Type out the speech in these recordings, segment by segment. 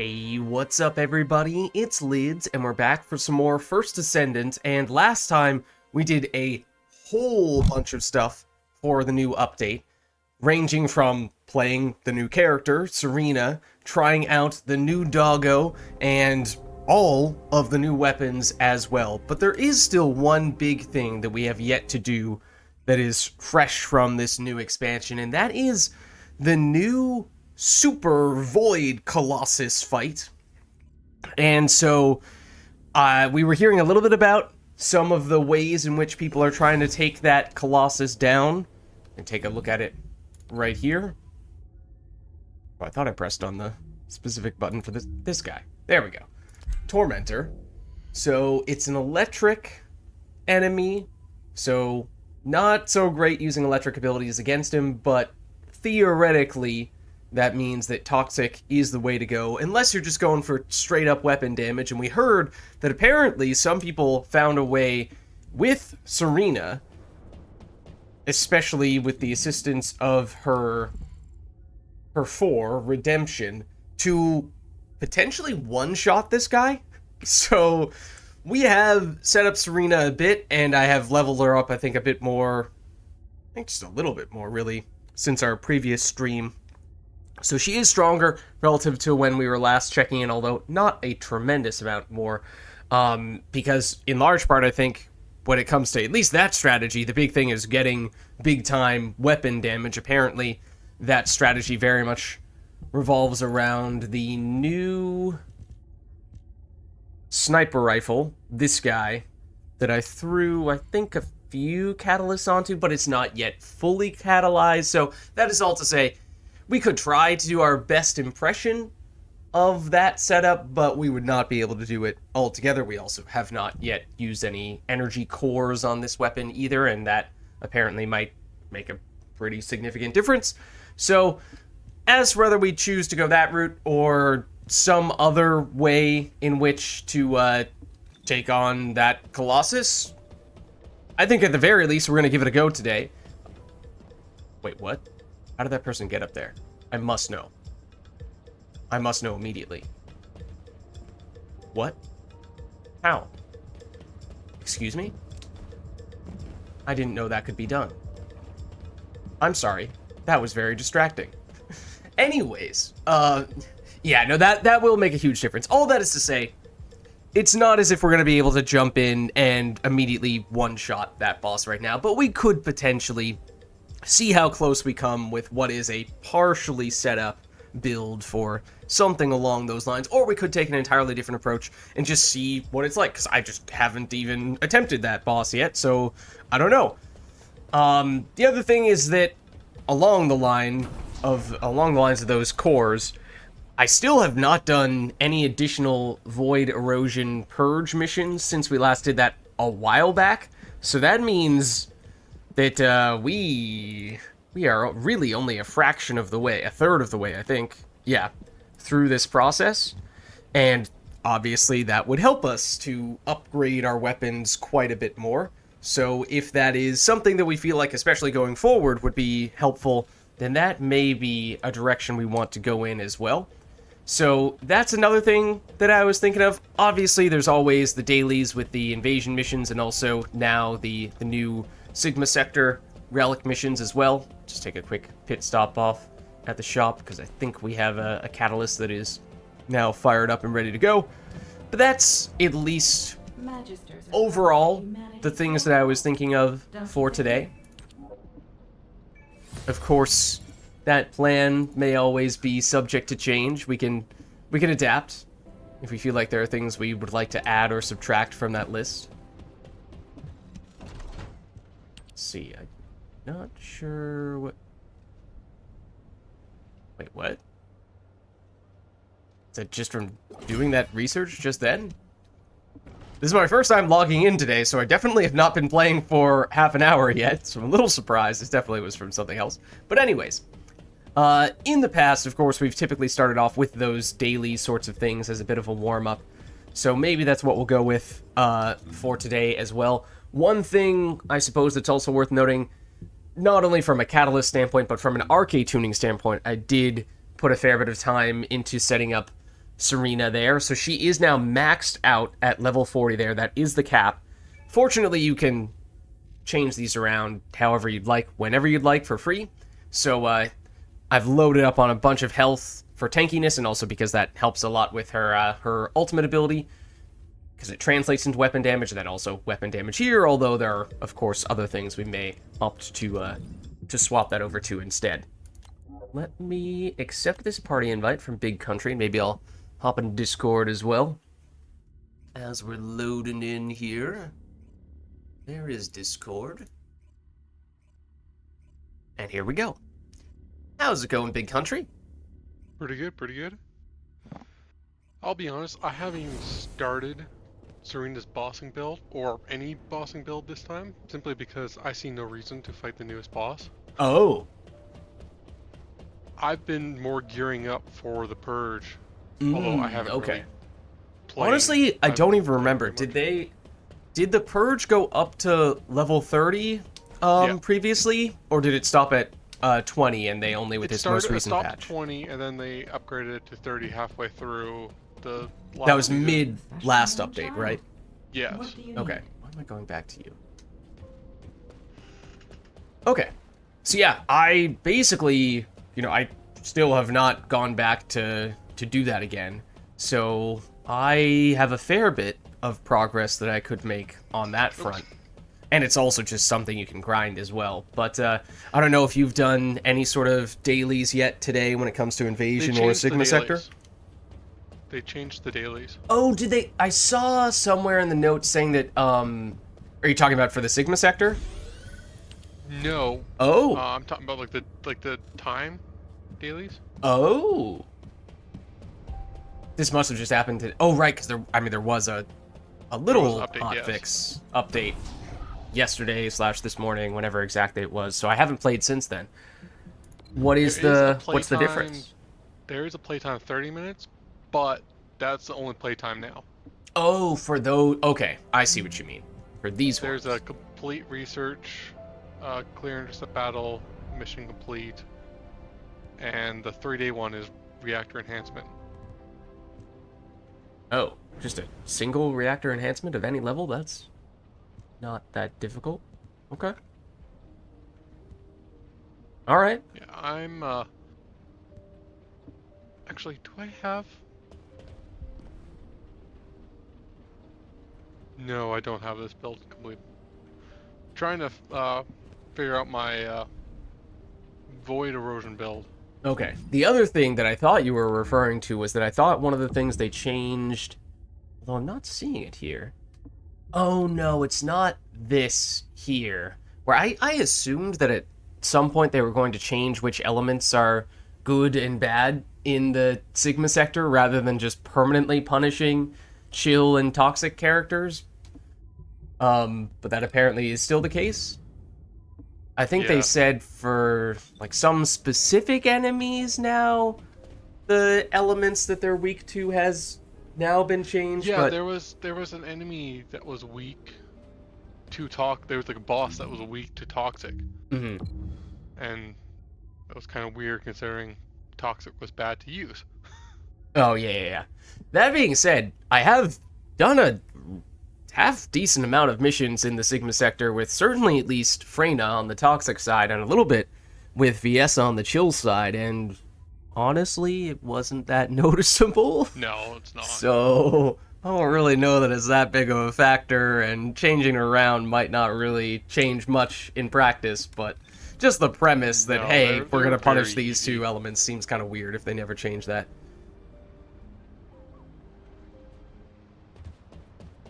Hey, what's up everybody? It's Lids, and we're back for some more First Descendant, and last time we did a whole bunch of stuff for the new update, ranging from playing the new character, Serena, trying out the new doggo, and all of the new weapons as well. But there is still one big thing that we have yet to do that is fresh from this new expansion, and that is the new super void colossus fight. And so we were hearing a little bit about some of the ways in which people are trying to take that colossus down, and take a look at it right here. Oh, I thought I pressed on the specific button for this guy. There we go. Tormentor. So it's an electric enemy, so not so great using electric abilities against him, but theoretically that means that toxic is the way to go, unless you're just going for straight up weapon damage. And we heard that apparently some people found a way with Serena, especially with the assistance of her 4 redemption, to potentially one-shot this guy. So we have set up Serena a bit, and I have leveled her up, I think, a bit more. I think just a little bit more, really, since our previous stream. So she is stronger relative to when we were last checking in, although not a tremendous amount more. Because in large part, I think, when it comes to at least that strategy, the big thing is getting big-time weapon damage. Apparently, that strategy very much revolves around the new sniper rifle, this guy, that I threw, I think, a few catalysts onto, but it's not yet fully catalyzed. So that is all to say, we could try to do our best impression of that setup, but we would not be able to do it altogether. We also have not yet used any energy cores on this weapon either, and that apparently might make a pretty significant difference. So, as for whether we choose to go that route or some other way in which to take on that Colossus, I think at the very least we're going to give it a go today. Wait, what? How did that person get up there? I must know. I must know immediately. What? How? Excuse me? I didn't know that could be done. I'm sorry. That was very distracting. Anyways, yeah, no, that will make a huge difference. All that is to say, it's not as if we're going to be able to jump in and immediately one-shot that boss right now, but we could potentially see how close we come with what is a partially set up build for something along those lines, or we could take an entirely different approach and just see what it's like, because I just haven't even attempted that boss yet, so I don't know. The other thing is that along the lines of those cores, I still have not done any additional Void Erosion Purge missions since we last did that a while back, so that means that we are really only a fraction of the way, a third of the way, I think, yeah, through this process. And obviously that would help us to upgrade our weapons quite a bit more. So if that is something that we feel like, especially going forward, would be helpful, then that may be a direction we want to go in as well. So that's another thing that I was thinking of. Obviously, there's always the dailies with the invasion missions, and also now the new Sigma Sector relic missions as well. Just take a quick pit stop off at the shop, because I think we have a catalyst that is now fired up and ready to go. But that's at least overall the things that I was thinking of for today. Of course, that plan may always be subject to change. We can adapt if we feel like there are things we would like to add or subtract from that list. Let's see, I'm not sure what... Wait, what? Is that just from doing that research just then? This is my first time logging in today, so I definitely have not been playing for half an hour yet, so I'm a little surprised. This definitely was from something else. But anyways, in the past, of course, we've typically started off with those daily sorts of things as a bit of a warm-up, so maybe that's what we'll go with for today as well. One thing, I suppose, that's also worth noting, not only from a catalyst standpoint, but from an arcade tuning standpoint, I did put a fair bit of time into setting up Serena there. So she is now maxed out at level 40 there. That is the cap. Fortunately, you can change these around however you'd like, whenever you'd like, for free. So I've loaded up on a bunch of health for tankiness, and also because that helps a lot with her ultimate ability, because it translates into weapon damage, and then also weapon damage here, although there are, of course, other things we may opt to swap that over to instead. Let me accept this party invite from Big Country, and maybe I'll hop in Discord as well. As we're loading in here, there is Discord. And here we go. How's it going, Big Country? Pretty good, pretty good. I'll be honest, I haven't even started Serena's bossing build, or any bossing build this time, simply because I see no reason to fight the newest boss. Oh. I've been more gearing up for the Purge, although I haven't really played. Honestly, I don't even remember. Did the Purge go up to level 30 previously, or did it stop at 20 and they only with this most recent patch? It stopped at 20 and then they upgraded it to 30 halfway through the That was mid last update, right? Yes. Okay. Why am I going back to you? Okay. So yeah, I basically, I still have not gone back to do that again. So I have a fair bit of progress that I could make on that front. And it's also just something you can grind as well. But I don't know if you've done any sort of dailies yet today when it comes to Invasion or Sigma Sector? They changed the dailies. Oh, did they? I saw somewhere in the notes saying that, are you talking about for the Sigma Sector? No. Oh. I'm talking about like the time dailies. Oh. This must have just happened to... Oh, right, because there was a little hotfix update yesterday / this morning, whenever exactly it was. So I haven't played since then. What's the difference? There is a playtime of 30 minutes, but that's the only playtime now. Oh, for those... Okay, I see what you mean. For these There's a complete research, clear intercept battle, mission complete, and the 3-day one is reactor enhancement. Oh, just a single reactor enhancement of any level? That's not that difficult. Okay. Alright. Yeah, I'm, actually, do I have... No, I don't have this build complete. I'm trying to, figure out my, void erosion build. Okay. The other thing that I thought you were referring to was that I thought one of the things they changed... Although I'm not seeing it here. Oh, no, it's not this here. Where I assumed that at some point they were going to change which elements are good and bad in the Sigma Sector, rather than just permanently punishing chill and toxic characters. But that apparently is still the case. I think they said for, like, some specific enemies now, the elements that they're weak to has now been changed. Yeah, but... there was an enemy that was weak to there was like a boss that was weak to toxic. Mm-hmm. And that was kind of weird considering toxic was bad to use. Oh, yeah. That being said, I have done a half-decent amount of missions in the Sigma Sector with certainly at least Freyna on the toxic side and a little bit with Viessa on the chill side, and honestly, it wasn't that noticeable. No, it's not. So I don't really know that it's that big of a factor, and changing around might not really change much in practice, but just the premise that, hey, we're going to punish these two elements seems kind of weird if they never change that.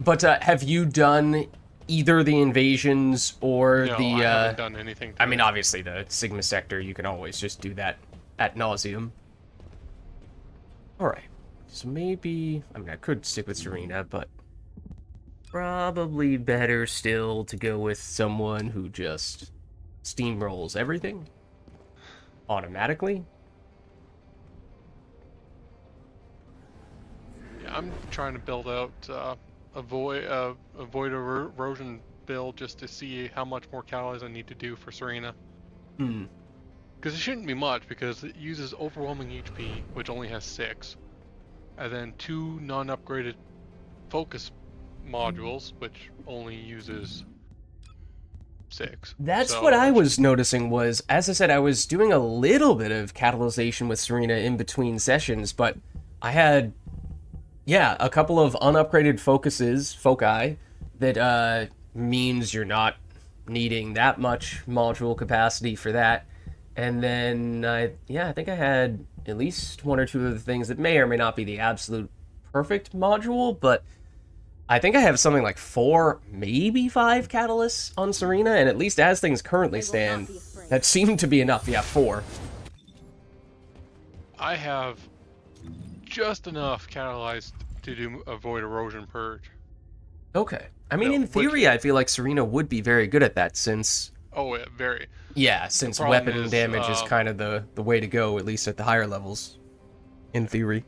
But have you done either the invasions or no, the... I haven't done anything. I mean, obviously, the Sigma Sector, you can always just do that ad nauseum. Alright. So maybe... I mean, I could stick with Serena, but... probably better still to go with someone who just steamrolls everything automatically. Yeah, I'm trying to build out a void erosion build just to see how much more calories I need to do for Serena. Because it shouldn't be much, because it uses overwhelming HP, which only has 6. and then 2 non-upgraded focus modules, which only uses 6. That's what So I it's was noticing was, as I said, I was doing a little bit of catalyzation with Serena in between sessions, but I had, yeah, a couple of unupgraded foci, that means you're not needing that much module capacity for that. And then, I think I had at least one or two of the things that may or may not be the absolute perfect module, but I think I have something like 4, maybe 5 catalysts on Serena, and at least as things currently stand, that seemed to be enough. Yeah, 4. I have just enough catalyzed to avoid erosion purge. Okay. I mean, So, in which theory, I feel like Serena would be very good at that since, oh yeah, very. yeah, The since problem weapon is, damage is kind of the way to go, at least at the higher levels, in theory.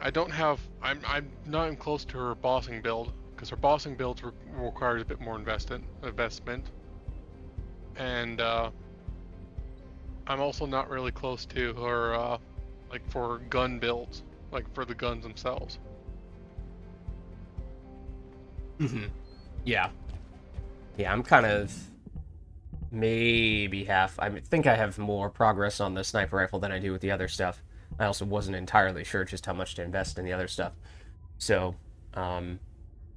I don't have. I'm not even close to her bossing build because her bossing build requires a bit more investment, and I'm also not really close to her like for gun builds, like for the guns themselves. Mm-hmm. Yeah. Yeah, I'm kind of maybe half. I think I have more progress on the sniper rifle than I do with the other stuff. I also wasn't entirely sure just how much to invest in the other stuff. So,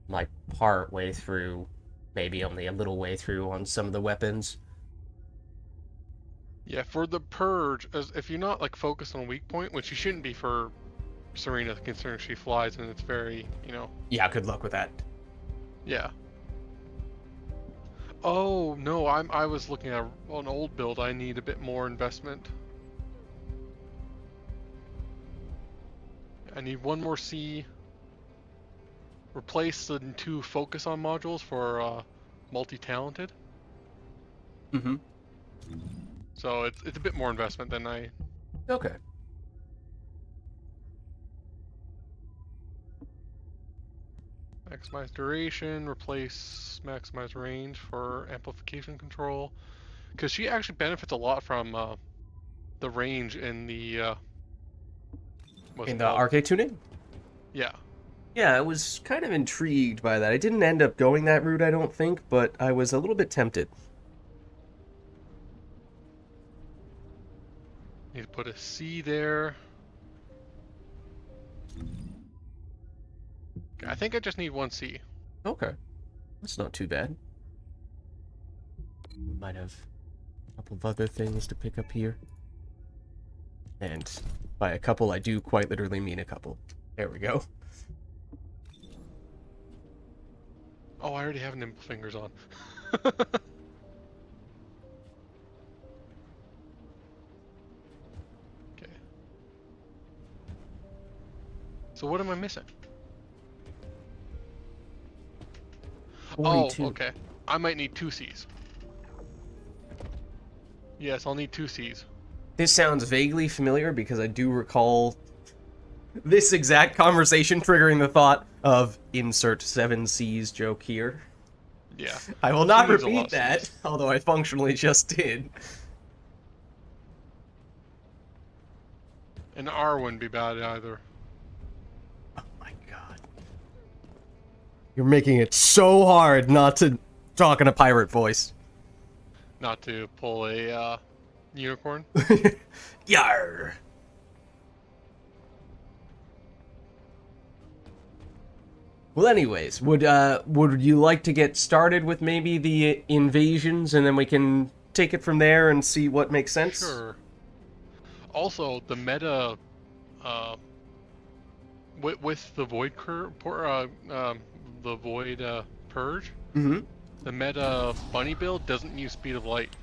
like part way through, maybe only a little way through on some of the weapons. Yeah, for the purge, as if you're not like focused on weak point, which you shouldn't be for Serena, considering she flies and it's very, Yeah, good luck with that. yeah. Oh no, I was looking at an old build. I need a bit more investment. I need one more C. Replace the 2 focus on modules for multi-talented. Mm-hmm. So it's a bit more investment than I. Okay. Maximize duration, replace maximize range for amplification control. Because she actually benefits a lot from the range in the what's In it the called? arcade tuning? Yeah. Yeah, I was kind of intrigued by that. I didn't end up going that route, I don't think, but I was a little bit tempted. Need to put a C there. Okay, I think I just need 1 C. Okay. That's not too bad. Might have a couple of other things to pick up here. And by a couple, I do quite literally mean a couple. There we go. Oh, I already have nimble fingers on. Okay. So what am I missing? 42. Oh, okay. I might need 2 Cs. Yes, I'll need 2 Cs. This sounds vaguely familiar because I do recall this exact conversation triggering the thought of insert 7Cs joke here. Yeah. I will not She needs a lot repeat of that, Cs. although I functionally just did. An R wouldn't be bad either. Oh my god. You're making it so hard not to talk in a pirate voice. Not to pull a unicorn. Yar. Well, anyways, would you like to get started with maybe the invasions, and then we can take it from there and see what makes sense? Sure. Also, the meta, with the void the void purge, Mm-hmm. the meta bunny build doesn't use speed of light.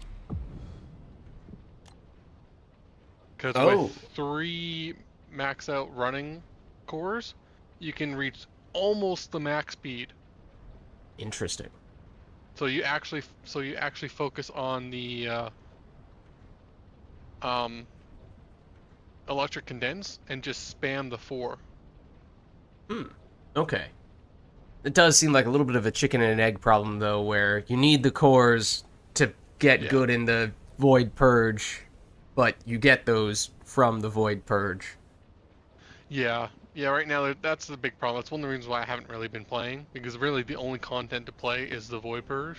Because Oh. with 3 max out running cores, you can reach almost the max speed. Interesting. So you actually focus on the um, electric condense and just spam the 4. Hmm. Okay. It does seem like a little bit of a chicken and an egg problem, though, where you need the cores to get Yeah. good in the void purge, but you get those from the Void Purge. Yeah, yeah. Right now, that's the big problem. That's one of the reasons why I haven't really been playing, because really the only content to play is the Void Purge,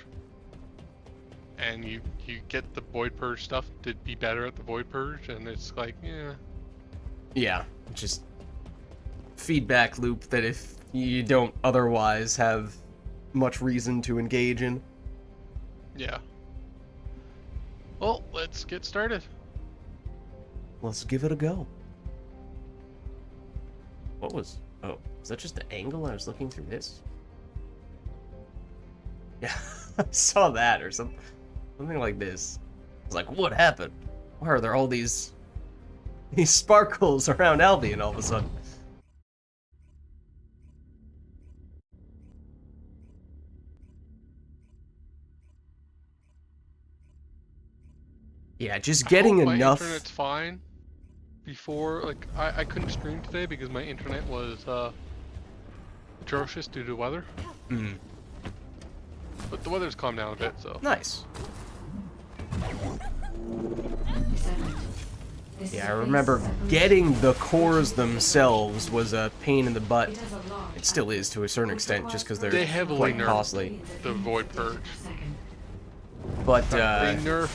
and you get the Void Purge stuff to be better at the Void Purge, and it's like, yeah. Yeah, just feedback loop that if you don't otherwise have much reason to engage in. Yeah. Well, let's get started. Let's give it a go. What was... Oh, is that just the angle I was looking through this? Yeah, I saw that or something like this. I was like, what happened? Why are there all these sparkles around Albion all of a sudden? Yeah, just getting I hope enough... my internet's fine. Before, like, I couldn't stream today because my internet was atrocious due to weather. Mm. But the weather's calmed down a bit, so. Nice. Yeah, I remember getting the cores themselves was a pain in the butt. It still is to a certain extent, just because They they're heavily quite nerfed costly. the Void Purge. But They nerfed.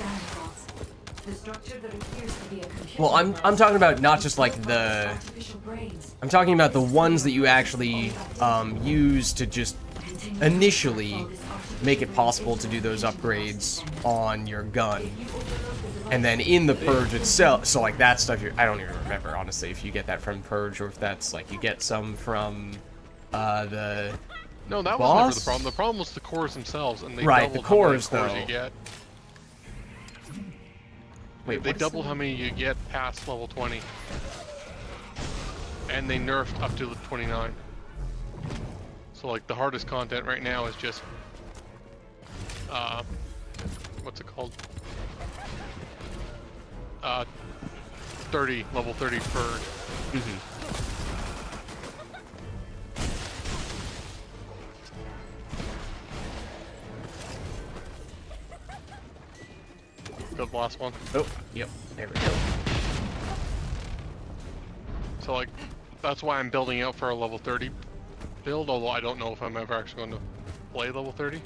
well, I'm talking about not just like the... I'm talking about the ones that you actually use to just initially make it possible to do those upgrades on your gun. And then in the Purge itself, so like that stuff, I don't even remember, honestly, if you get that from Purge or if that's like you get some from the No, that boss? was never the problem. The problem was the cores themselves, and they Right, doubled the cores, how many cores though. you get. Wait, They what is doubled that? how many you get past level 20. And they nerfed up to 29. So like the hardest content right now is just what's it called? 30, level 30 Purge. Mhm. The last one. Oh, yep, there we go. So like, that's why I'm building out for a level 30 build, although I don't know if I'm ever actually going to play level 30.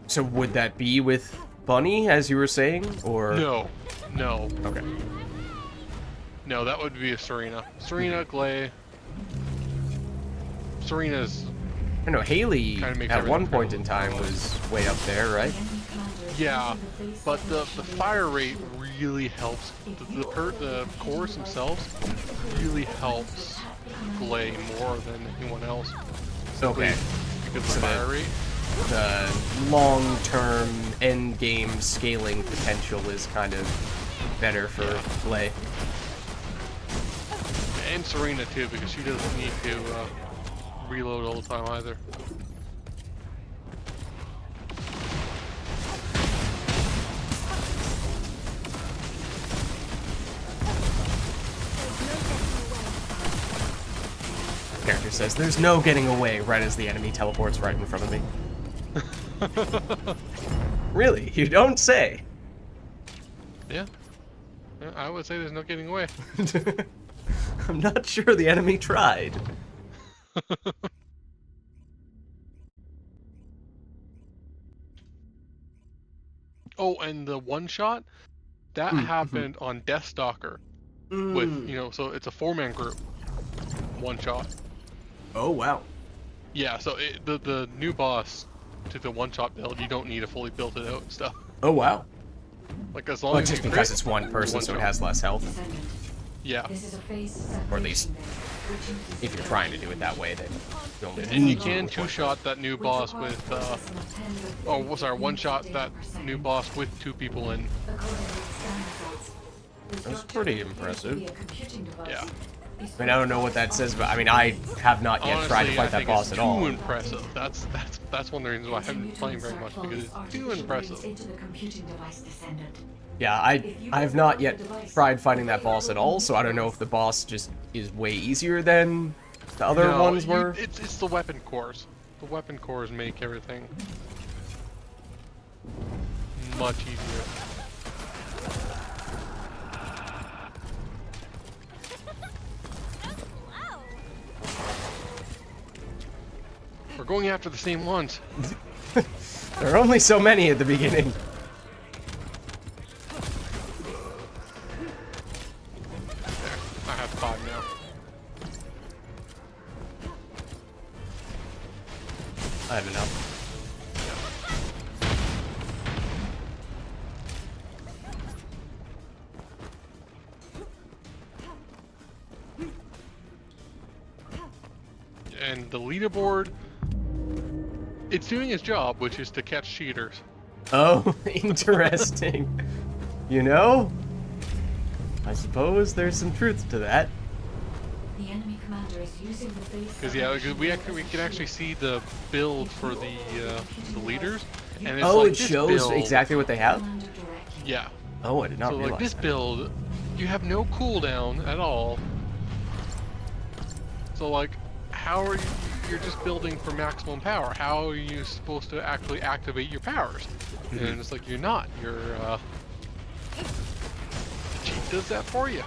So would that be with Bunny, as you were saying, or...? No. No. Okay. No, that would be a Serena. Serena, Glay. Serena's... I know Haley, Kinda makes at one everything point pretty in time, was way up there, right? Yeah, but the fire rate really helps. The cores themselves really helps Glay more than anyone else. Simply Okay. because of the fire rate. The long-term end-game scaling potential is kind of better for Glay. And Serena too, because she doesn't need to reload all the time either. Character says, "There's no getting away," right as the enemy teleports right in front of me. Really? You don't say? Yeah. I would say there's no getting away. I'm not sure the enemy tried. Oh, and the one shot that happened on Deathstalker with, you know, so it's a 4-man group. One shot. Oh, wow. Yeah, so the new boss to the one-shot build, you don't need to fully build it out and stuff. Oh, wow. Like as long Well, as just you because crit, it's one person, so it shot. has less health. Yeah. Or at least, if you're trying to do it that way, then you only And you need can to with one two-shot that new boss with, oh, sorry, one-shot that new boss with 2 people in. That's pretty impressive. Yeah. I mean, I don't know what that says, but I mean, I have not yet tried to Honestly, fight I that think boss it's at all. too impressive. That's one of the reasons why I haven't been playing very much, because it's too impressive. Yeah, I've not yet tried fighting that boss at all, so I don't know if the boss just is way easier than the other No, ones were. It's the weapon cores. The weapon cores make everything much easier. We're going after the same ones. There are only so many at the beginning. There, I have 5 now. I have enough. And the leaderboard, it's doing its job, which is to catch cheaters. Oh, interesting. You know, I suppose there's some truth to that. The enemy commander is using the base. Because we can actually see the build for the leaders, and it's Oh, like it this shows build, exactly what they have? Commander directly. Yeah. Oh, I did not So realize like this that. build, you have no cooldown at all. So like, how are you're just building for maximum power? How are you supposed to actually activate your powers? And it's like, you're not. You're the cheat does that for you.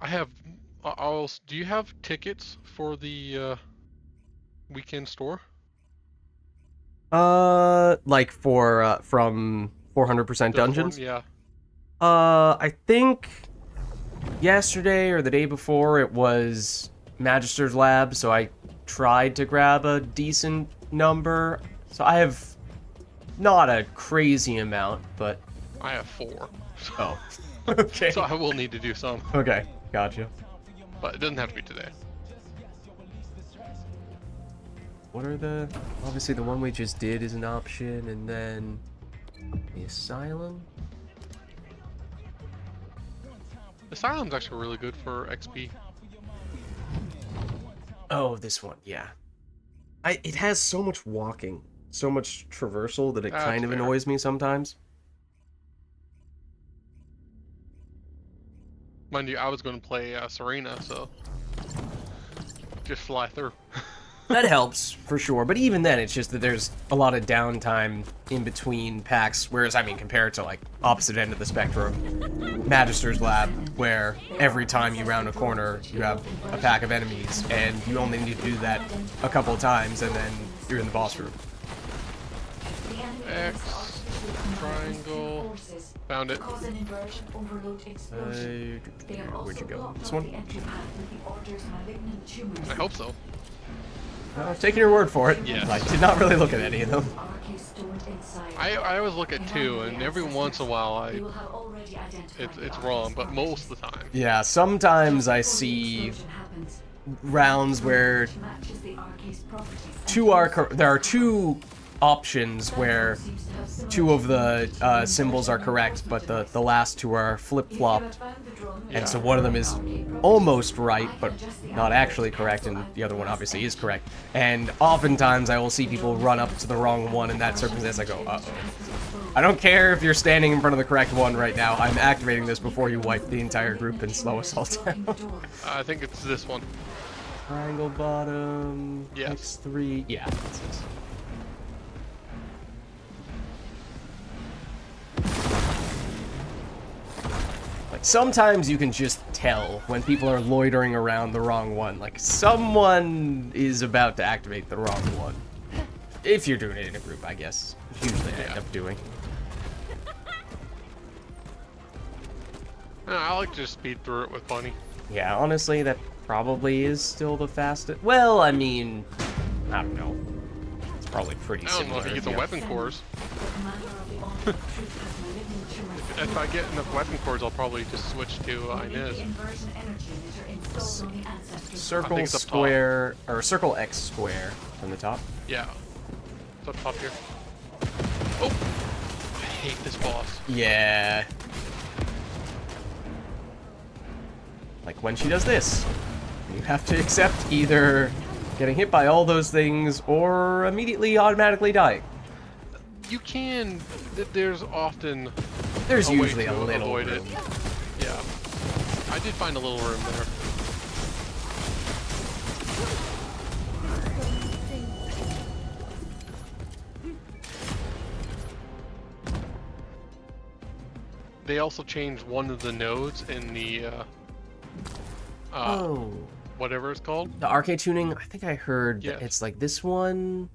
I have. Do you have tickets for the weekend store? Like for from 400% dungeons? Yeah. I think yesterday or the day before it was Magister's Lab, so I tried to grab a decent number. So I have not a crazy amount, but I have 4. oh, okay, So I will need to do some, okay, gotcha. but it doesn't have to be today. What are the? Obviously, the one we just did is an option, and then the Asylum. Asylum's actually really good for XP. Oh, this one, yeah. It has so much walking, so much traversal that it That's kind of fair. annoys me sometimes. Mind you, I was going to play Serena, so just fly through. That helps, for sure, but even then, it's just that there's a lot of downtime in between packs, whereas, I mean, compared to, like, opposite end of the spectrum, Magister's Lab, where every time you round a corner, you have a pack of enemies, and you only need to do that a couple of times, and then you're in the boss room. X, triangle, found it. Cause an inversion overload explosion. They have Where'd you also go? blocked This off one? the entry path with the order's malignant tumors. I hope so. I'm taking your word for it. Yes. I did not really look at any of them. RK stored inside. I always look at 2, and every once in a while You will have already identified it's the wrong, RK's but most of the time. Yeah, sometimes I Before the see explosion happens, rounds where which matches the RK's properties and two are uses there are two options where seems to have similar two of the symbols are correct, but the last two are flip-flopped, and so one of them is almost right, but not actually correct, and the other one obviously is correct. And oftentimes I will see people run up to the wrong one in that circumstance. I go, uh-oh. I don't care if you're standing in front of the correct one right now. I'm activating this before you wipe the entire group and slow us all down. I think it's this one. Triangle bottom, Yes. X3, yeah, that's it. Like, sometimes you can just tell when people are loitering around the wrong one. Like, someone is about to activate the wrong one. If you're doing it in a group, I guess. Usually I end up doing. I like to just speed through it with Bunny. Yeah, honestly, that probably is still the fastest. Well, I mean, I don't know. It's probably pretty I don't similar. know if he gets a yeah. weapon cores. If I get enough weapon cores, I'll probably just switch to Inez. I Circle think it's up top. square, or circle X square from the top. Yeah. It's up top here. Oh! I hate this boss. Yeah. Like when she does this, you have to accept either getting hit by all those things or immediately automatically dying. You can... There's often There's a way usually to a little avoid room. it. Yeah. I did find a little room there. They also changed one of the nodes in the Oh. whatever it's called. The arcade tuning, I think I heard that Yes. it's like this one,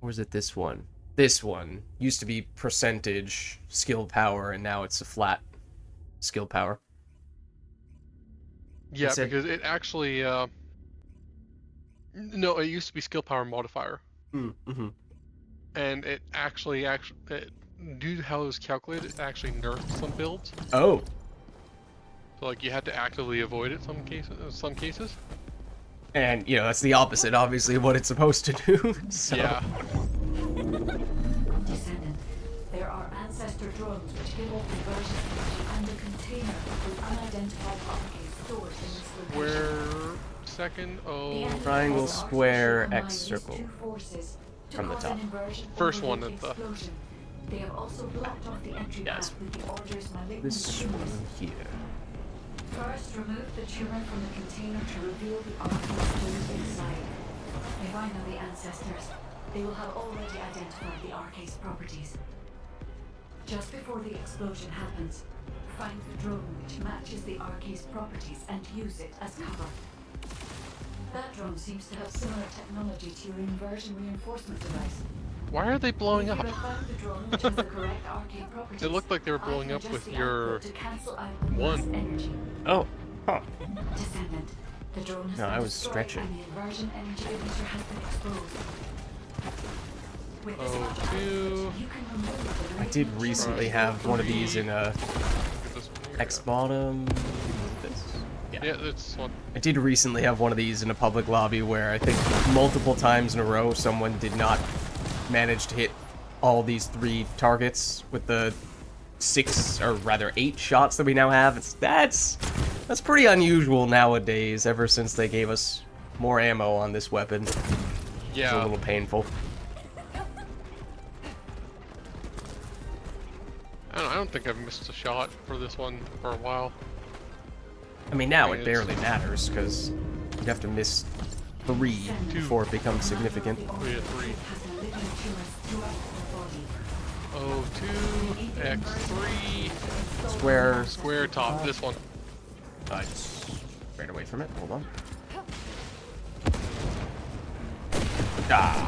or is it this one? This one used to be percentage skill power, and now it's a flat skill power. Yeah, said- because it actually no, it used to be skill power modifier, Mm-hmm. and it actually due to how it was calculated, it actually nerfed some builds. Oh. So like you had to actively avoid it some cases. And, you know, that's the opposite, obviously, of what it's supposed to do. So. Yeah. Descendant, there are ancestor drones which give off conversion energy and a container with unidentified arcade stores in this location. Where second? The Oh, enemy Triangle, has square, artificial X, combined circle. these two forces to From the cause top. an inversion First one overload at the- explosion. They have also blocked off the entry Yes. path with the Order's malignant This tumors. one here. First, remove the tumor from the container to reveal the arcade stores inside. If I know the ancestors, they will have already identified the arcade's properties. Just before the explosion happens, find the drone which matches the arcade's properties and use it as cover. That drone seems to have similar technology to your inversion reinforcement device. why are they blowing If up? you have found the drone which has the correct arcade properties, It looked like they were I blowing can up adjust with the your output to cancel out the one. lost energy. Oh. Huh. Descendant, the drone has No, been I was destroyed stretching. and the inversion energy emitter has been exposed. With this Oh, much two. output, you can remove the I did malignant recently tumors. have one of these in a This one here. X bottom. This. Yeah, that's one. I did recently have one of these in a public lobby where I think multiple times in a row someone did not manage to hit all these 3 targets with the 6 or rather 8 shots that we now have. That's pretty unusual nowadays. Ever since they gave us more ammo on this weapon, it's a Yeah. little painful. I don't think I've missed a shot for this one for a while. I mean, now I mean, it barely matters because you'd have to miss 3 before it becomes significant. Oh yeah, 3. Has malignant tumors throughout the body. Oh, 2, X3, Square. square top, this one. It's right away from it. Hold on. Ah.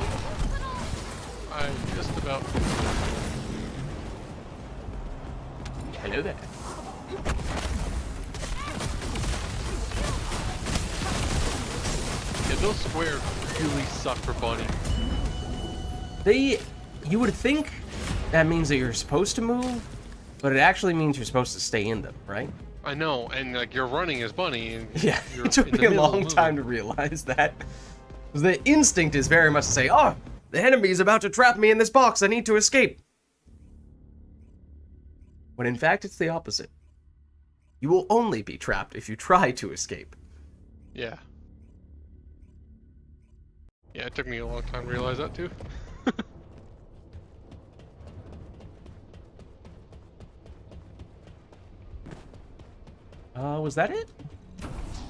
I just about. Hello there. Yeah, those squares really suck for bunny. You would think that means that you're supposed to move, but it actually means you're supposed to stay in them, right? I know, and like you're running as bunny, and Yeah, you're it took in the me a middle of long moving. time to realize that. 'Cause the instinct is very much to say, oh, the enemy is about to trap me in this box, I need to escape. When in fact, it's the opposite. You will only be trapped if you try to escape. Yeah. Yeah, it took me a long time to realize that too. Was that it?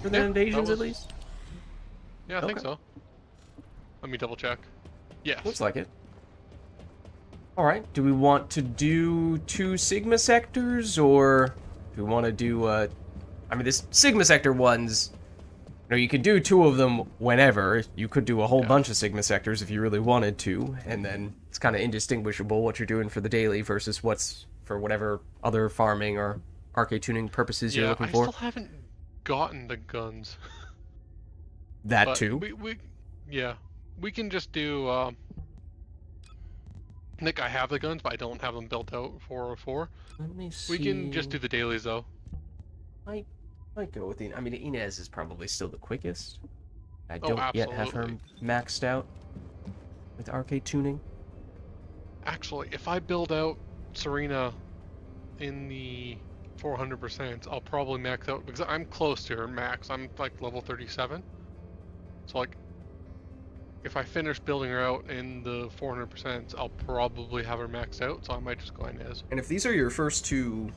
For the Yeah, that invasions, was- at least? Yeah, I think Okay. so. Let me double check. Yes. Looks like it. Alright, do we want to do 2 Sigma sectors, or do we want to do, I mean, this Sigma sector ones, you know, you could do 2 of them whenever. You could do a whole Yeah. bunch of Sigma sectors if you really wanted to, and then it's kind of indistinguishable what you're doing for the daily versus what's for whatever other farming or arcade tuning purposes you're Yeah, looking I for. still haven't gotten the guns. That But too. yeah, we can just do. Nick, I have the guns, but I don't have them built out for 404. Let me see. We can just do the dailies though. Might go with I mean, Inez is probably still the quickest. I Oh, don't yet have her absolutely. maxed out with arcade tuning. Actually, if I build out Serena in the 400%, I'll probably max out because I'm close to her max. I'm like level 37. So like, if I finish building her out in the 400%, I'll probably have her maxed out. So I might just go Inez. And if these are your first 2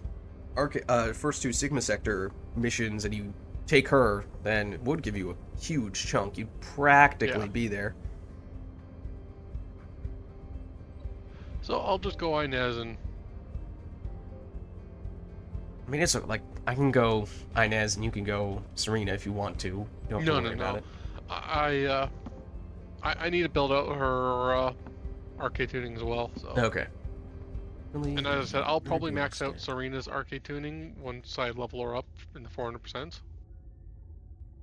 first two Sigma Sector missions and you take her, then it would give you a huge chunk. You'd practically Yeah. be there. So I'll just go Inez and I mean, it's like, I can go Inez and you can go Serena if you want to. You don't have to worry about it. I need to build out her arcade tuning as well. So. Okay. Really, And as I said, I'll probably really max out understand. Serena's arcade tuning once I level her up in the 400%.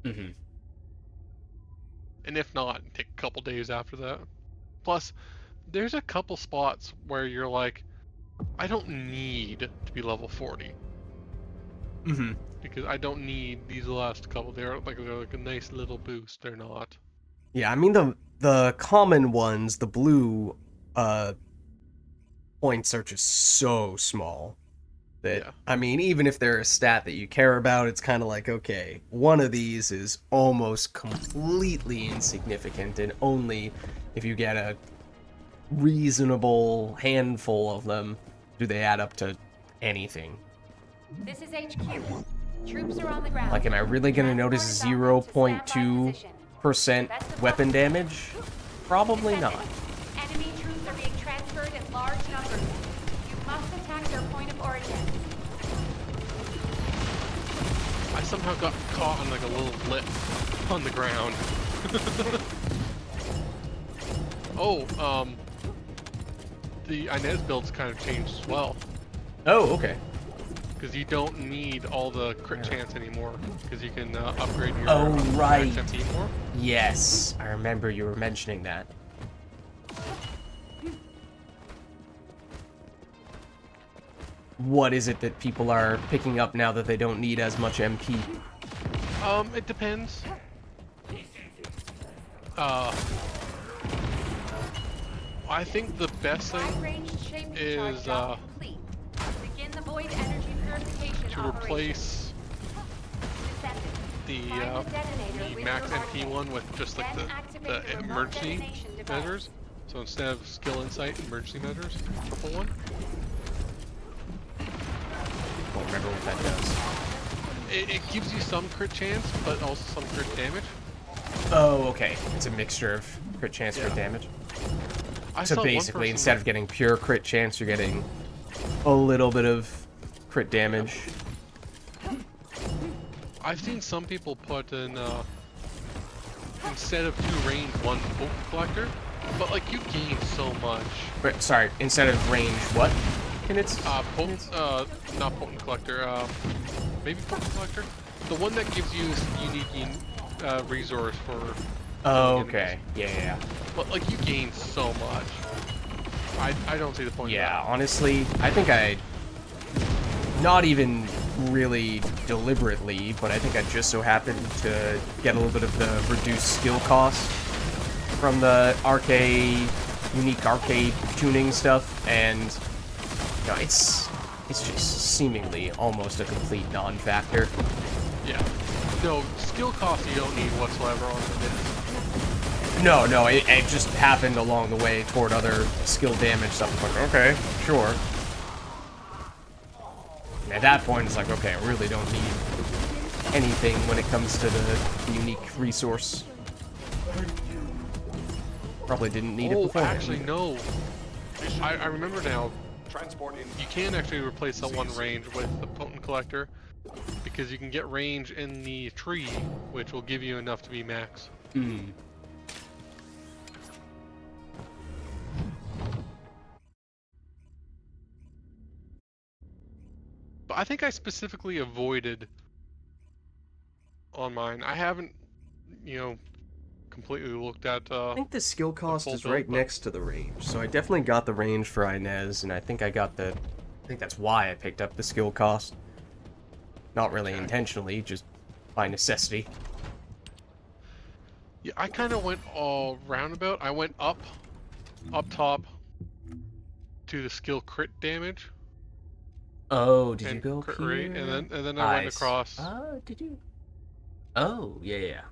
Mm-hmm. And if not, take a couple days after that. Plus, there's a couple spots where you're like, I don't need to be level 40. Mm-hmm. Because I don't need these last couple. They're like a nice little boost. They're not. Yeah, I mean the common ones, the blue points are just so small that Yeah. I mean, even if they're a stat that you care about, it's kind of like, okay, one of these is almost completely insignificant, and only if you get a reasonable handful of them do they add up to anything. This is HQ. Troops are on the ground. Like, am I really gonna notice Transport is on to 0.2% weapon damage? Probably not. Enemy troops are being transferred in large numbers. You must attack their point of origin. I somehow got caught on like a little lip on the ground. The Inez build's kind of changed as well. Oh, okay. Because you don't need all the crit chance anymore. Because you can upgrade your Oh, right. max MP more. Yes, I remember you were mentioning that. What is it that people are picking up now that they don't need as much MP? It depends. I think the best thing High-ranged shape is, recharge dock complete. Begin the void energy purification to operation. replace Descendant. the Find the detonator with max your MP arcade. one with just like Then activate the the remote emergency detonation device. measures. So instead of skill insight, emergency measures, purple one. Don't remember what that does. It gives you some crit chance, but also some crit damage. Oh, okay. It's a mixture of crit chance, crit Yeah. damage. I So saw one basically, person instead of getting pure crit chance, you're getting a little bit of crit damage. I've seen some people put in instead of 2 range, 1 potent collector, but like you gain so much. But, sorry, instead of range, what? And it's Potent, not potent collector, maybe potent collector? The one that gives you unique resource for Oh, killing okay. enemies. Yeah. But like you gain so much. I don't see the point Yeah, of honestly, I think I... Not even really deliberately, but I think I just so happened to get a little bit of the reduced skill cost from the unique arcade tuning stuff, and you know, it's just seemingly almost a complete non-factor. that. Yeah. No, skill cost you don't need whatsoever on the No, it just happened along the way toward other skill damage stuff. It's like, okay, sure. And at that point, it's like, okay, I really don't need anything when it comes to the unique resource. Probably didn't need it Oh, before. actually, no. I remember now. Transport in. You can actually replace that one range with the potent collector because you can get range in the tree, which will give you enough to be max. Hmm. But I think I specifically avoided on mine. I haven't, completely looked at. I think the skill cost full is build, right but- next to the range, so I definitely got the range for Inez, and I think I think that's why I picked up the skill cost. Not really Okay. intentionally, just by necessity. Yeah, I kind of went all roundabout. I went up top to the skill crit damage Oh, did you and go crit here? rate, and then I went across, Oh, did you? Oh, yeah.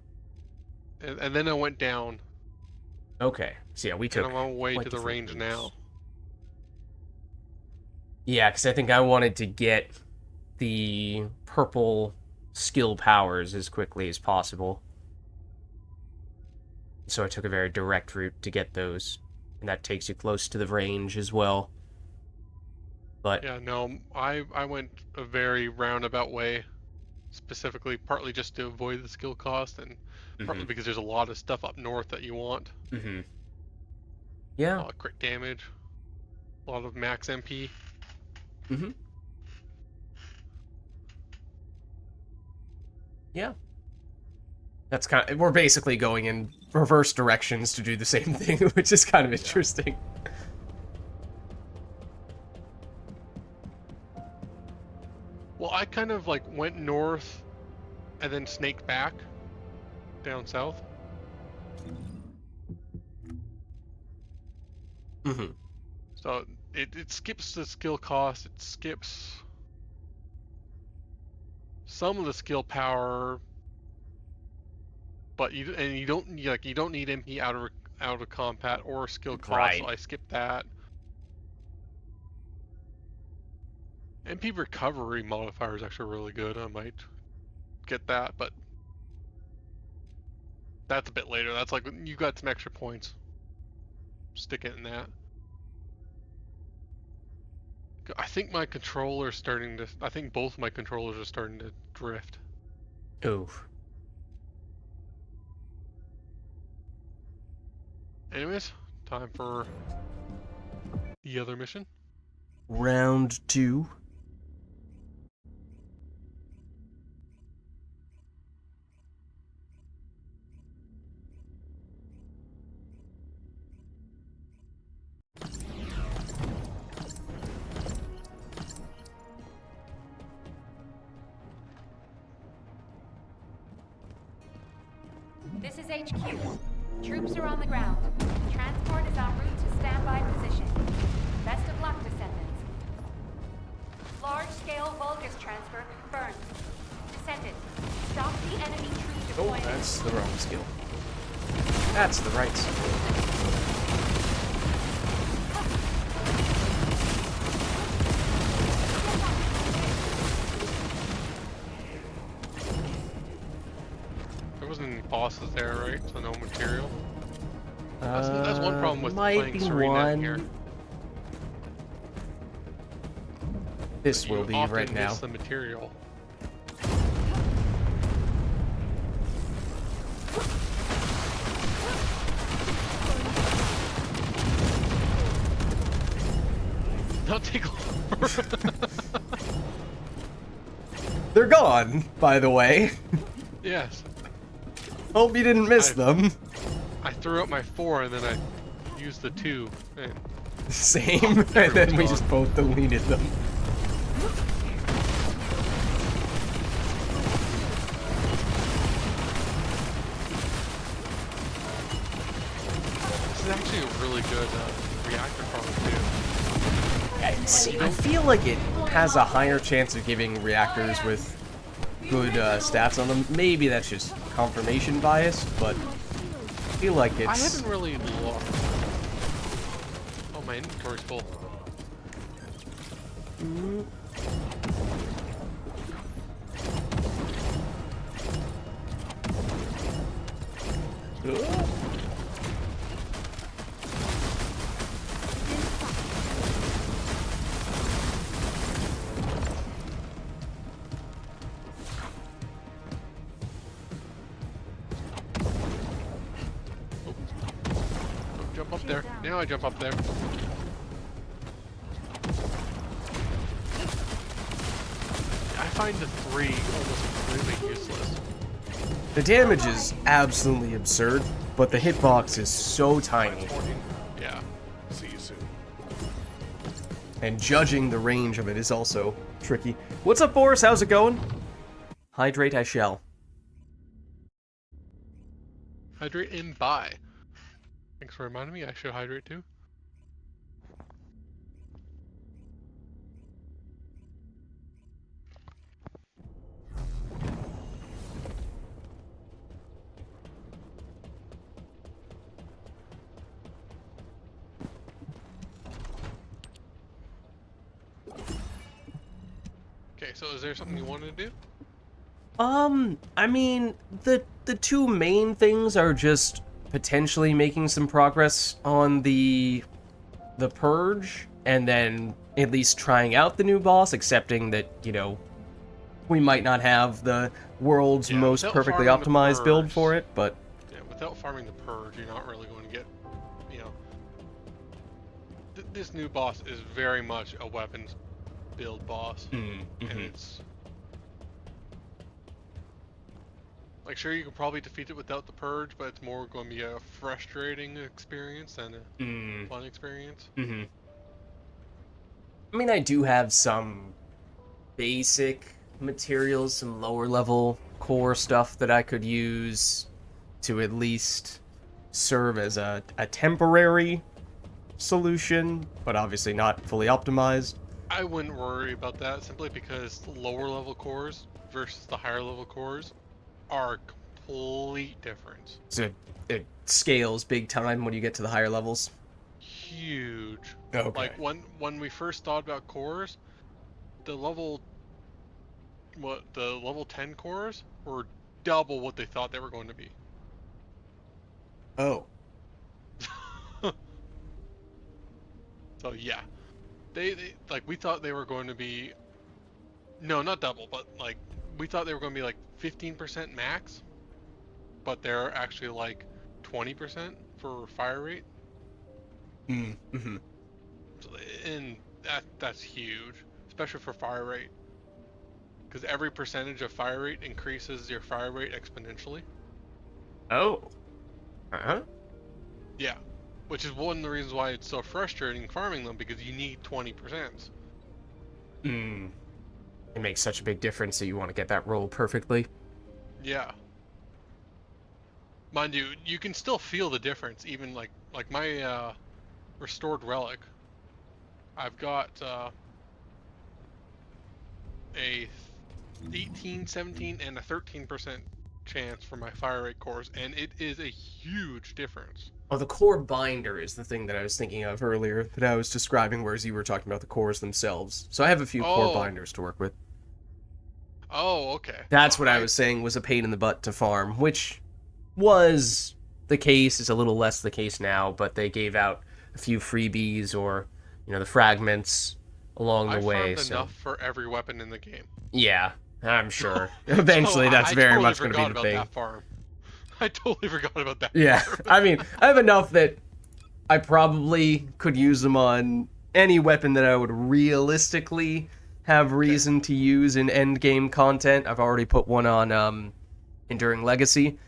and then I went down, Okay. So yeah, we took. and I'm on my way quite to the different range routes. now. Yeah, because I think I wanted to get the purple skill powers as quickly as possible. So I took a very direct route to get those, and that takes you close to the range as well. But Yeah, no, I went a very roundabout way, specifically partly just to avoid the skill cost, and partly because there's a lot of stuff up north that you want. A yeah, lot of crit damage, a lot of max MP. yeah. That's kind of, we're basically going in reverse directions to do the same thing, which is kind of interesting. Well, I kind of like went north and then snaked back down south. So it skips the skill cost, it skips some of the skill power, but you don't need MP out of combat or skill cost, so Right. I skipped that. MP recovery modifier is actually really good. I might get that, but that's a bit later. That's like you got some extra points. Stick it in that. I think my controller's starting to. I think both my controllers are starting to drift. Oof. Anyways, time for the other mission. Round 2. This is HQ. Troops are on the ground. Transport is en route to standby position. Best of luck, Descendants. Large-scale Vulgis transfer confirmed. Descendant, stop the enemy tree Oh, deployment. that's the wrong skill. That's the right skill. There wasn't any bosses there, right? So no material. That's one problem with might playing be Serena here. one. This will You be often right now. miss the material. Not take long. They're gone, by the way. Yes. Hope you didn't miss them. I threw out my 4 and then I used the 2. And Same, and then we just both deleted them. this is actually a really good reactor farm too. See, I feel like it has a higher chance of giving reactors with good stats on them. Maybe that's just confirmation bias, but I feel like it's... I haven't really looked. Oh, my inventory's full. Jump up there. Now I jump up there. I find the 3 almost completely useless. The damage is absolutely absurd, but the hitbox is so tiny. Yeah. See you soon. And judging the range of it is also tricky. What's up, Boris? How's it going? Hydrate I shall. Hydrate and buy. Thanks for reminding me, I should hydrate too. Okay, so is there something you wanted to do? I mean, the two main things are just potentially making some progress on the purge, and then at least trying out the new boss, accepting that, we might not have the world's Yeah, most without perfectly farming the optimized build purge. for it, but Yeah, without farming the purge, you're not really going to get, you know, this new boss is very much a weapons build boss, and it's like, sure, you could probably defeat it without the purge, but it's more going to be a frustrating experience than a fun experience. I mean, I do have some basic materials, some lower level core stuff that I could use to at least serve as a temporary solution, but obviously not fully optimized. I wouldn't worry about that simply because the lower level cores versus the higher level cores are a complete difference. So it scales big time when you get to the higher levels. Huge. Okay. Like when we first thought about cores, the level 10 cores were double what they thought they were going to be. Oh. So yeah, they like we thought they were going to be, no, not double, but like we thought they were going to be like 15% max, but they're actually like 20% for fire rate. Mm-hmm. So, and that's huge, especially for fire rate, because every percentage of fire rate increases your fire rate exponentially. Oh. Uh-huh. Yeah, which is one of the reasons why it's so frustrating farming them, because you need 20%. It makes such a big difference that you want to get that roll perfectly. Yeah. Mind you, you can still feel the difference, even like my restored relic. I've got a 18, 17, and a 13% chance for my fire rate cores, and it is a huge difference. Oh, the core binder is the thing that I was thinking of earlier that I was describing, whereas you were talking about the cores themselves. So I have a few core Oh, binders to work with. oh, okay. That's what I was saying was a pain in the butt to farm, which was the case. It's a little less the case now, but they gave out a few freebies or, the fragments along the I way. farmed So enough for every weapon in the game. yeah, I'm sure. Eventually, So that's I very totally much going to be forgot the about thing. that farm. I totally forgot about that Yeah, farm. I mean, I have enough that I probably could use them on any weapon that I would realistically have reason to use in endgame content. I've already put one on Enduring Legacy, and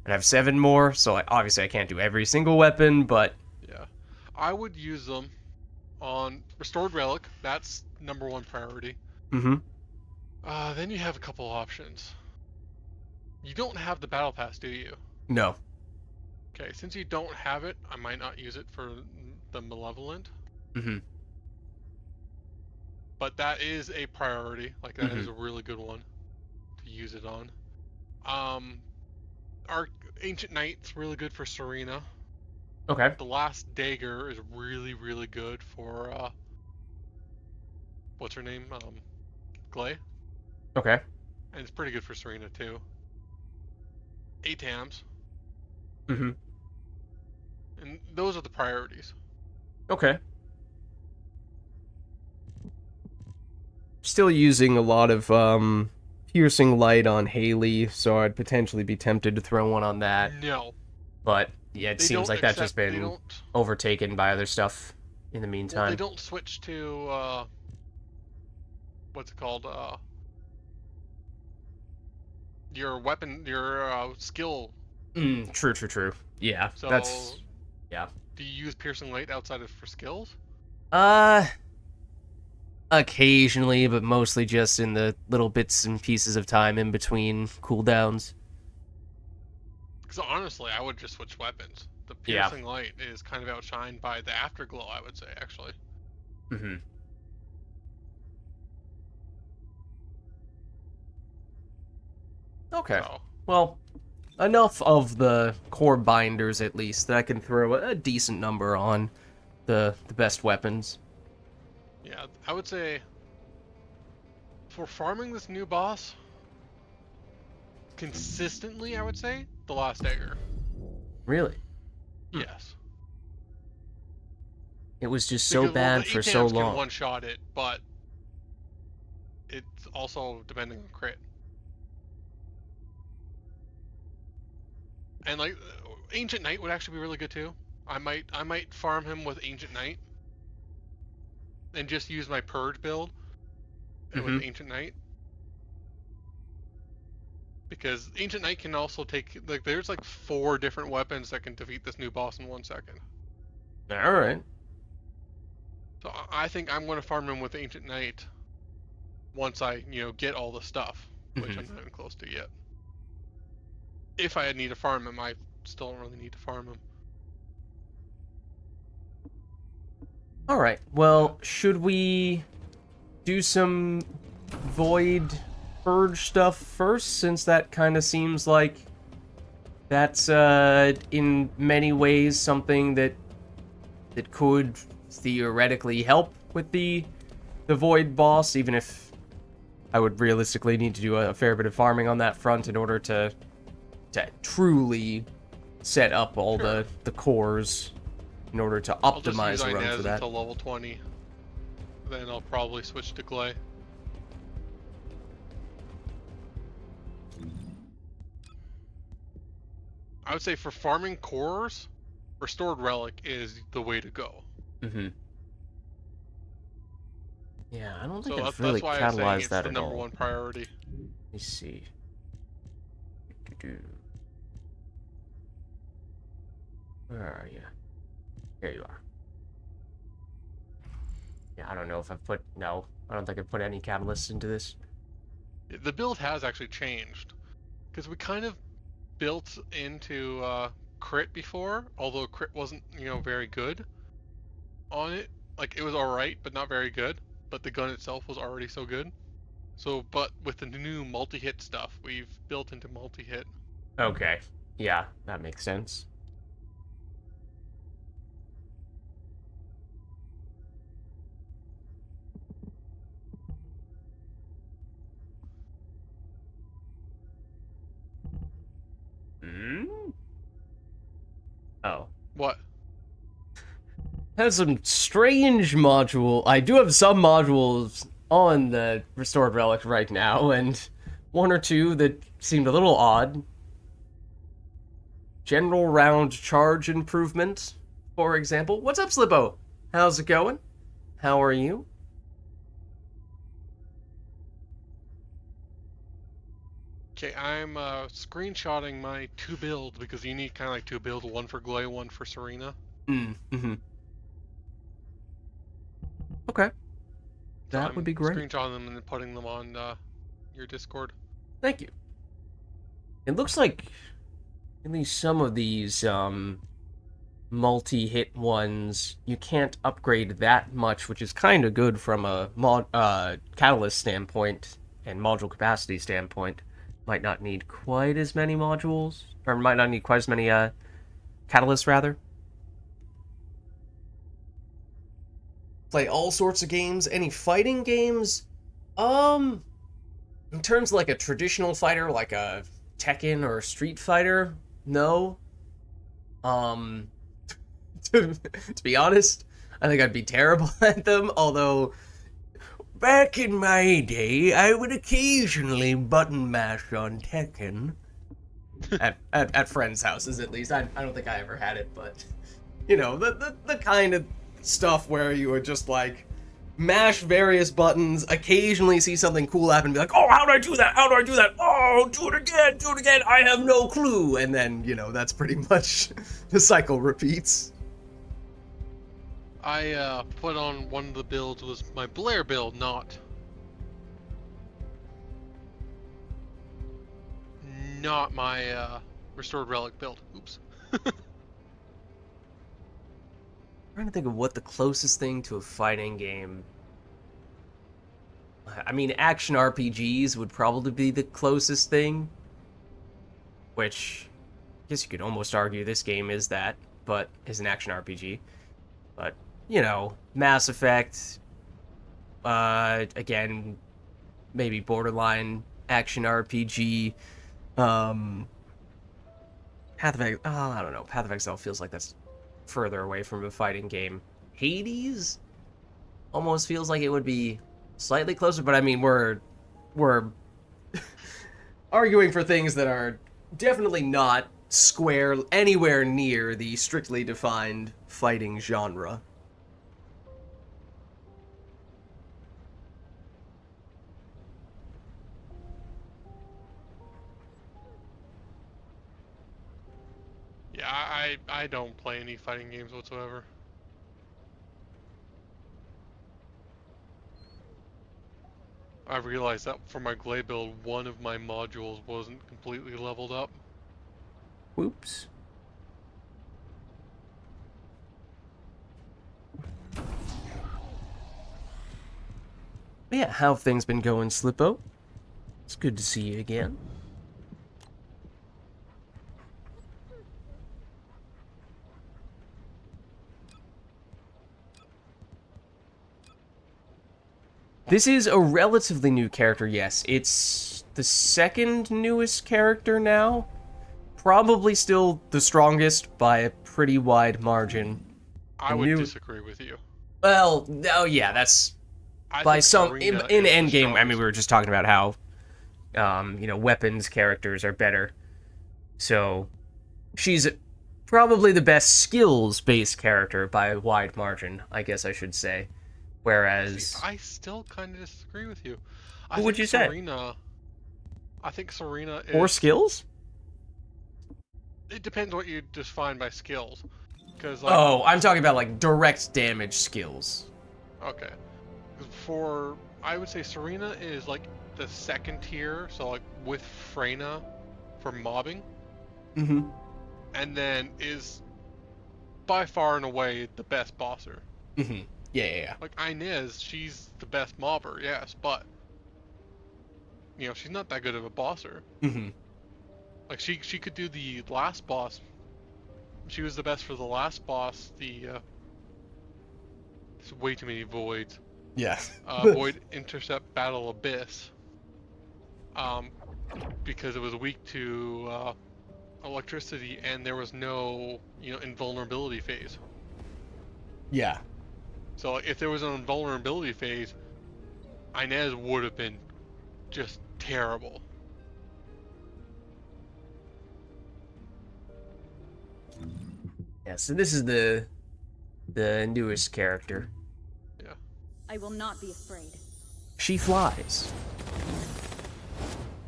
I have 7 more, so obviously I can't do every single weapon, but Yeah. I would use them on Restored Relic. That's #1 priority. Then you have a couple options. You don't have the Battle Pass, do you? no. Okay, since you don't have it, I might not use it for the Malevolent. But that is a priority. Like, that is a really good one to use it on. Our Ancient Knight's really good for Serena. Okay. The Last Dagger is really, really good for, what's her name? Glay. Okay. And it's pretty good for Serena, too. ATAMs. Mm-hmm. And those are the priorities. Okay. Still using a lot of piercing light on Haley, so I'd potentially be tempted to throw one on that. No. But yeah, it They seems don't like that's accept, just been overtaken by other stuff in the well, meantime. they don't switch to, what's it called? Your weapon, your skill. True. Yeah, So, that's yeah. do you use piercing light outside of for skills? Uh, occasionally, but mostly just in the little bits and pieces of time in between cooldowns. Because honestly, I would just switch weapons. The Yeah. piercing light is kind of outshined by the afterglow, I would say, actually. Mm-hmm. Okay. So, Well, enough of the core binders, at least, that I can throw a decent number on the best weapons. yeah, I would say For farming this new boss, consistently, I would say, the last dagger. Really? Yes. It was just so Because, well, bad the for 8 so damage can long. one-shot it, but it's also depending on crit. And like, Ancient Knight would actually be really good too. I might farm him with Ancient Knight and just use my Purge build with Mm-hmm. Ancient Knight. Because Ancient Knight can also take, like, there's like 4 different weapons that can defeat this new boss in 1 second. All right. So I think I'm going to farm him with Ancient Knight once I, get all the stuff, which Mm-hmm. I'm not even close to yet. If I need to farm him, I still don't really need to farm him. All right. Well, should we do some Void Purge stuff first, since that kind of seems like that's in many ways something that could theoretically help with the Void boss, even if I would realistically need to do a fair bit of farming on that front in order to truly set up all Sure. the cores in order to I'll just optimize use a run Inez for that. until level 20. Then I'll probably switch to Glay. I would say for farming cores, Restored Relic is the way to go. Mm-hmm. Yeah, I don't think So I've that's really why I'm saying catalyzed it's that the at number all. 1 priority. Let me see. Where are you? Here you are. Yeah, I don't know if I've put... No, I don't think I've put any catalysts into this. The build has actually changed. Because we kind of built into crit before, although crit wasn't, very good on it. Like, it was alright, but not very good. But the gun itself was already so good. So, but with the new multi-hit stuff, we've built into multi-hit. Okay. Yeah, that makes sense. Hmm? Oh. What? Has some strange module. I do have some modules on the Restored Relic right now, and one or two that seemed a little odd. General round charge improvement, for example. What's up, Slippo? How's it going? How are you? Okay, I'm screenshotting my 2 builds because you need kind of like 2 builds, one for Glay, one for Serena. Mm-hmm. Okay. So That would I'm be great. screenshotting them and then putting them on your Discord. Thank you. It looks like at least some of these multi-hit ones you can't upgrade that much, which is kind of good from a catalyst standpoint and module capacity standpoint. Might not need quite as many modules, or might not need quite as many catalysts rather. Play all sorts of games. Any fighting games? In terms of like a traditional fighter, like a Tekken or a Street Fighter, no. Um, to be honest, I think I'd be terrible at them. Although back in my day, I would occasionally button mash on Tekken at friends' houses. At least I don't think I ever had it, but you know the kind of stuff where you would just like mash various buttons, occasionally see something cool happen, and be like, oh, how do I do that? How do I do that? Oh, do it again, I have no clue. And then, that's pretty much the cycle repeats. I put on one of the builds was my Blair build, not my Restored Relic build. Oops. I'm trying to think of what the closest thing to a fighting game... I mean, action RPGs would probably be the closest thing, which I guess you could almost argue this game is that, but is an action RPG. But, Mass Effect, again, maybe borderline action RPG. Path of I don't know. Path of Exile feels like that's further away from a fighting game. Hades almost feels like it would be slightly closer, but I mean we're arguing for things that are definitely not square anywhere near the strictly defined fighting genre. Yeah, I don't play any fighting games whatsoever. I realized that for my Glade build, one of my modules wasn't completely leveled up. Whoops. But yeah, how have things been going, Slippo? It's good to see you again. This is a relatively new character, yes. It's the second newest character now. Probably still the strongest by a pretty wide margin. I would disagree with you. Well, oh yeah, that's I by think some Serena in is the Endgame. I mean, strongest. we were just talking about how, weapons characters are better. So, she's probably the best skills-based character by a wide margin, I guess I should say. Whereas, See, I still kind of disagree with you. what would you say? I think Serena is... Or skills? It depends what you define by skills. Because like, Oh, I'm talking about like direct damage skills. okay. I would say Serena is like the second tier, so like with Freyna for mobbing, Mm-hmm. and then is by far and away the best bosser. Mm-hmm. Yeah. Like Inez, she's the best mobber, yes, but she's not that good of a bosser. Mm-hmm. Like she could do the last boss. She was the best for the last boss. There's way too many voids. Yeah. Void Intercept Battle Abyss. Because it was weak to electricity and there was no invulnerability phase. Yeah. So if there was an invulnerability phase, Inez would have been just terrible. Yeah, so this is the newest character. Yeah. I will not be afraid. She flies.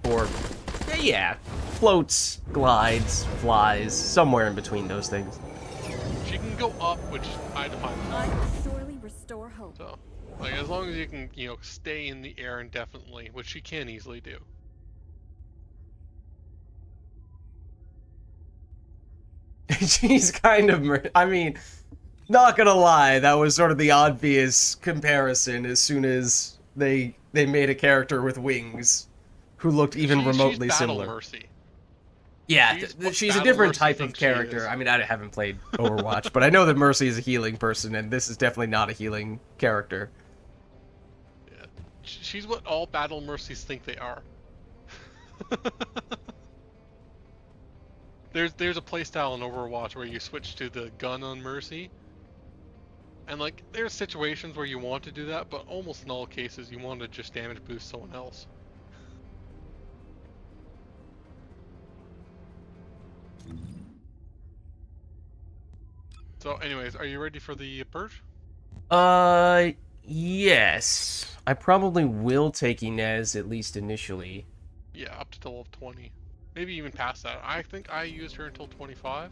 Or, yeah, floats, glides, flies, somewhere in between those things. She can go up, which I define as I will surely restore hope. so. Like as long as you can, stay in the air indefinitely, which she can easily do. She's kind of, I mean, not gonna lie, that was sort of the obvious comparison as soon as they made a character with wings who looked even remotely she's similar. Mercy. Yeah, she's a Battle different Mercy type of thinks she character. is. I mean, I haven't played Overwatch, but I know that Mercy is a healing person, and this is definitely not a healing character. Yeah. She's what all Battle Mercies think they are. There's a playstyle in Overwatch where you switch to the gun on Mercy. And like there's situations where you want to do that, but almost in all cases you want to just damage boost someone else. So anyways, are you ready for the purge? Yes. I probably will take Inez, at least initially. Yeah, up to level 20. Maybe even past that. I think I used her until 25.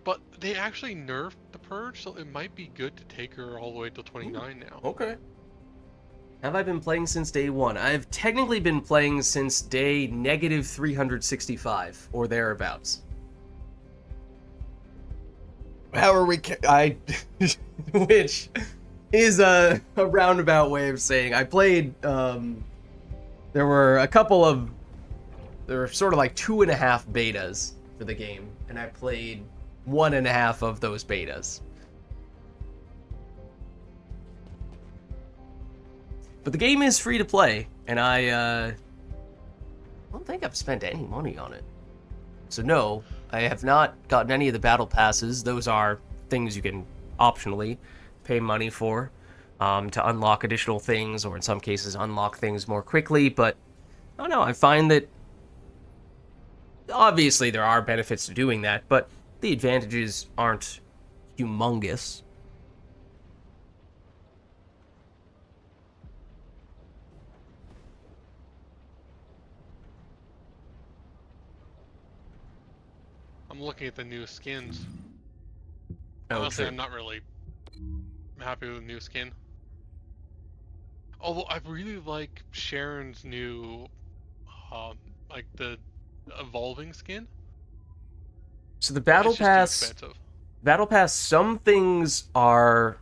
But they actually nerfed the purge, so it might be good to take her all the way to 29 now. Okay. Have I been playing since day one? I've technically been playing since day negative 365, or thereabouts. How are we... which is a roundabout way of saying I played... there were sort of like 2.5 betas for the game, and I played 1.5 of those betas. But the game is free to play, and I don't think I've spent any money on it. So no, I have not gotten any of the battle passes. Those are things you can optionally pay money for to unlock additional things, or in some cases unlock things more quickly. But I don't know, I find that obviously there are benefits to doing that, but the advantages aren't humongous. I'm looking at the new skins. Oh, Honestly, true. I'm not really happy with the new skin. Although I really like Sharon's new, like the evolving skin. So the battle It's just too pass, expensive. some things are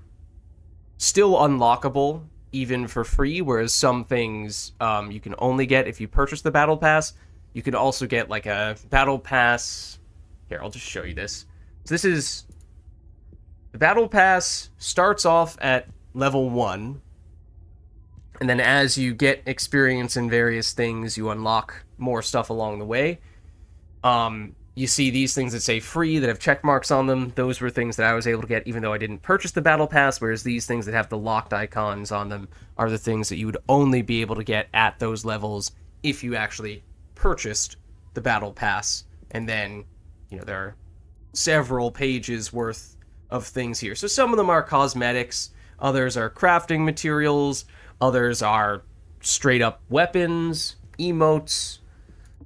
still unlockable even for free, whereas some things you can only get if you purchase the battle pass. You can also get like a battle pass. Here, I'll just show you this. So this is the battle pass starts off at level 1, and then as you get experience in various things, you unlock more stuff along the way. You see these things that say free that have check marks on them. Those were things that I was able to get even though I didn't purchase the battle pass, whereas these things that have the locked icons on them are the things that you would only be able to get at those levels if you actually purchased the battle pass. And then, you know, there are several pages worth of things here. So some of them are cosmetics, others are crafting materials, others are straight up weapons, emotes.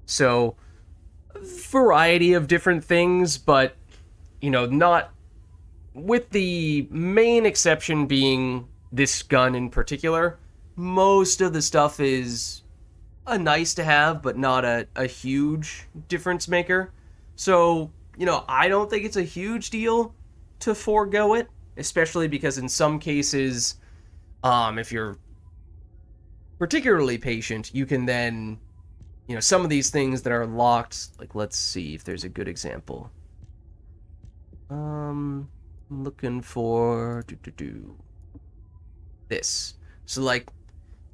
So variety of different things, but you know, not with the main exception being this gun in particular. Most of the stuff is a nice to have, but not a huge difference maker. So, you know, I don't think it's a huge deal to forego it, especially because in some cases, if you're particularly patient, you can then, you know, some of these things that are locked, like, let's see if there's a good example. I'm looking for this. So, like,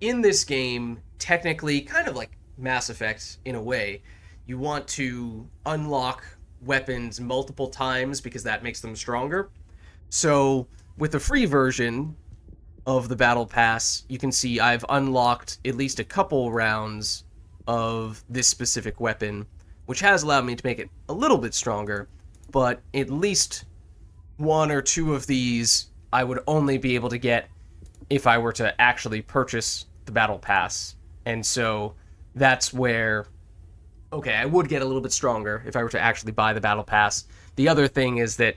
in this game, technically, kind of like Mass Effect in a way, you want to unlock weapons multiple times because that makes them stronger. So, with the free version of the Battle Pass, you can see I've unlocked at least a couple rounds of this specific weapon, which has allowed me to make it a little bit stronger, but at least one or two of these I would only be able to get if I were to actually purchase the Battle Pass. And so that's where, okay, I would get a little bit stronger if I were to actually buy the Battle Pass. The other thing is that,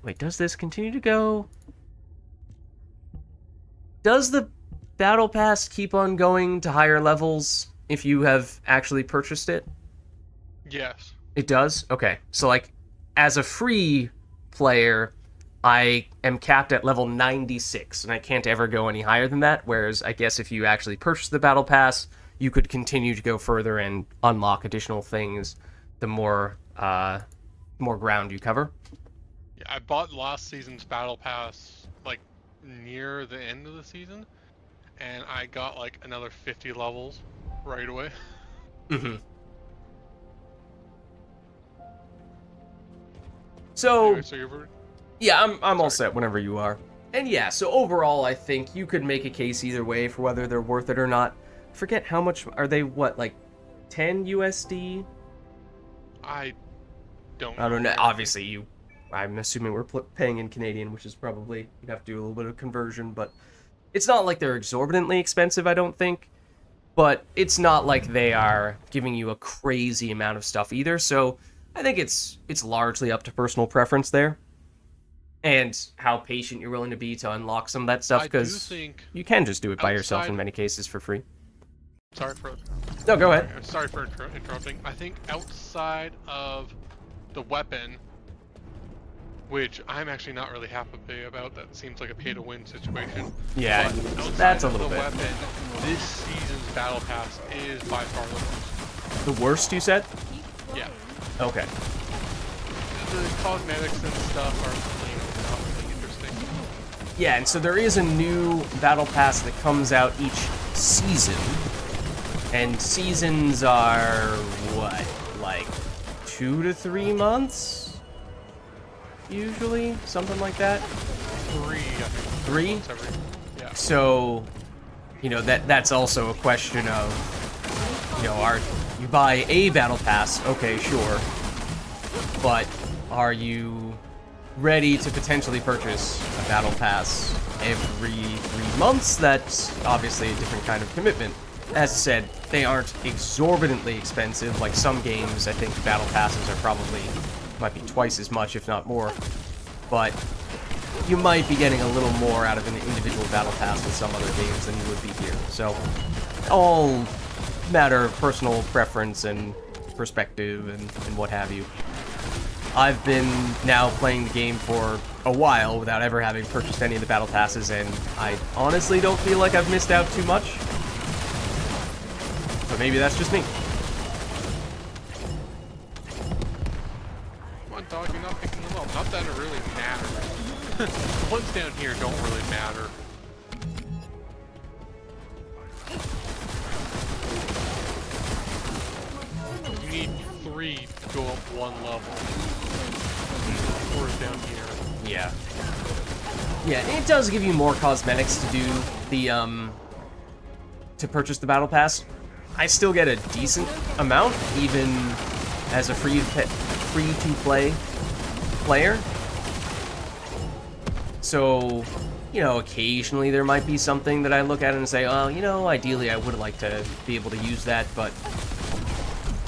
wait, does this continue to go? Does the Battle Pass keep on going to higher levels if you have actually purchased it? Yes. It does? Okay. So, like, as a free player, I am capped at level 96, and I can't ever go any higher than that, whereas I guess if you actually purchase the Battle Pass, you could continue to go further and unlock additional things the more ground you cover. Yeah, I bought last season's Battle Pass, like, near the end of the season, and I got, like, another 50 levels right away. Mm-hmm. So, Anyway, so you're... yeah, I'm all set whenever you are. And yeah, so overall, I think you could make a case either way for whether they're worth it or not. Forget how much are they? What, like 10 USD? I don't know. Obviously, I'm assuming we're paying in Canadian, which is probably, you'd have to do a little bit of conversion, but it's not like they're exorbitantly expensive, I don't think. But it's not like they are giving you a crazy amount of stuff either. So I think it's largely up to personal preference there, and how patient you're willing to be to unlock some of that stuff, because you can just do it by yourself in many cases for free. Sorry for... No, go ahead. Sorry for interrupting. I think outside of the weapon, which I'm actually not really happy about, that seems like a pay-to-win situation. Yeah, but that's a outside little of the bit. weapon, this season's Battle Pass is by far the worst. The worst, you said? Yeah. Okay. The cosmetics and stuff are plain not really interesting. Yeah, and so there is a new battle pass that comes out each season. And seasons are, what, like 2 to 3 months? Usually? Something like that? 3, I think. 3? Once every, yeah. So, you know, that's also a question of, you know, you buy a battle pass, okay, sure. But are you ready to potentially purchase a battle pass every 3 months? That's obviously a different kind of commitment. As I said, they aren't exorbitantly expensive. Like some games, I think battle passes are probably, might be twice as much, if not more. But you might be getting a little more out of an individual battle pass with some other games than you would be here. So, all matter of personal preference and perspective and what have you. I've been now playing the game for a while without ever having purchased any of the battle passes, and I honestly don't feel like I've missed out too much. But maybe that's just me. Come on, dog, you're not picking them up. Not that it really matters. The ones down here don't really matter. You need 3 to go up 1 level. 4 is down here. Yeah. Yeah, and it does give you more cosmetics to do the, to purchase the battle pass. I still get a decent amount, even as a free-to-play player. So, you know, occasionally there might be something that I look at and say, oh, you know, ideally I would like to be able to use that, but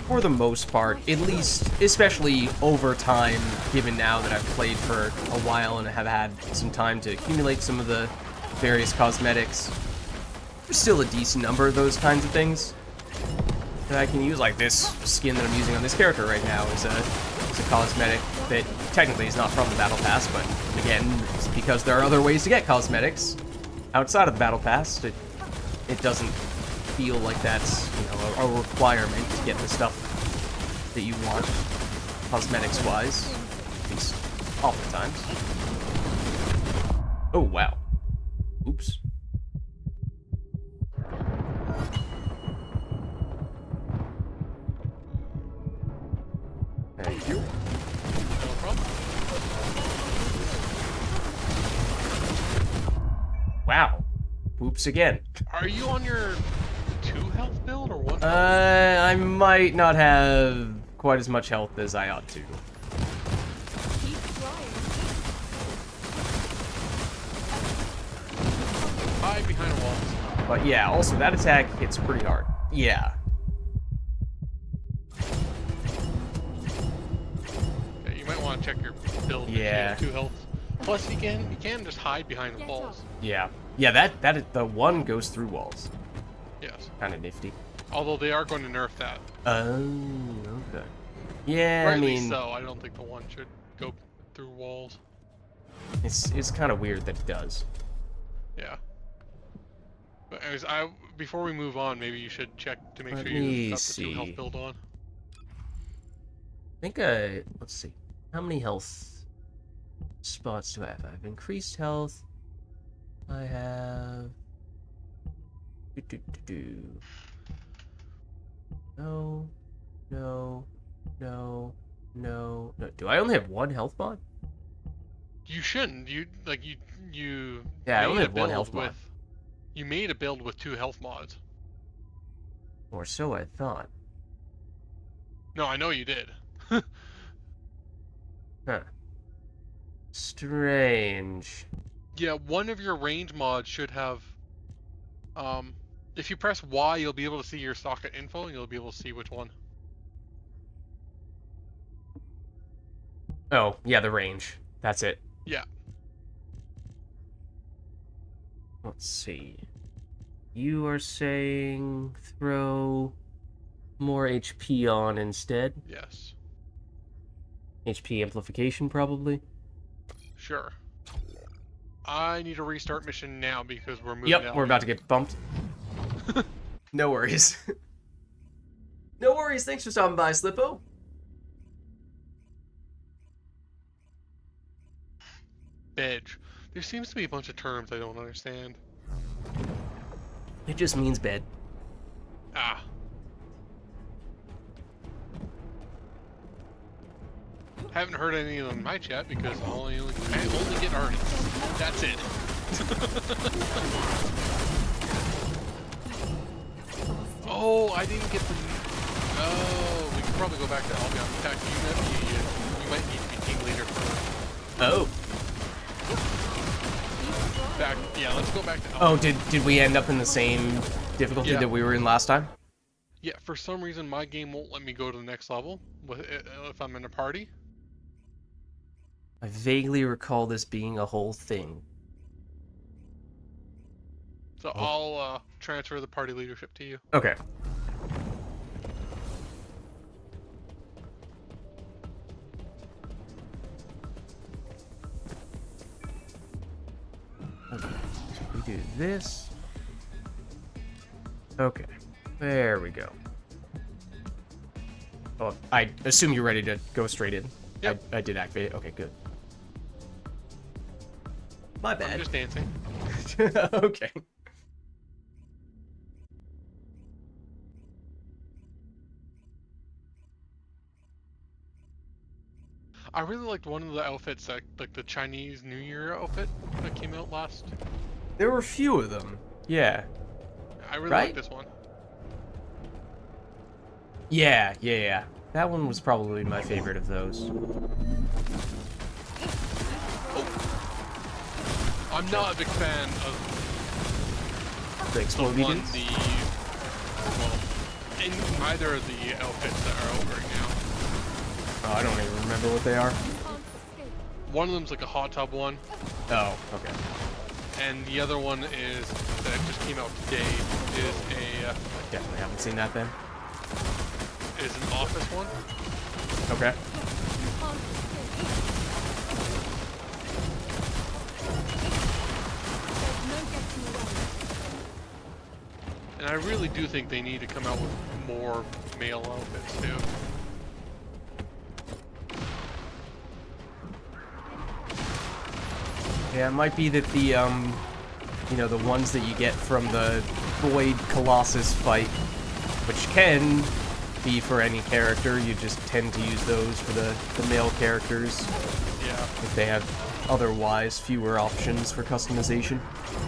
for the most part, at least, especially over time, given now that I've played for a while and have had some time to accumulate some of the various cosmetics, there's still a decent number of those kinds of things that I can use. Like this skin that I'm using on this character right now is a cosmetic that technically is not from the Battle Pass, but again, it's because there are other ways to get cosmetics outside of the Battle Pass. It doesn't feel like that's, you know, a requirement to get the stuff that you want, cosmetics-wise, at least oftentimes. Oh, wow. Oops. Thank you. No problem. Wow. Oops again. Are you on your 2 health build or 1 health? I might not have quite as much health as I ought to. Keep trying. Hide behind a wall. But yeah, also that attack hits pretty hard. Yeah. Okay, you might want to check your build. Yeah. If you have 2 health. Plus, you can just hide behind the walls. Yeah. Yeah, that the one goes through walls. Yes. Kind of nifty. Although they are going to nerf that. Oh, okay. Yeah, I Rightly mean, so. I don't think the one should go through walls. it's kind of weird that it does. Yeah. But anyways, before we move on, maybe you should check to make Let sure me you've got the 2 health see. build on. I think let's see. How many health spots do I have? I have increased health. I have... No. No. No. No. No. Do I only have 1 health mod? You shouldn't. You Yeah, I only made a have 1 build health mod. with. You made a build with 2 health mods. Or so I thought. No, I know you did. Huh. Strange. Yeah, one of your range mods should have. If you press Y, you'll be able to see your socket info, and you'll be able to see which one. Oh, yeah, the range. That's it. Yeah. Let's see. You are saying throw more HP on instead? Yes. HP amplification, probably? Sure. I need to restart mission now because we're moving Yep, out. we're about to get bumped. No worries. No worries, thanks for stopping by, Slippo. Bitch. There seems to be a bunch of terms I don't understand. It just means bed. Ah. Haven't heard any of them in my chat because I only get Arnie. That's it. Oh, I didn't get the. Oh, we could probably go back to Albion. In fact, you might need to be team leader for. Oh. Back. Yeah, let's go back to Albion. Oh, did we end up in the same difficulty Yeah. that we were in last time? Yeah, for some reason my game won't let me go to the next level if I'm in a party. I vaguely recall this being a whole thing. So I'll transfer the party leadership to you. Okay. Okay, so we do this. Okay, there we go. Oh, I assume you're ready to go straight in. Yep. I did activate it. Okay, good. My I'm bad. just dancing. Okay. I really liked one of the outfits, that, like the Chinese New Year outfit that came out last. There were a few of them. Yeah. I really Right? like this one. Yeah. That one was probably my favorite of those. I'm not a big fan of The the explodey one, dudes? well, in either of the outfits that are out right now. Oh, I don't even remember what they are. One of them's like a hot tub one, Oh, okay. and the other one is, that just came out today, is Definitely haven't seen that then. is an office one. Okay. And I really do think they need to come out with more male outfits too. Yeah, it might be that the, the ones that you get from the Void Colossus fight, which can be for any character, you just tend to use those for the male characters, Yeah. if they have otherwise fewer options for customization,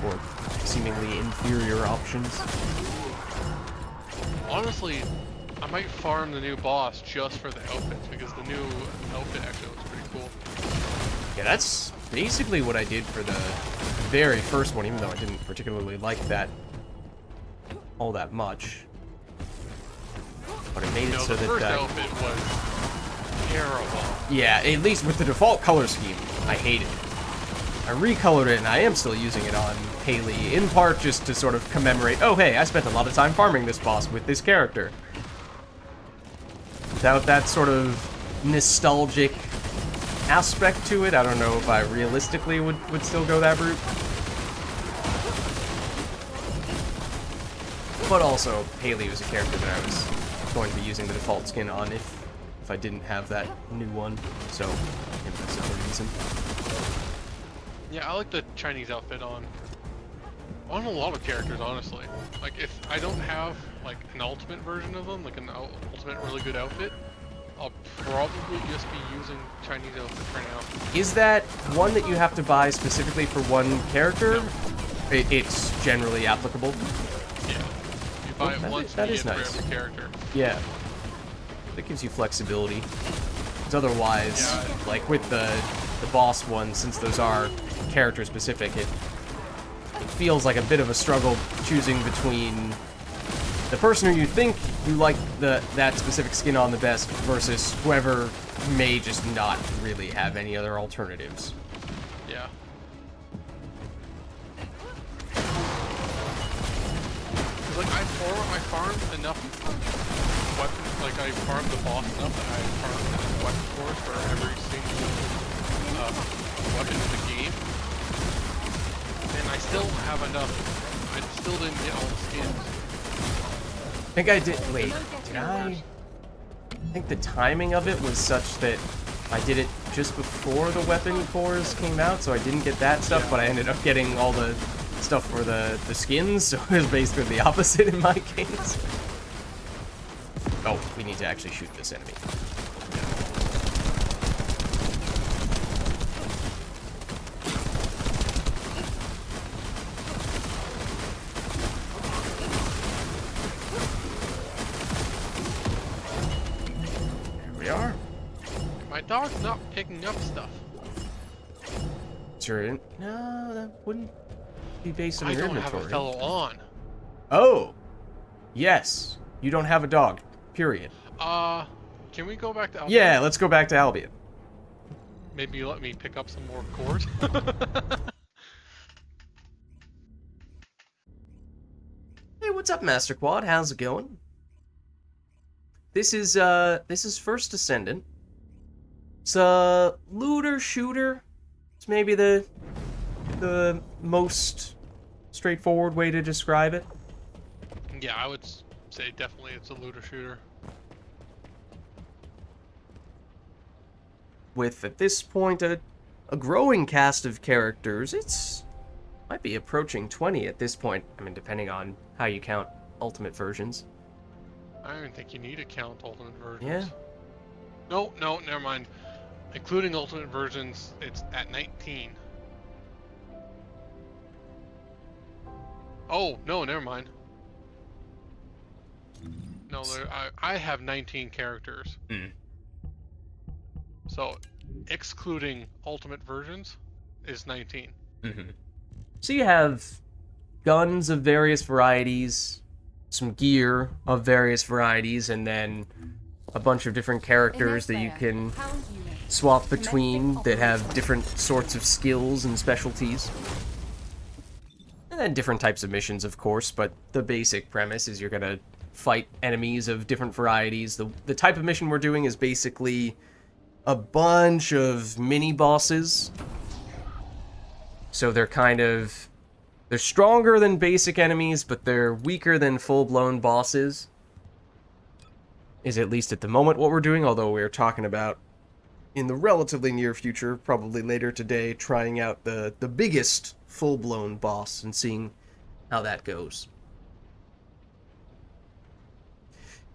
or seemingly inferior options. Honestly, I might farm the new boss just for the outfits, because the new outfit actually looks pretty cool. Yeah, that's basically what I did for the very first one, even though I didn't particularly like that all that much. But it made it No, so the first that... outfit was terrible. Yeah, at least with the default color scheme, I hate it. I recolored it, and I am still using it on Haley, in part just to sort of commemorate, oh hey, I spent a lot of time farming this boss with this character. Without that sort of nostalgic aspect to it, I don't know if I realistically would still go that route. But also, Haley was a character that I was going to be using the default skin on if I didn't have that new one, so maybe that's the other reason. Yeah, I like the Chinese outfit on a lot of characters, honestly. Like, if I don't have, like, an ultimate version of them, like an ultimate really good outfit, I'll probably just be using Chinese outfits right now. Is that one that you have to buy specifically for one character? No. It's generally applicable? Yeah. You buy it that once is- that and you is get it nice. for every character. Yeah. That gives you flexibility. Because otherwise, Yeah. like with the boss one, since those are character specific, it feels like a bit of a struggle choosing between the person who you think you like that specific skin on the best versus whoever may just not really have any other alternatives. Yeah. Cause like I farmed enough weapons, like I farmed the boss enough that I farmed enough weapon cores for every single weapon in the game. And I still have enough. I still didn't get all the skins. I think I did. Wait, did I? I think the timing of it was such that I did it just before the weapon cores came out, so I didn't get that stuff, but I ended up getting all the stuff for the skins, so it was basically the opposite in my case. Oh, we need to actually shoot this enemy. There we are. My dog's not picking up stuff. Sure. No, that wouldn't be based on I your don't inventory. have a fellow on. Oh, yes. You don't have a dog. Period. Can we go back to Albion? Yeah, let's go back to Albion. Maybe you let me pick up some more cores? Hey, what's up, Master Quad? How's it going? This is First Descendant. It's a looter shooter. It's maybe the most straightforward way to describe it. Yeah, I would say definitely it's a looter shooter. With, at this point, a growing cast of characters. It's might be approaching 20 at this point. I mean, depending on how you count ultimate versions. I don't even think you need to count ultimate versions. Yeah. No, never mind. Including ultimate versions, it's at 19. Oh, no, never mind. No, I have 19 characters. Mm. So, excluding ultimate versions is 19. Mm-hmm. So you have guns of various varieties, some gear of various varieties, and then a bunch of different characters that you can swap between that have different sorts of skills and specialties. And then different types of missions, of course, but the basic premise is you're gonna fight enemies of different varieties. The type of mission we're doing is basically a bunch of mini-bosses. So they're they're stronger than basic enemies, but they're weaker than full-blown bosses. Is at least at the moment what we're doing, although we're talking about in the relatively near future, probably later today, trying out the biggest full-blown boss and seeing how that goes.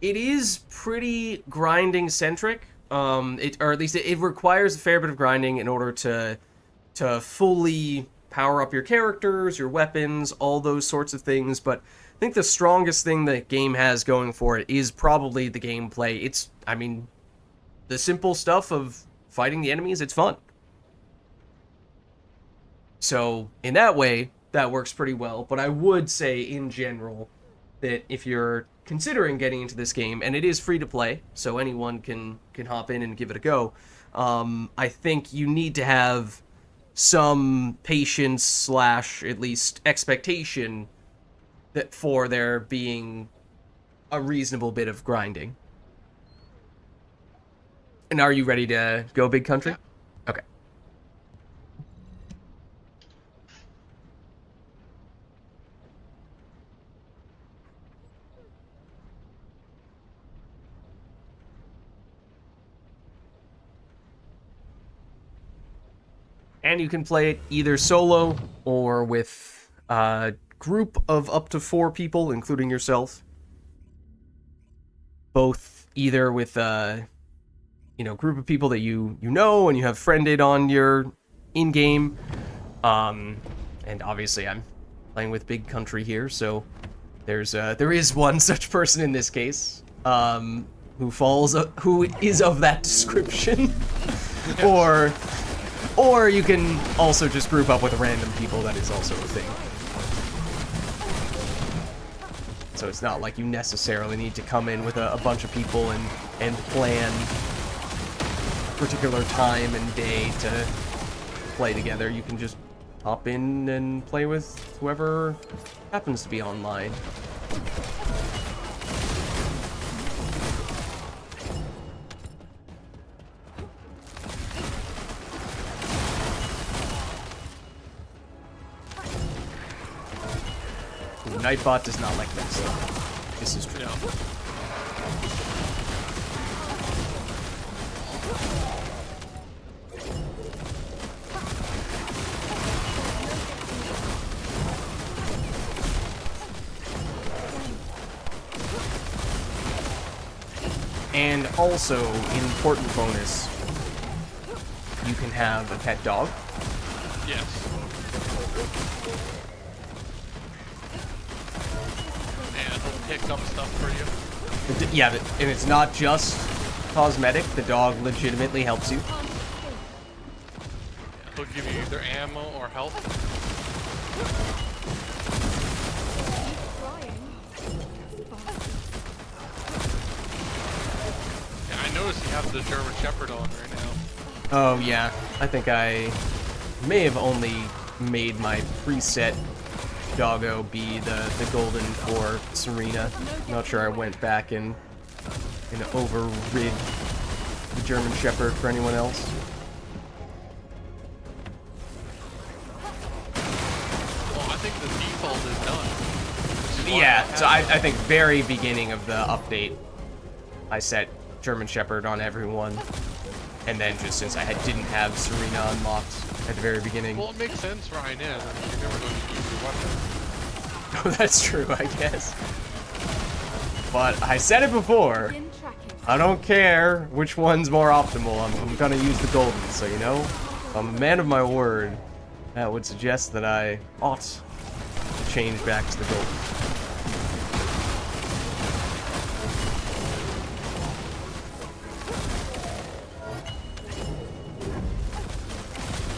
It is pretty grinding-centric, or at least it requires a fair bit of grinding in order to fully power up your characters, your weapons, all those sorts of things, but I think the strongest thing the game has going for it is probably the gameplay. It's, I mean, the simple stuff of fighting the enemies, it's fun. So, in that way, that works pretty well, but I would say, in general, that if you're considering getting into this game, and it is free to play, so anyone can hop in and give it a go, I think you need to have some patience / at least expectation that for there being a reasonable bit of grinding. And are you ready to go, Big Country? Yeah. Okay. And you can play it either solo or with a group of up to 4 people, including yourself. Both either with a group of people that you know and you have friended on your in-game. And obviously I'm playing with Big Country here, so there is one such person in this case, who is of that description. Or you can also just group up with random people. That is also a thing. So it's not like you necessarily need to come in with a bunch of people and plan a particular time and day to play together. You can just hop in and play with whoever happens to be online. Nightbot does not like that stuff. This is true. Yeah. And also, important bonus, you can have a pet dog. Yes. And he'll pick up stuff for you. Yeah, and it's not just cosmetic. The dog legitimately helps you. He'll give you either ammo or health. Yeah, I noticed you have the German Shepherd on right now. Oh, yeah. I think I may have only made my preset doggo be the golden for Serena. Not sure I went back and overrid the German Shepherd for anyone else. Well, I think the default is done. which is why Yeah, so have I think very beginning of the update, I set German Shepherd on everyone. And then just since I didn't have Serena unlocked at the very beginning. Well, it makes sense for Inez. I mean, you're never going to use your weapon. Oh, that's true, I guess. But I said it before. Begin tracking. I don't care which one's more optimal. I'm gonna use the golden, so you know? If I'm a man of my word, that would suggest that I ought to change back to the golden.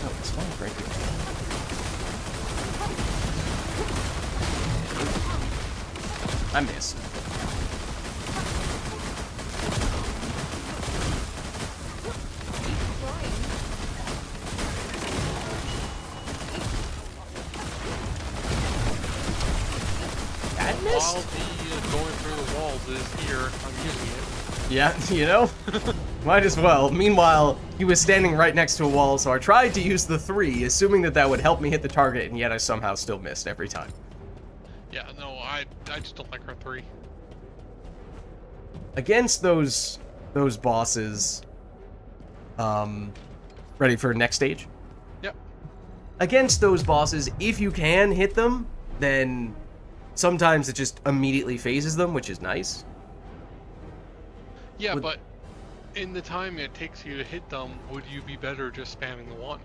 Oh, it's fine, right here. I missed. That missed? While the going through the walls is here, I'm using it. Yeah, you know? Might as well. Meanwhile, he was standing right next to a wall, so I tried to use the 3, assuming that that would help me hit the target, and yet I somehow still missed every time. Yeah, no, I just don't like her 3. Against those bosses, ready for next stage? Yep. Against those bosses, if you can hit them, then sometimes it just immediately phases them, which is nice. Yeah, Would- but in the time it takes you to hit them, would you be better just spamming the 1?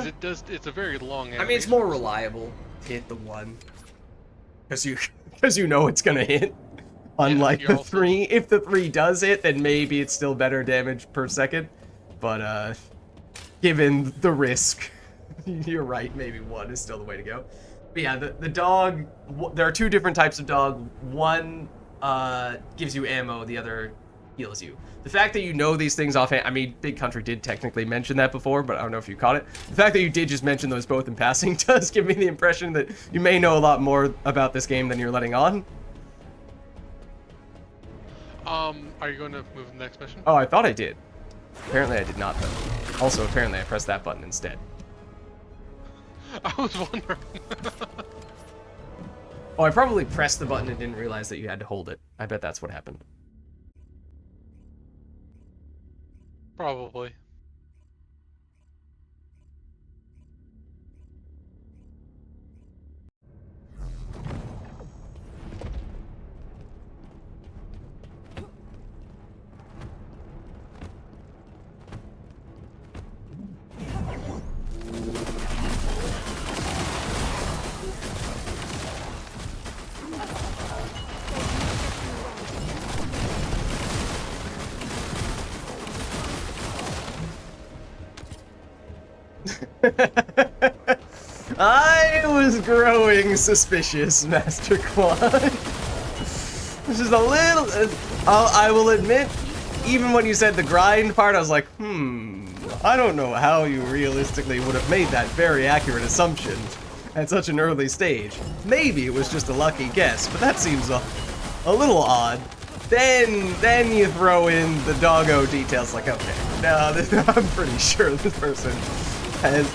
Because it's a very long I mean, it's more reliable to hit the 1. Because you know it's gonna hit. Unlike you're the also- 3. If the 3 does hit, then maybe it's still better damage per second. But, given the risk, you're right, maybe 1 is still the way to go. But yeah, the dog, there are 2 different types of dog. One gives you ammo, the other heals you. The fact that you know these things offhand, I mean, Big Country did technically mention that before, but I don't know if you caught it. The fact that you did just mention those both in passing does give me the impression that you may know a lot more about this game than you're letting on. Are you going to move to the next mission? Oh, I thought I did. Apparently I did not, though. Also, apparently I pressed that button instead. I was wondering. Oh, I probably pressed the button and didn't realize that you had to hold it. I bet that's what happened. Probably. I was growing suspicious, Master Quan. This is a little... I will admit, even when you said the grind part, I was like, I don't know how you realistically would have made that very accurate assumption at such an early stage. Maybe it was just a lucky guess, but that seems a little odd. Then you throw in the doggo details, like, okay, no, I'm pretty sure this person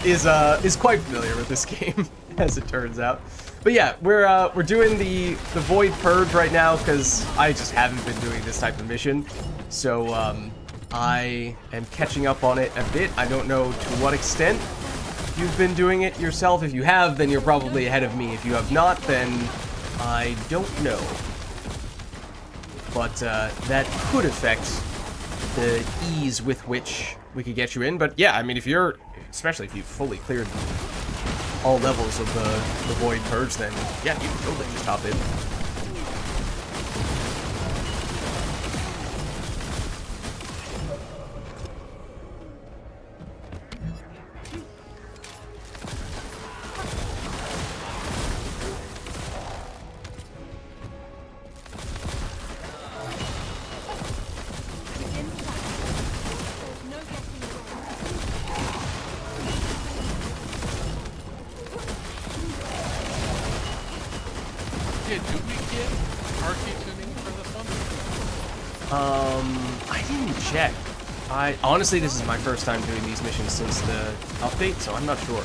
is quite familiar with this game, as it turns out. But yeah, we're doing the Void Purge right now because I just haven't been doing this type of mission. So I am catching up on it a bit. I don't know to what extent you've been doing it yourself. If you have, then you're probably ahead of me. If you have not, then I don't know. but that could affect the ease with which we could get you in. But yeah, I mean, especially if you've fully cleared all levels of the Void Purge, then yeah, you can totally just hop in. Begin tracking. There's no getting away. Yeah, do we get arcade tuning for this one? I didn't check. Honestly, this is my first time doing these missions since the update, so I'm not sure.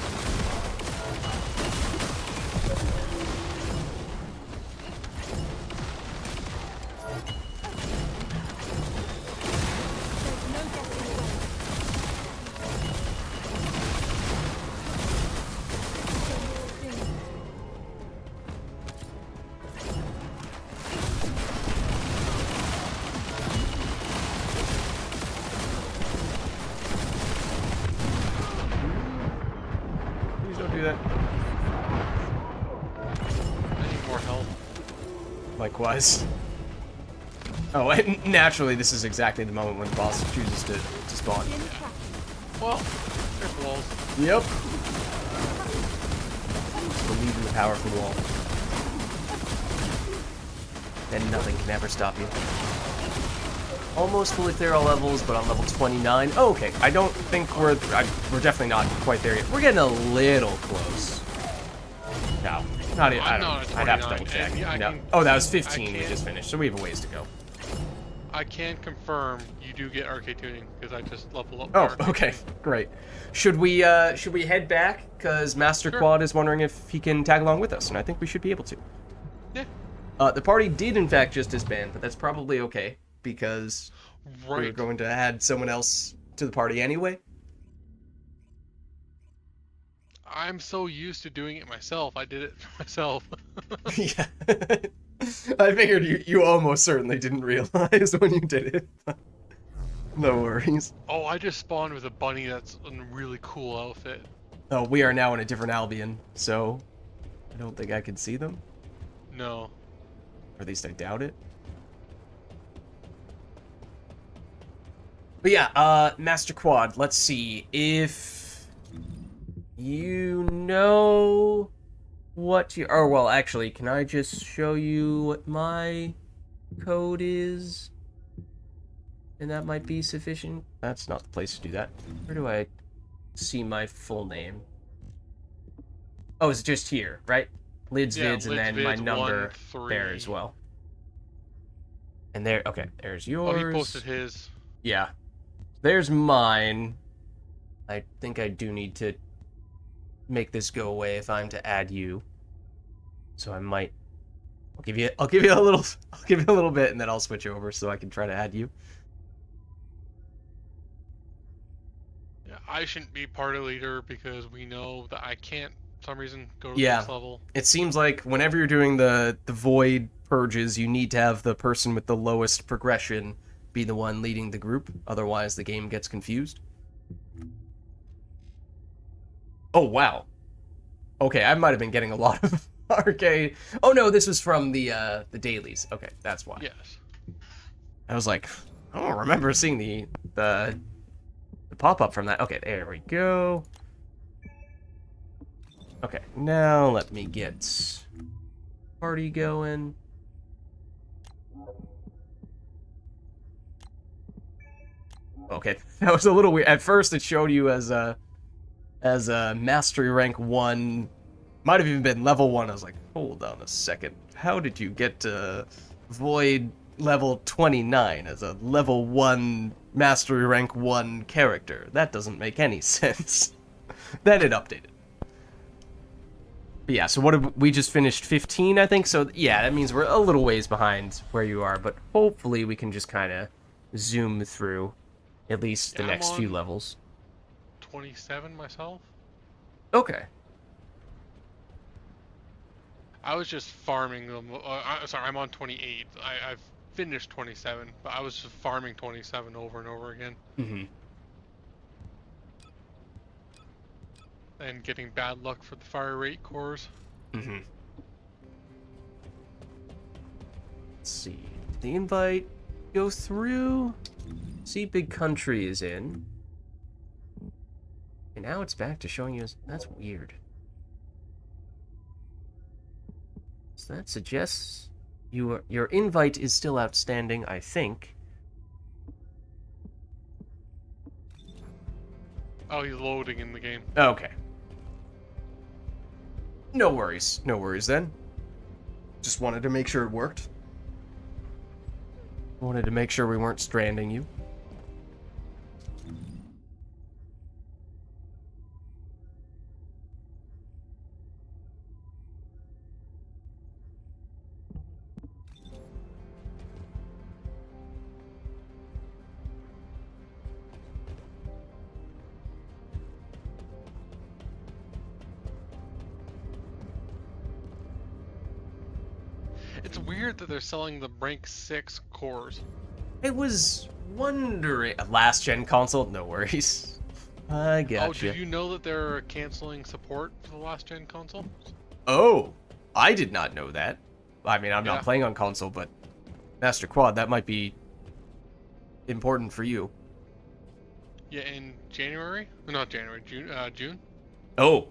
There's no getting away. Please don't do that. I need more help. Likewise. Oh, and naturally, this is exactly the moment when the boss chooses to spawn. Begin tracking. Well, there's walls. Yep. Believe in the powerful wall. Then nothing can ever stop you. Almost fully clear all levels, but on level 29. Oh, okay. I don't think we're definitely not quite there yet. We're getting a little close. No, not even. I'm not at I'd have to 29, double check. and I No. can- Oh, that was I 15 we can- just finished, so we have a ways to go. I can confirm you do get arcade tuning because I just leveled up. Oh, arcade okay, tuning. great. Should we head back? Because Master Sure. Quad is wondering if he can tag along with us, and I think we should be able to. Yeah. The party did in fact just disband, but that's probably okay because we're Right. going to add someone else to the party anyway. I'm so used to doing it myself. I did it for myself. Yeah. I figured you almost certainly didn't realize when you did it. No worries. Oh, I just spawned with a bunny that's in a really cool outfit. Oh, we are now in a different Albion, so I don't think I can see them. No. Or at least I doubt it. But yeah, Master Quad, let's see if you know what you... Oh, well, actually, can I just show you what my code is? And that might be sufficient. That's not the place to do that. Where do I see my full name? Oh, it's just here, right? Lids, Yeah, Vids, and Lids, then my Vids, number 1, there 3. as well. And there, okay, there's Oh, yours. he posted his. Yeah. There's mine. I think I do need to make this go away if I'm to add you. So I might I'll give you a little bit and then I'll switch over so I can try to add you. Yeah, I shouldn't be party leader because we know that I can't, for some reason, go to the Yeah. next level. It seems like whenever you're doing the void purges, you need to have the person with the lowest progression be the one leading the group, otherwise the game gets confused. Oh wow. Okay, I might have been getting a lot of arcade. Oh no, this was from the dailies. Okay, that's why. Yes. I was like, I don't remember seeing the pop-up from that. Okay, there we go. Okay, now let me get party going. Okay, that was a little weird. At first, it showed you as a mastery rank 1. Might have even been level 1. I was like, hold on a second. How did you get to Void level 29 as a level 1 mastery rank 1 character? That doesn't make any sense. Then it updated. But yeah, so what did we just finished 15, I think? So yeah, that means we're a little ways behind where you are, but hopefully we can just kind of zoom through at least the Yeah, I'm next few on- levels. 27 myself. Okay. I was just farming them. Sorry, I'm on 28. I've finished 27, but I was just farming 27 over and over again. Mm-hmm. And getting bad luck for the fire rate cores. Mm-hmm. Let's see. Did the invite go through? See, Big Country is in. And now it's back to showing you. That's weird. So that suggests your invite is still outstanding, I think. Oh, he's loading in the game. Okay. No worries. No worries then. Just wanted to make sure it worked. Wanted to make sure we weren't stranding you. It's weird that they're selling the rank 6 cores. I was wondering... A last-gen console? No worries. I Oh, gotcha. did you know that they're canceling support for the last gen console? Oh, I did not know that. I mean, I'm Yeah. not playing on console, but Master Quad, that might be important for you. Yeah, in January? Not January, June? Oh, I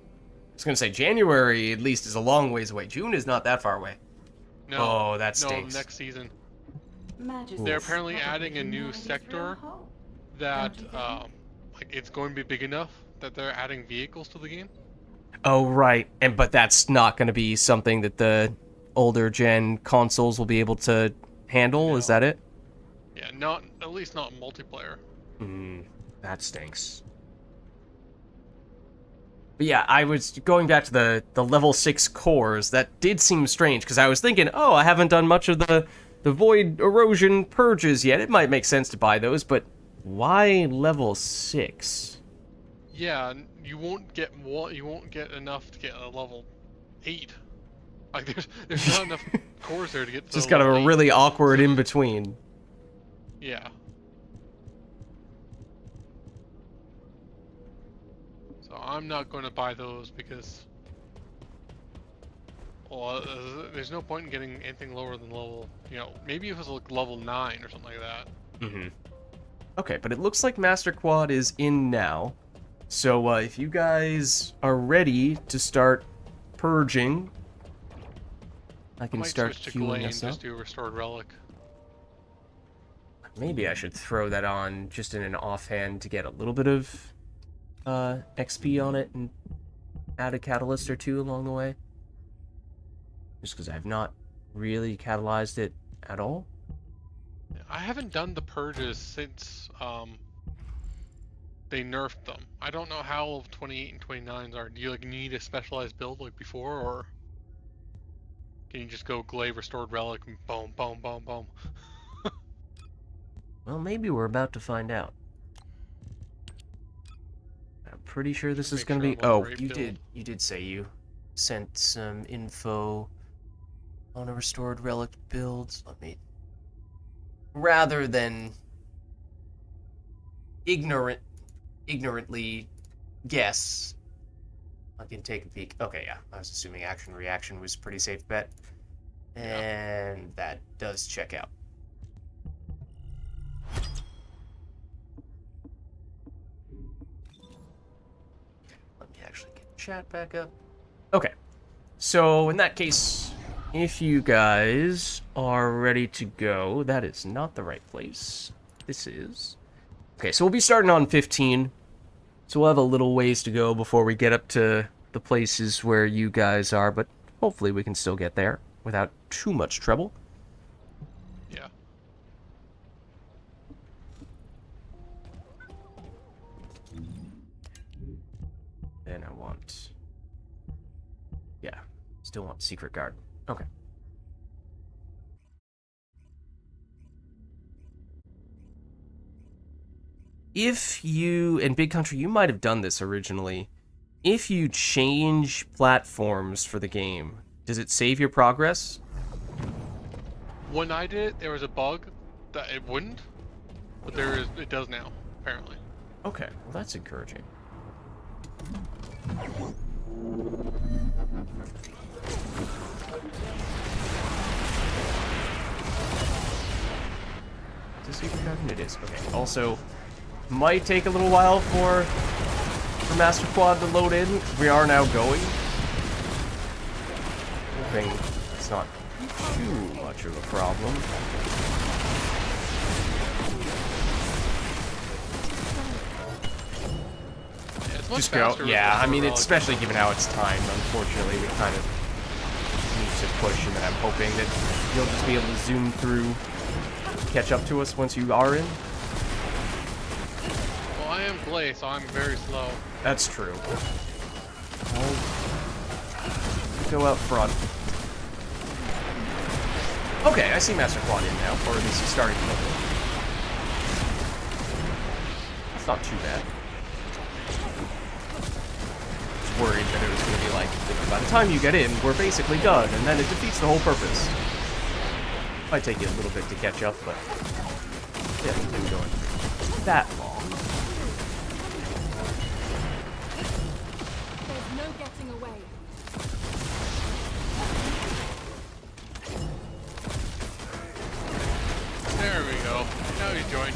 was going to say January at least is a long ways away. June is not that far away. No. Oh, that No, stinks. next season. Majesty They're is apparently probably adding a new humanity through sector a hole. That, Don't you think? like, it's going to be big enough that they're adding vehicles to the game. Oh, right. But that's not going to be something that the older gen consoles will be able to handle, is No. that it? Yeah, not, at least not multiplayer. That stinks. But yeah, I was going back to the level 6 cores. That did seem strange, because I was thinking, oh, I haven't done much of the void erosion purges yet. It might make sense to buy those, but why level 6? Yeah, you won't get enough to get a level 8. Like there's not enough cores there to get to Just kind of level a 8. really awkward in between. Yeah. So I'm not going to buy those because, well, there's no point in getting anything lower than level, maybe if it was like level 9 or something like that. Okay, but it looks like Master Quad is in now. So if you guys are ready to start purging, I can Might start switch to queuing Glade and us up. just do Restored Relic. Maybe I should throw that on just in an offhand to get a little bit of XP on it and add a catalyst or two along the way. Just because I've not really catalyzed it at all. I haven't done the purges since they nerfed them. I don't know how level 28 and 29s are. Do you like need a specialized build like before, or can you just go Glaive, Restored Relic, and boom, boom, boom, boom? Well, maybe we're about to find out. I'm pretty sure this is Make going sure to be... I'm on Oh, the right you build. did say you sent some info on a Restored Relic build. Let me... Rather than ignorantly guess, I can take a peek. Okay, yeah, I was assuming action reaction was a pretty safe bet. And that does check out. Let me actually get chat back up. Okay, so in that case, if you guys are ready to go, that is not the right place. This is. Okay, so we'll be starting on 15. So we'll have a little ways to go before we get up to the places where you guys are, but hopefully we can still get there without too much trouble. Yeah. Then I want... Yeah, still want Secret Garden. Okay. If you, in Big Country, you might have done this originally. If you change platforms for the game, does it save your progress? When I did it, there was a bug that it wouldn't, but it does now, apparently. Okay, well that's encouraging. Is this secret cavern? It is. Okay. Also, might take a little while for Master Quad to load in. We are now going. Hoping it's not too much of a problem. Yeah, it's much Just go. faster with Yeah, the I mean, relic. it's especially given how it's timed. Unfortunately, we kind of need to push, and then I'm hoping that you'll just be able to zoom through, catch up to us once you are in. Well, I am Glay, so I'm very slow. That's true. I'll go out front. Okay, I see Master Quad in now, or at least he's starting to look in. That's not too bad. Just worried that it was going to be like, by the time you get in, we're basically done, and then it defeats the whole purpose. Might take you a little bit to catch up, but yeah, it didn't go that long. There's no getting away. There we go. Now he's joined.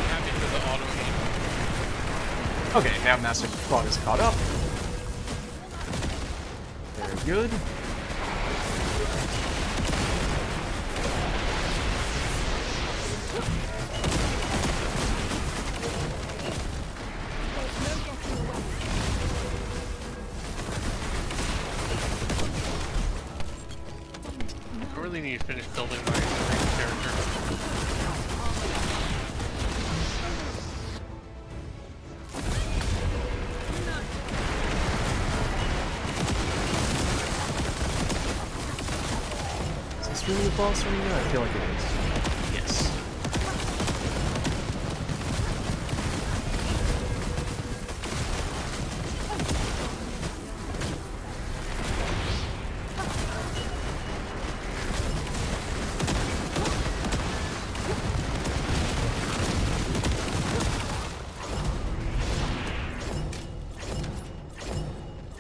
Happy for the auto aim. Okay, now Master Quad is caught up. Very good. There's no getting away. I really need to finish building my character. Is this really the boss right now? I feel like it is. Yes.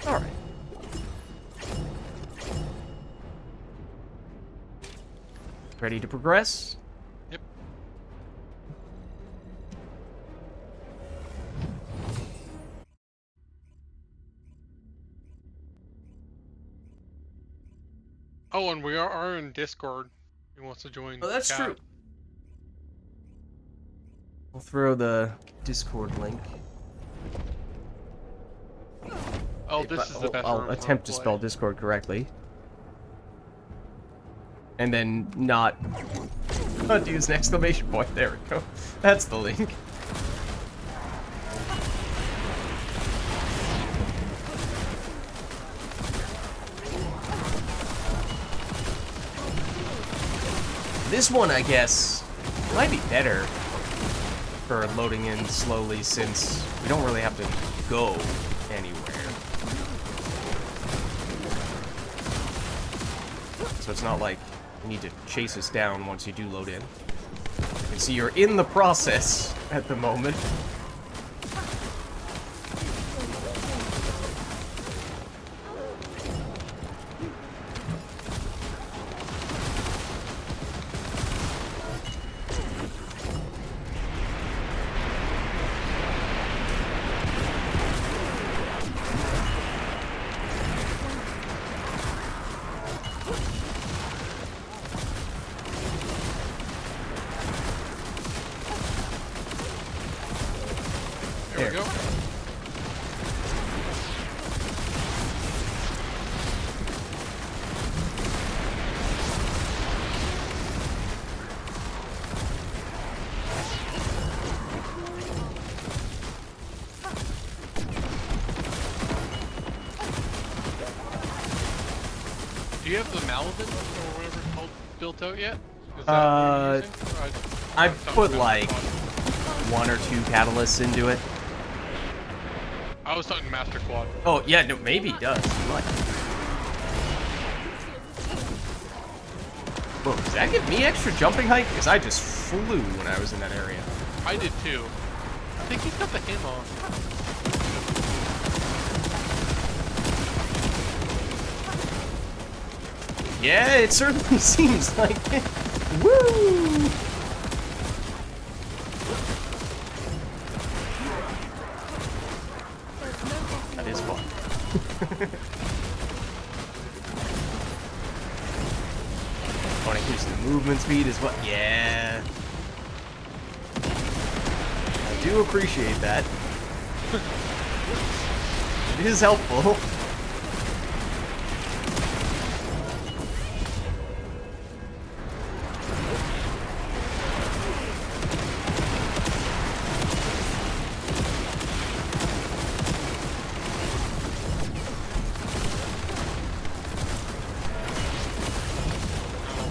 All right. Ready to progress? Yep. Oh, and we are in Discord. He wants to join. Oh, that's chat. true. I'll throw the Discord link. Oh, this is the best I'll room for attempt to play. spell Discord correctly. And then not use an exclamation point. There we go. That's the link. This one, I guess, might be better for loading in slowly since we don't really have to go anywhere. So it's not like you need to chase us down once you do load in. You can see you're in the process at the moment. There we go. Do you have the Maladin or whatever it's called built out yet? Is that what you're using? I've put like 1 or 2 catalysts into it. I was talking Master Quad. Oh, yeah, no, maybe it does. What? Whoa, does that give me extra jumping height? Because I just flew when I was in that area. I did too. I think he's got the him on. Yeah, it certainly seems like it. Woo! That is fun. Want to increase the movement speed as well? Yeah. I do appreciate that. It is helpful.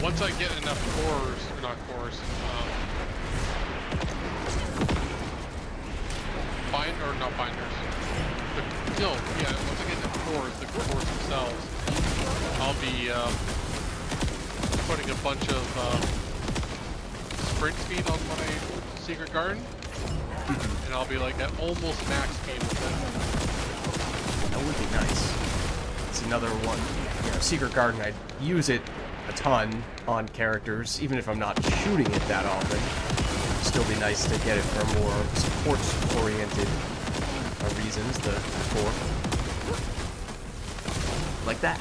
Once I get enough cores, or not cores, not binders. Once I get enough cores, the cores themselves, I'll be putting a bunch of sprint speed on my secret garden, and I'll be like at almost max speed with it. That would be nice. It's another one. You know, Secret Garden, I'd use it a ton on characters, even if I'm not shooting it that often. It'd still be nice to get it for more support-oriented reasons, the core. Like that.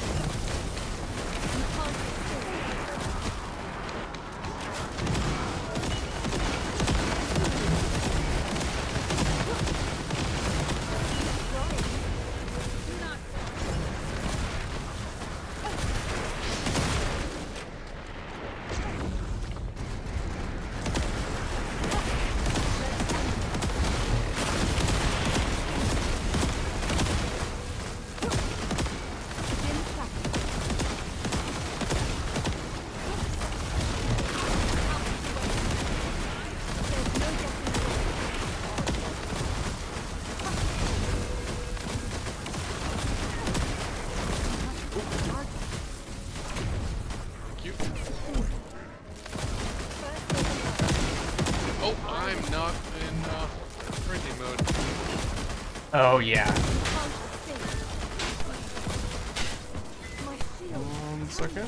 Oh, yeah. 1 second.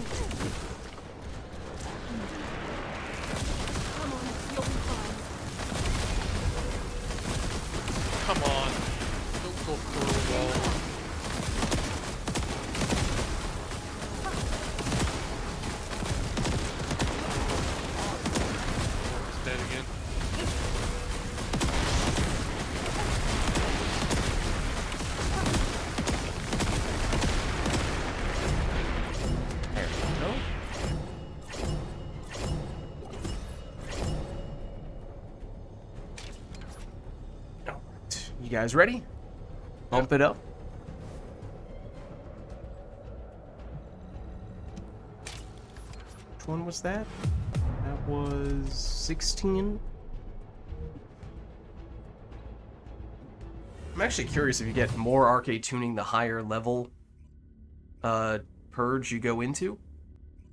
Come on. Don't go through the wall. It's dead again. You guys ready? Bump it up. Which one was that? That was 16. I'm actually curious if you get more arcade tuning the higher level purge you go into.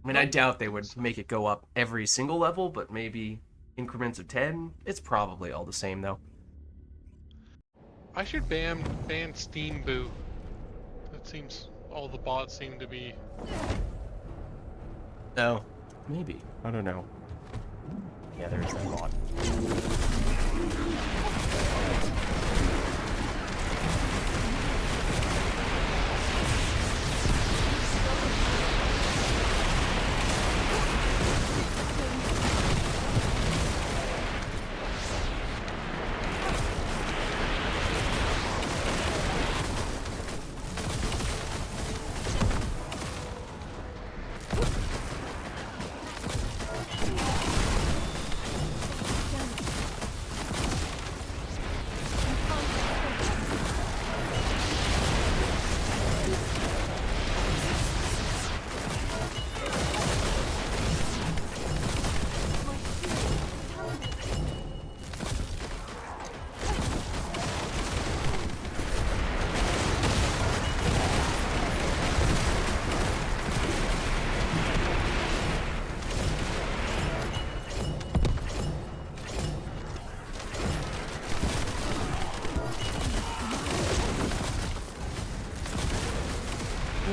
I mean, I doubt they would make it go up every single level, but maybe increments of 10. It's probably all the same, though. I should ban Steam Boo. That seems all the bots seem to be. Oh, maybe. I don't know. Yeah, there's that bot.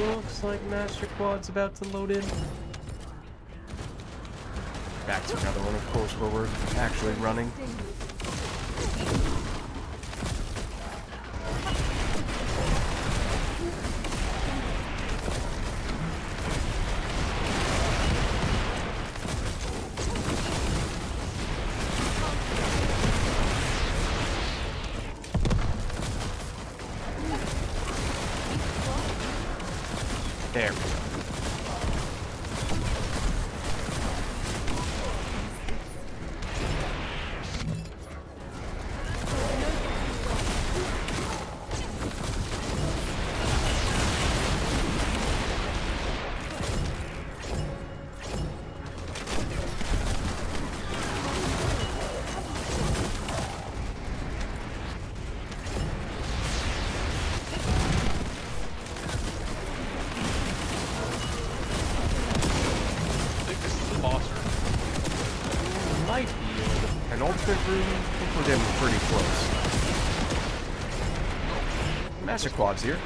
Looks like Master Quad's about to load in. Back to another one, of course, where we're actually running. There we go. Might be in the penultimate room. I think we're getting pretty close. Master Quad's here.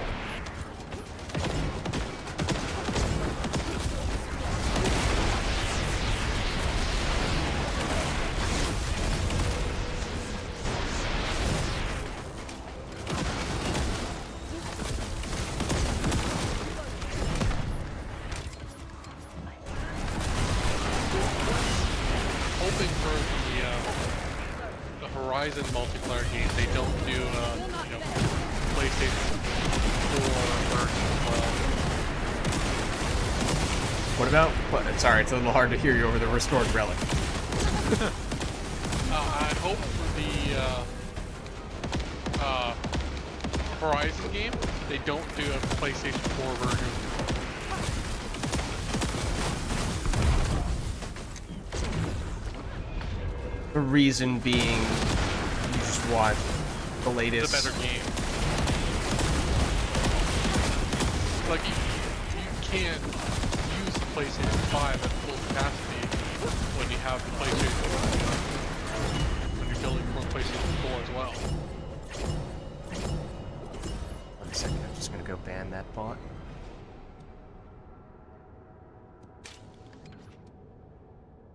Hoping for the Horizon multiplayer game, they don't do PlayStation 4 version as well. What about? What? Sorry, it's a little hard to hear you over the restored relic. I hope for the Horizon game, they don't do a PlayStation 4 version. The reason being, you just want the latest. It's a better game. Like, you can't use the PlayStation 5 at full capacity when you have the PlayStation 4, when you're building for PlayStation 4 as well. 1 second, I'm just gonna go ban that bot.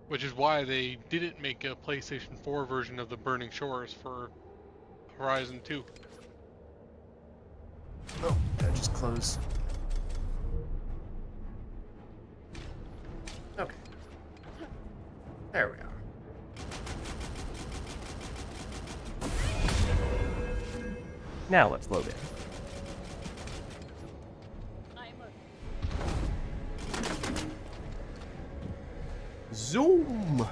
Which is why they didn't make a PlayStation 4 version of the Burning Shores for Horizon 2. Oh, did I just close? Okay. There we are. Now let's load in. Zoom!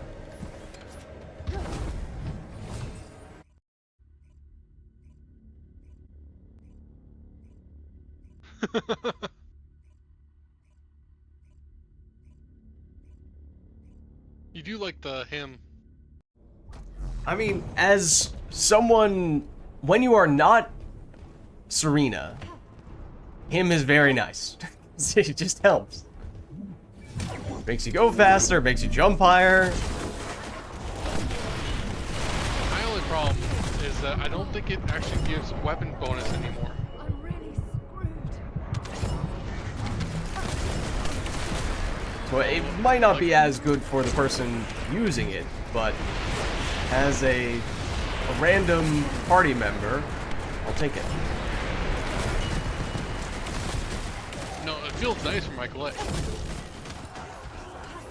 You do like the hymn. I mean, as someone, when you are not Serena, him is very nice. It just helps. Makes you go faster, makes you jump higher. My only problem is that I don't think it actually gives weapon bonus anymore. I'm really screwed. So it might not be as good for the person using it, but as a random party member, I'll take it. No, it feels nice for my Colette.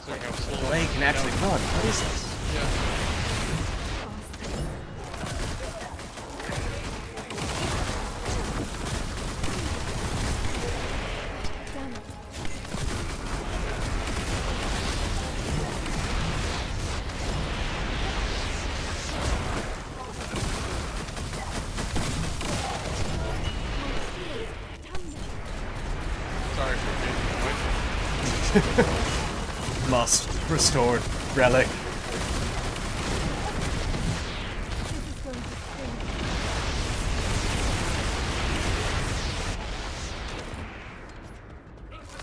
Sorry, how slow They can actually run. What is this? Yeah. Damn it. Sorry for being annoying. Must restored relic. This is going to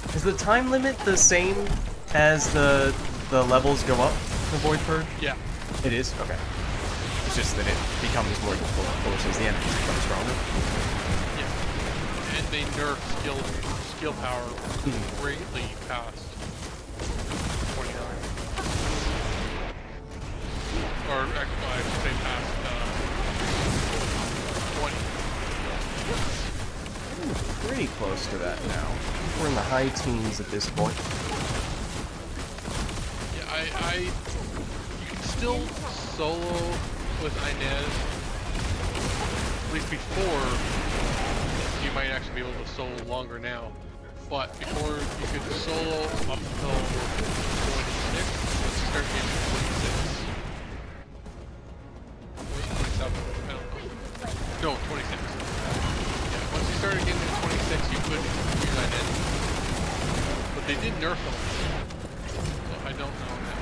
sting. Is the time limit the same as the levels go up for Void Purge? Yeah. It is? Okay. It's just that it becomes more difficult, of course, as the enemies become stronger. Yeah. And they nerfed skill power greatly past 29. Or actually, I should say past 20. Pretty close to that now. We're in the high teens at this point. Yeah, you can still solo with Inez. At least before, you might actually be able to solo longer now. But before, you could solo up until 26. Once you start getting to 26. Wait, 27? I don't know. No, 26. Yeah, once you started getting to 26, you could use Inez. But they did nerf them. So I don't know now.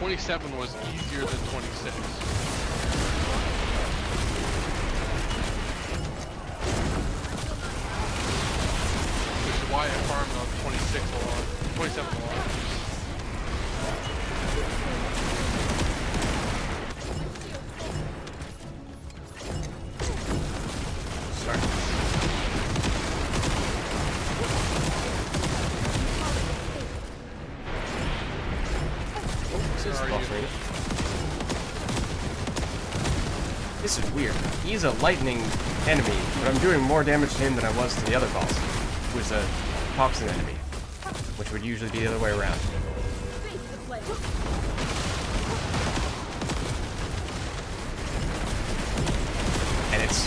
27 was easier than 26. Which is why I farmed on 26 a lot. 27 a lot. Sorry. This is weird. He's a lightning enemy, but I'm doing more damage to him than I was to the other boss, who was a toxin enemy, which would usually be the other way around. And it's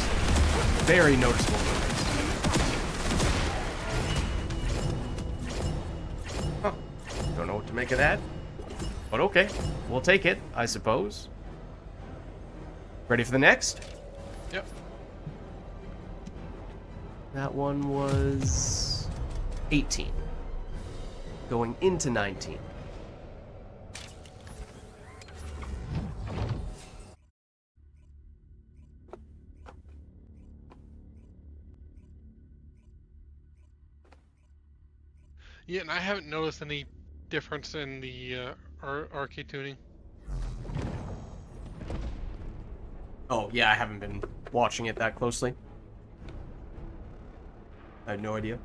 very noticeable difference. Huh. Don't know what to make of that. But okay, we'll take it, I suppose. Ready for the next? Yep. That one was 18. Going into 19. Yeah, and I haven't noticed any difference in the arcade tuning. Oh, yeah, I haven't been watching it that closely. I had no idea.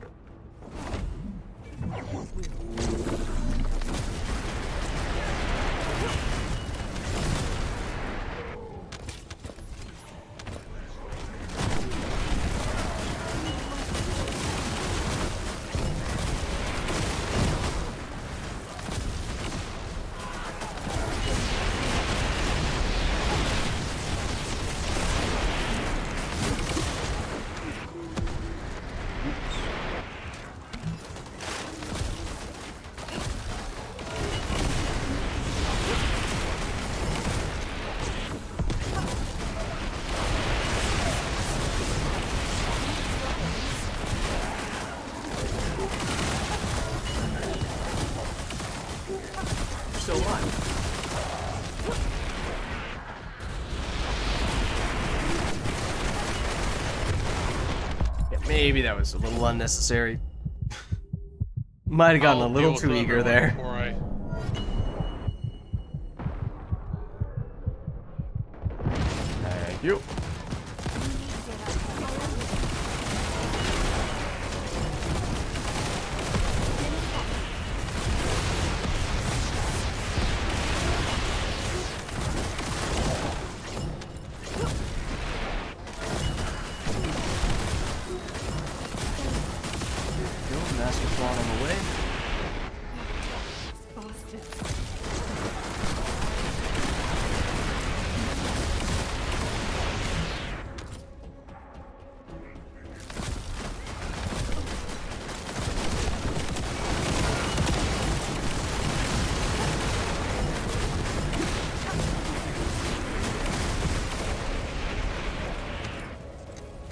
So what? Yeah, maybe that was a little unnecessary. Might have gotten a little too eager there. Thank you. Masterclaw on the way.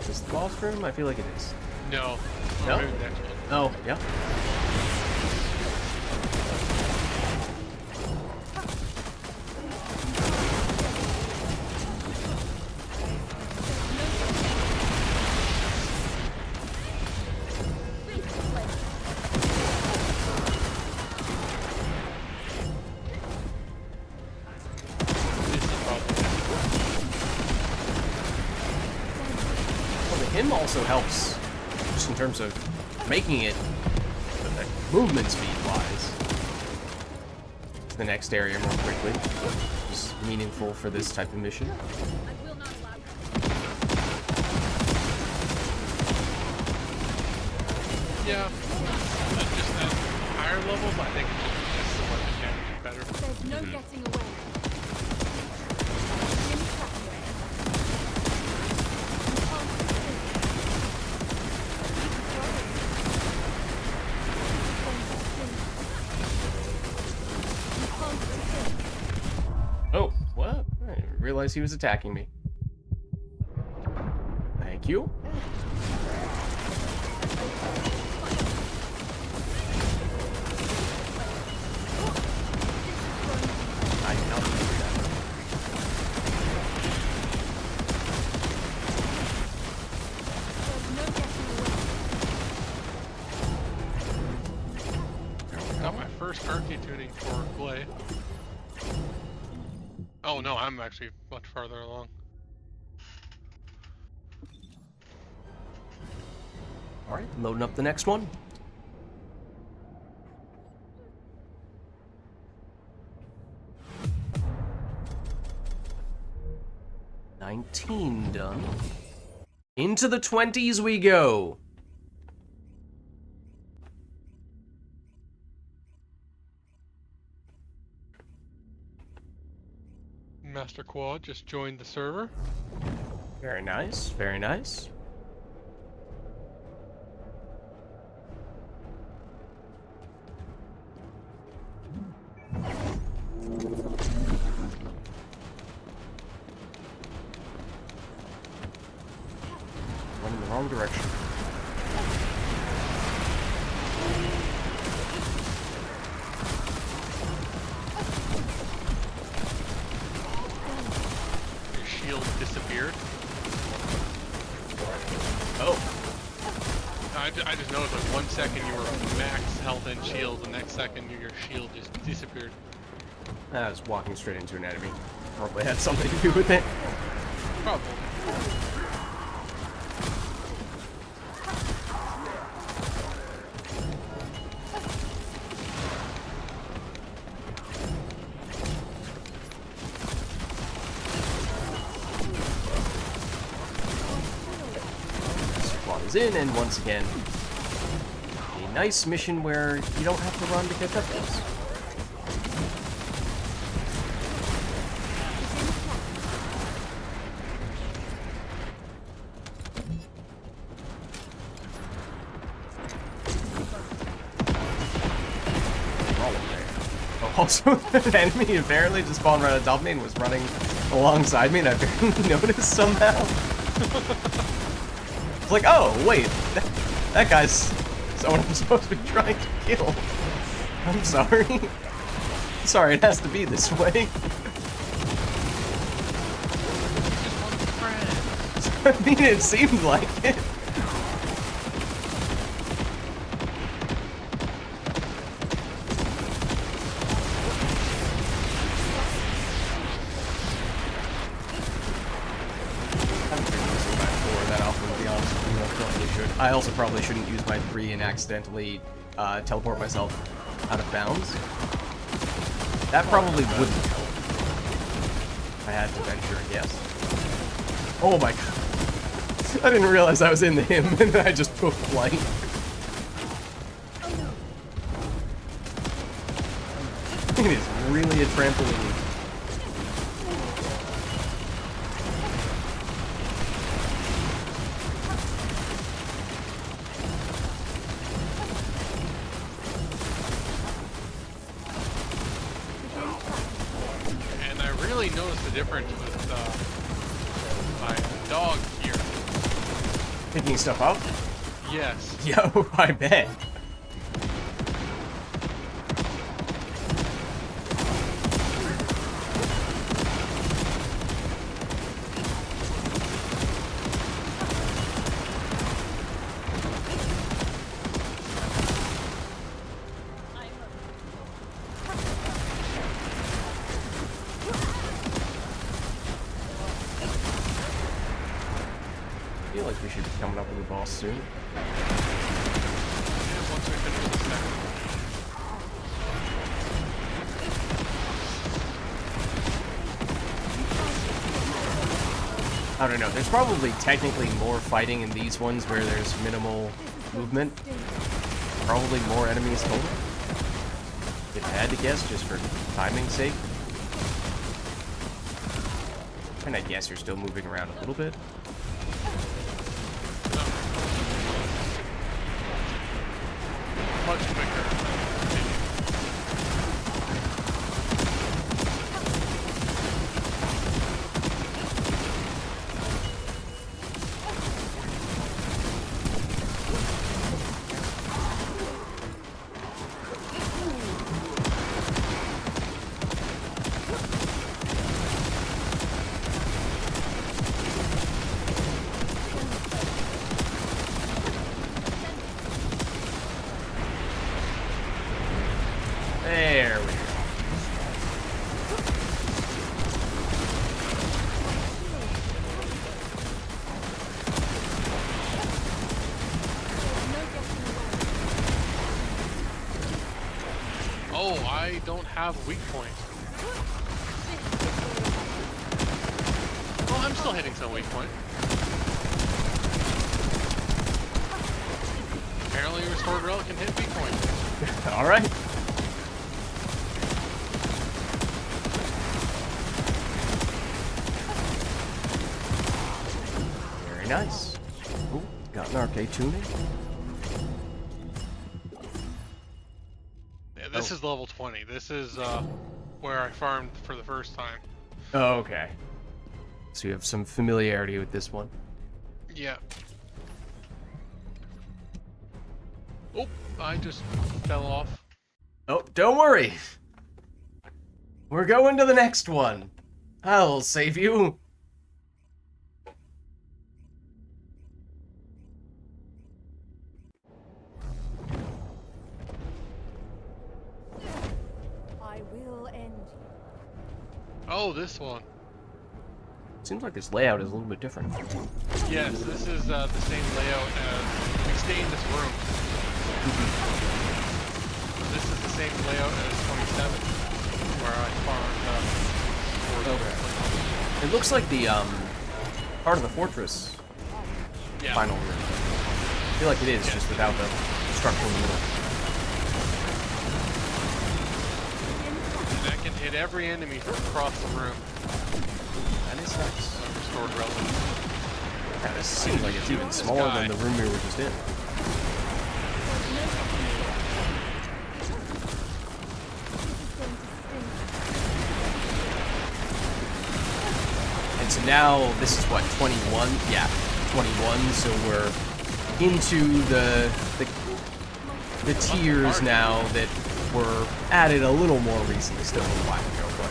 Is this the boss room? I feel like it is. No. No? Maybe the next one. Oh, yeah. also helps just in terms of making it movement speed wise to the next area more quickly. It's meaningful for this type of mission. Yeah. Just at higher levels, I think it's so much damage better. There's no getting away. Oh, what? I didn't realize he was attacking me. Thank you. I did not do that. Got my first arcade tuning for Glay. Oh no, I'm actually much farther along. Alright, loading up the next one. $19 done. Into the 20s we go. Master Quad just joined the server. Very nice, very nice. Running the wrong direction. Your shield disappeared. Oh, I just noticed like 1 second you were max health and shield, the next second your shield just disappeared. I was walking straight into an enemy. Probably had something to do with it. Probably. Squad is in, and once again, a nice mission where you don't have to run to pick up this. Also, an enemy apparently just spawned right on top of me and was running alongside me, and I barely noticed somehow. It's like, oh, wait, that guy's someone I'm supposed to be trying to kill. I'm sorry. Sorry, it has to be this way. I mean, it seemed like it. I also probably shouldn't use my 3 and accidentally teleport myself out of bounds. That probably wouldn't help if I had to venture a guess. Oh my god. I didn't realize I was in him, and then I just took flight. It is really a trampoline. Notice the difference with my dog here. Picking stuff up? Yes. Yo, I bet. I feel like we should be coming up with a boss soon. Yeah, once we finish this second. I don't know. There's probably technically more fighting in these ones where there's minimal movement. Probably more enemies total. If I had to guess, just for timing's sake. And I guess you're still moving around a little bit. Much quicker. There we go. Oh, I don't have a weak point. Well, I'm still hitting some weak point. Apparently, restored relic can hit weak point. All right. Very nice. Ooh, got an arcade tuning. Yeah, this is level 20. This is where I farmed for the first time. Oh, okay. So you have some familiarity with this one. Yeah. Oh, I just fell off. Oh, don't worry. We're going to the next one. I'll save you. I will end you. Oh, this one. Seems like this layout is a little bit different. Yes, this is the same layout as we stay in this room. This is the same layout as 27, where I farmed. Okay. It looks like the part of the fortress Yeah. final room. I feel like it is, just without the structure in the middle. And that can hit every enemy from across the room. That is nice. Restored relic. Yeah, this seems like it's even smaller than the room we were just in. And so now, this is what, 21? Yeah, 21, so we're into the tiers now that were added a little more recently, still a little while ago, but...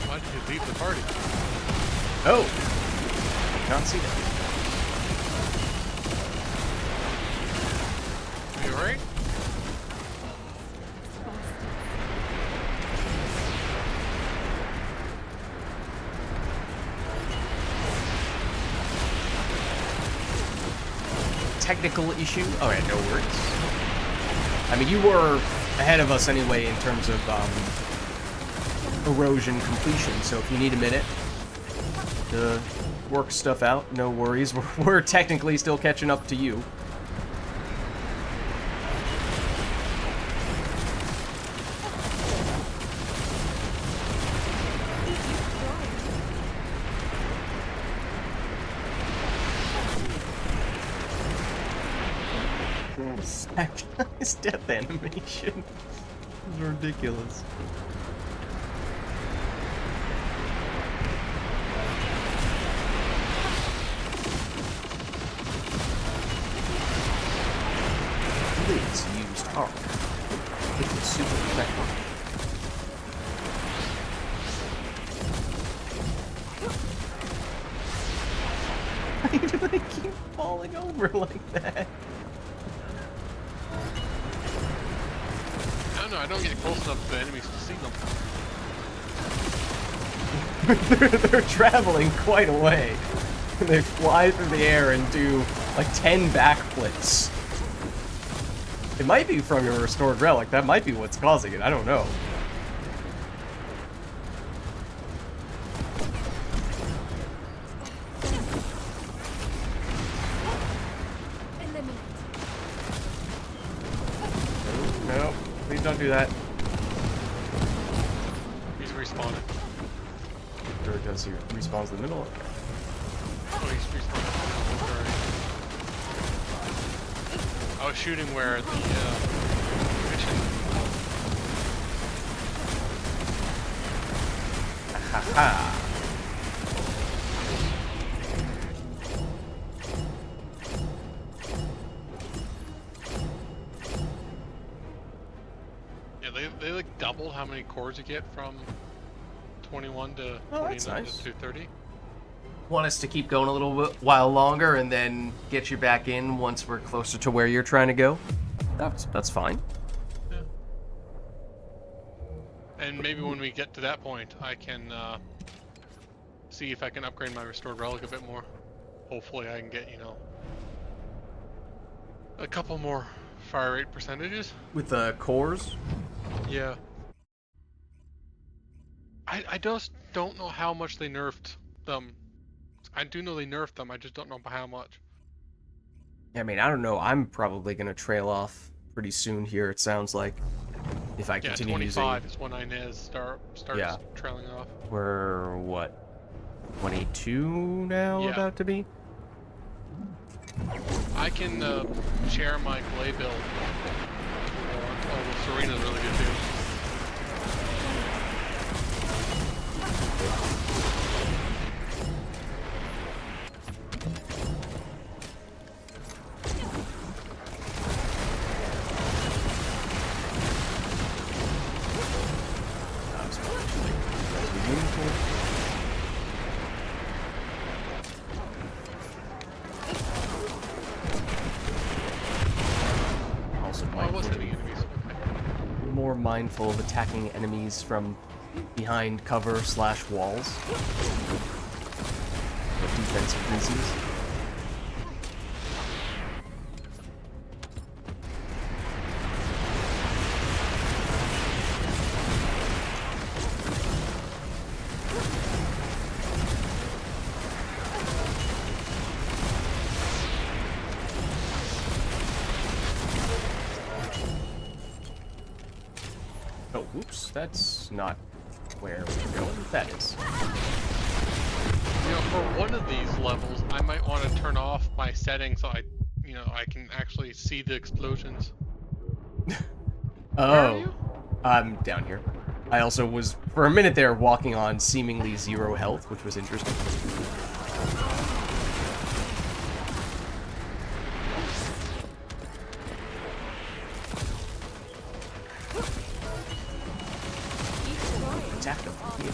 Why did you leave the party? Oh! Can't see that. You alright? Technical issue? Alright, no worries. I mean, you were ahead of us anyway in terms of erosion completion, so if you need a minute to work stuff out, no worries. We're technically still catching up to you. His death animation is ridiculous. Vids used arc. It was super effective. Why do they keep falling over like that? I don't know, I don't get close enough to the enemies to see them. they're traveling quite a way. They fly through the air and do like 10 backflips. It might be from your restored relic. That might be what's causing it. I don't know. No, please don't do that. He's respawning. Or does he respawns in the middle? Okay. Oh, he's respawning. I was shooting where the mission. Haha. Yeah, they like double how many cores you get from 21 to Oh, that's 29 nice. to 230. Want us to keep going a little while longer and then get you back in once we're closer to where you're trying to go? That's fine. Yeah. And maybe when we get to that point, I can see if I can upgrade my restored relic a bit more. Hopefully I can get, you know, a couple more fire rate percentages. With the cores? Yeah. I just don't know how much they nerfed them. I do know they nerfed them, I just don't know by how much. I mean, I don't know. I'm probably going to trail off pretty soon here, it sounds like. If I Yeah, continue 25 using... is when Inez starts Yeah. trailing off. We're, what, 22 now Yeah. about to be? I can share my Glay build. Oh, Serena's really good too. Also Oh, I was hitting enemies. Okay. more mindful of attacking enemies from behind cover / walls. For defensive reasons. Oh, whoops, that's not where we're going. That is. You know, for one of these levels, I might want to turn off my settings so I can actually see the explosions. Where are you? I'm down here. I also was, for a minute there, walking on seemingly 0 health, which was interesting. Attack them. Yeah.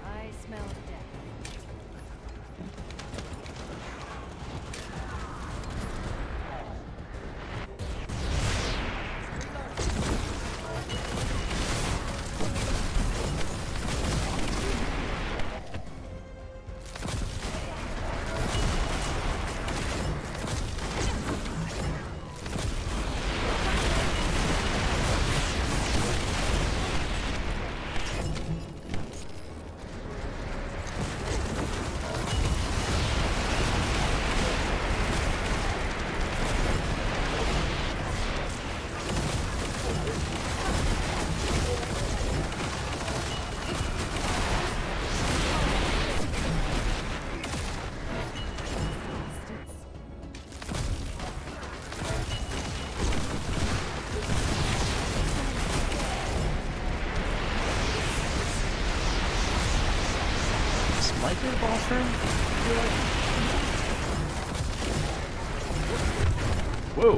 I smell death. This might be the boss room. I feel like. Whoa.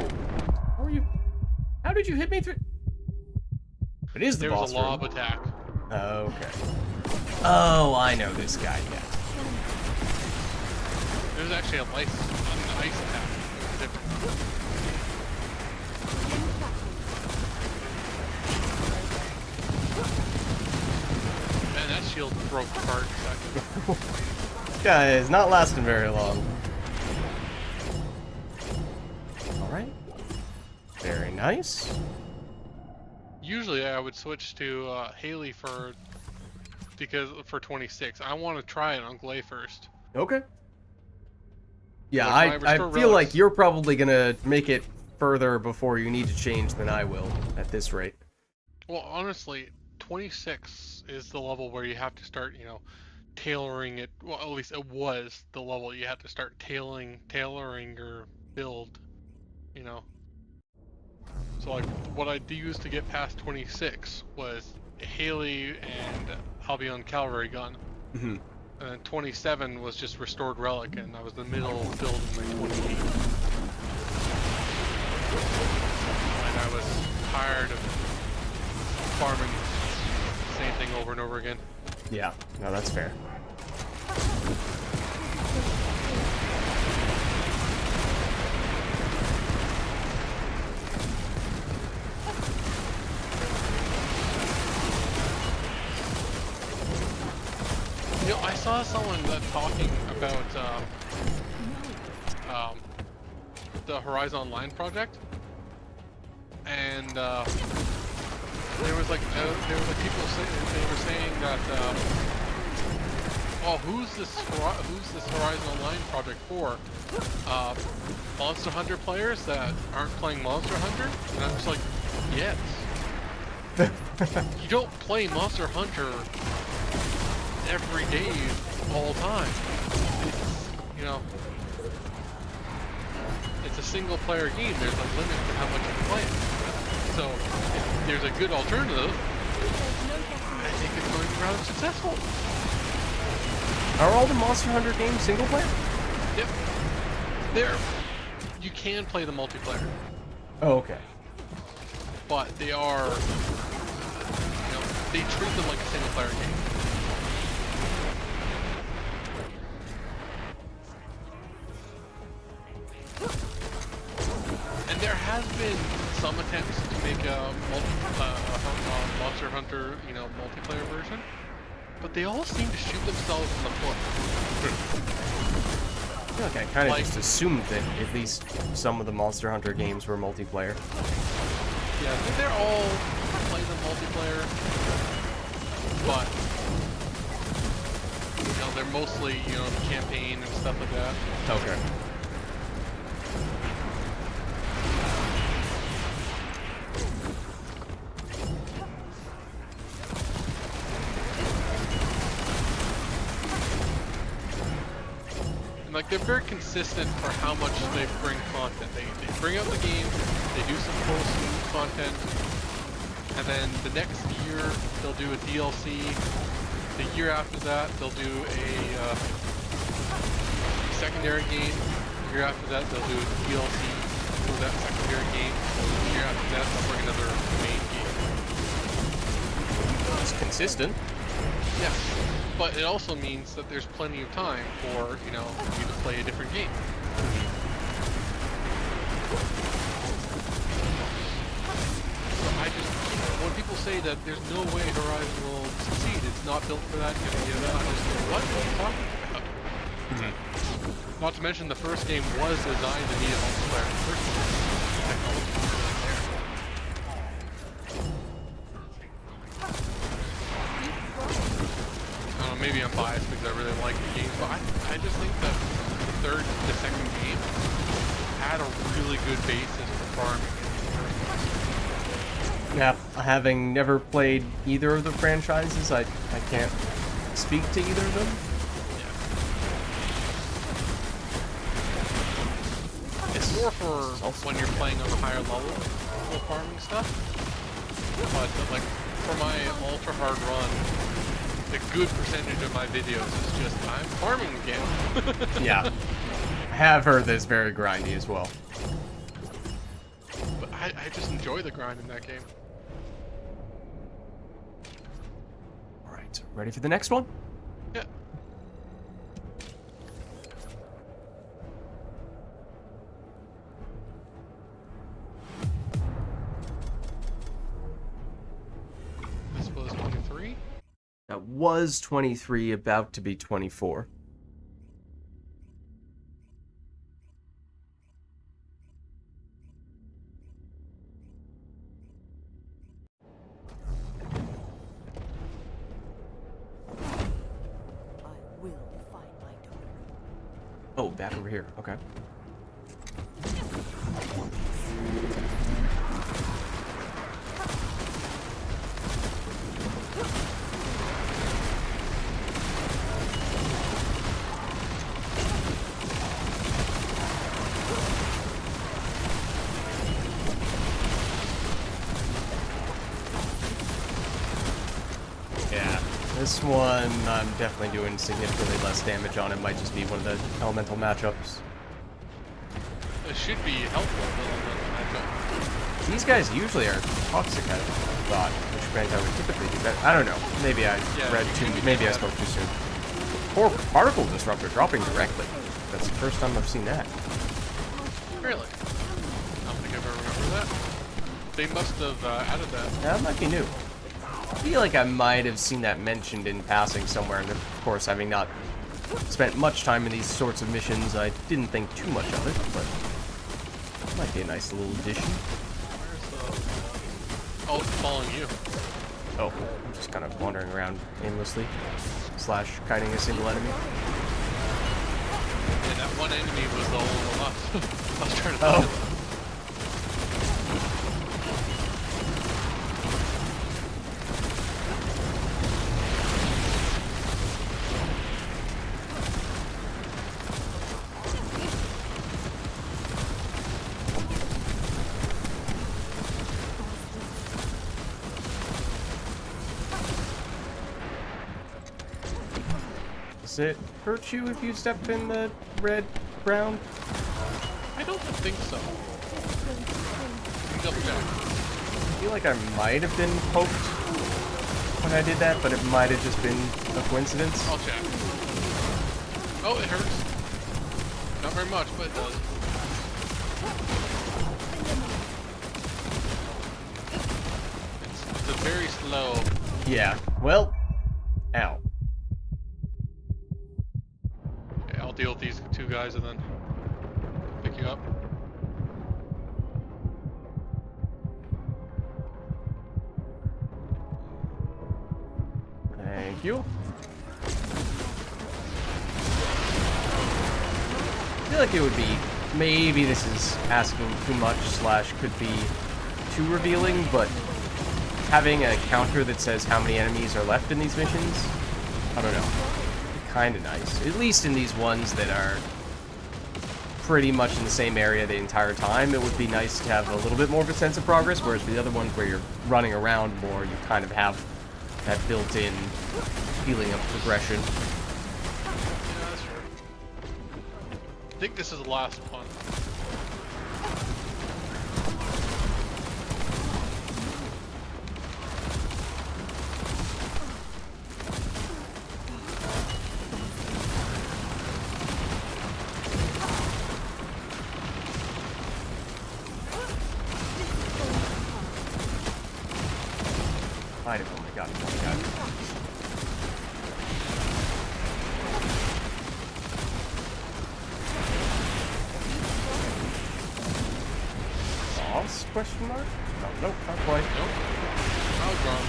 did you hit me through? It is the There boss was a lob room. attack. Okay. Oh, I know this guy, yeah. There's actually an ice attack. It was different. Man, that shield broke apart in a second. This guy is not lasting very long. Alright. Very nice. Usually I would switch to Haley for 26. I want to try it on Glay first. Okay. Yeah, Like, my I restore feel relics- like you're probably gonna make it further before you need to change than I will at this rate. Well, honestly, 26 is the level where you have to start, tailoring it. Well, at least it was the level you had to start tailoring your build, you know. So like, what I used to get past 26 was a Haley and Albion cavalry gun. Mm-hmm. And then 27 was just restored relic, and I was in the middle of building my 28. And I was tired of farming the same thing over and over again. Yeah, no, that's fair. I saw someone talking about the Horizon Online project, and there was like people saying that who's this Horizon Online project for? Monster Hunter players that aren't playing Monster Hunter? And I'm just like, yes. You don't play Monster Hunter every day, all the time. It's a single player game. There's a limit to how much you play it. So, if there's a good alternative, I think it's going to be rather successful. Are all the Monster Hunter games single player? Yep. You can play the multiplayer, Oh, okay. but they are, they treat them like a single player game. And there has been some attempts to make a Monster Hunter, multiplayer version, but they all seem to shoot themselves in the foot. I feel like I kind of just assumed that at least some of the Monster Hunter games were multiplayer. Yeah, I think they're all play the multiplayer, but they're mostly campaign and stuff like that. Okay. Like, they're very consistent for how much they bring content. They bring out the game, they do some post content, and then the next year they'll do a DLC. The year after that they'll do a secondary game. The year after that they'll do a DLC for that secondary game. The year after that they'll bring another main game. It's consistent. Yeah. But it also means that there's plenty of time for, you to play a different game. So I just, when people say that there's no way Horizon will succeed, it's not built for that, I just go, what are you talking about? Mm-hmm. Not to mention the first game was designed to be a multiplayer in the first place. Technology wasn't there. Maybe I'm biased because I really like the game, but I just think that the second game had a really good basis for farming in the first place. Yeah, having never played either of the franchises, I can't speak to either of them. Yeah. It's more for when you're playing on a higher level with farming stuff, but like for my ultra hard run, a good percentage of my videos is just, I'm farming again. Yeah. I have heard that it's very grindy as well. But I I just enjoy the grind in that game. Alright, ready for the next one? Yeah. This was 23? That was 23, about to be 24. I will find my daughter. Oh, back over here. Okay. Yeah, this one I'm definitely doing significantly less damage on. It might just be one of the elemental matchups. It should be helpful in the matchup. These guys usually are toxic, I thought, which meant I would typically do that. I don't know. Maybe I read too. Maybe I spoke too soon. Poor particle disruptor dropping directly. That's the first time I've seen that. Really? I don't think I've ever remembered that. They must have added that. That might be new. I feel like I might have seen that mentioned in passing somewhere, and of course, having not spent much time in these sorts of missions, I didn't think too much of it, but it might be a nice little addition. Where's the... Oh, it's following you. Oh, I'm just kind of wandering around aimlessly, / kiting a single enemy. And that one enemy was the whole lot. I was trying to Oh. find it. Does it hurt you if you step in the red ground? I don't think so. Double check. I feel like I might have been poked when I did that, but it might have just been a coincidence. I'll check. Oh, it hurts. Not very much, but it does. It's very slow. Yeah, well, ow. Okay, I'll deal with these two guys and then pick you up. Thank you. I feel like it would be, maybe this is asking too much / could be too revealing, but having a counter that says how many enemies are left in these missions, I don't know, kind of nice. At least in these ones that are pretty much in the same area the entire time, it would be nice to have a little bit more of a sense of progress, whereas the other ones where you're running around more, you kind of have that built-in feeling of progression. Yeah, that's true. I think this is the last one. Fight it. Oh my god. Oh my god. Boss? Question mark? No, nope, not quite. Nope. I was wrong.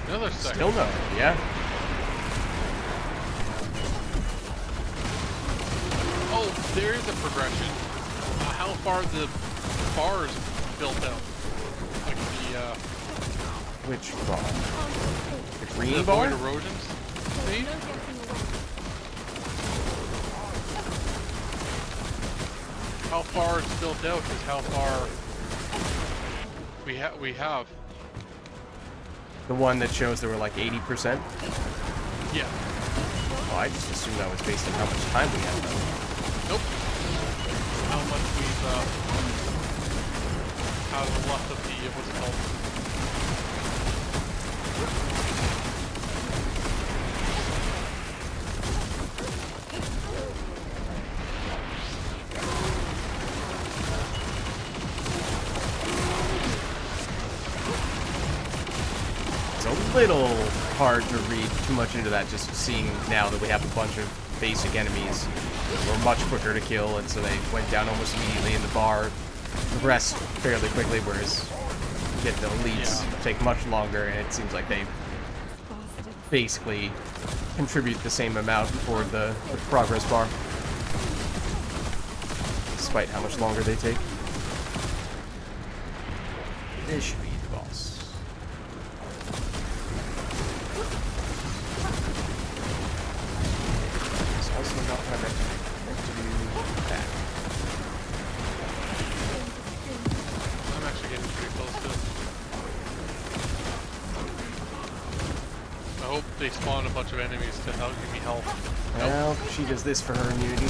Another second. Still no. Yeah. Oh, there is a progression. How far the bars built out? Like the Which bar? The green the bar? void erosions. See? how far it's built out is how far we have. The one that shows there were like 80%? Yeah. Oh, I just assumed that was based on how much time we had though. Nope. How much we've out of the left of the what's it called? It's a little hard to read too much into that, just seeing now that we have a bunch of basic enemies who are much quicker to kill, and so they went down almost immediately in the bar, progressed fairly quickly, whereas get the elites take much longer, and it seems like they basically contribute the same amount toward the progress bar, despite how much longer they take. This should be the boss. It's also not what I meant to do that. I'm actually getting pretty close to it. I hope they spawn a bunch of enemies to help give me health. Well, she does this for her immunity.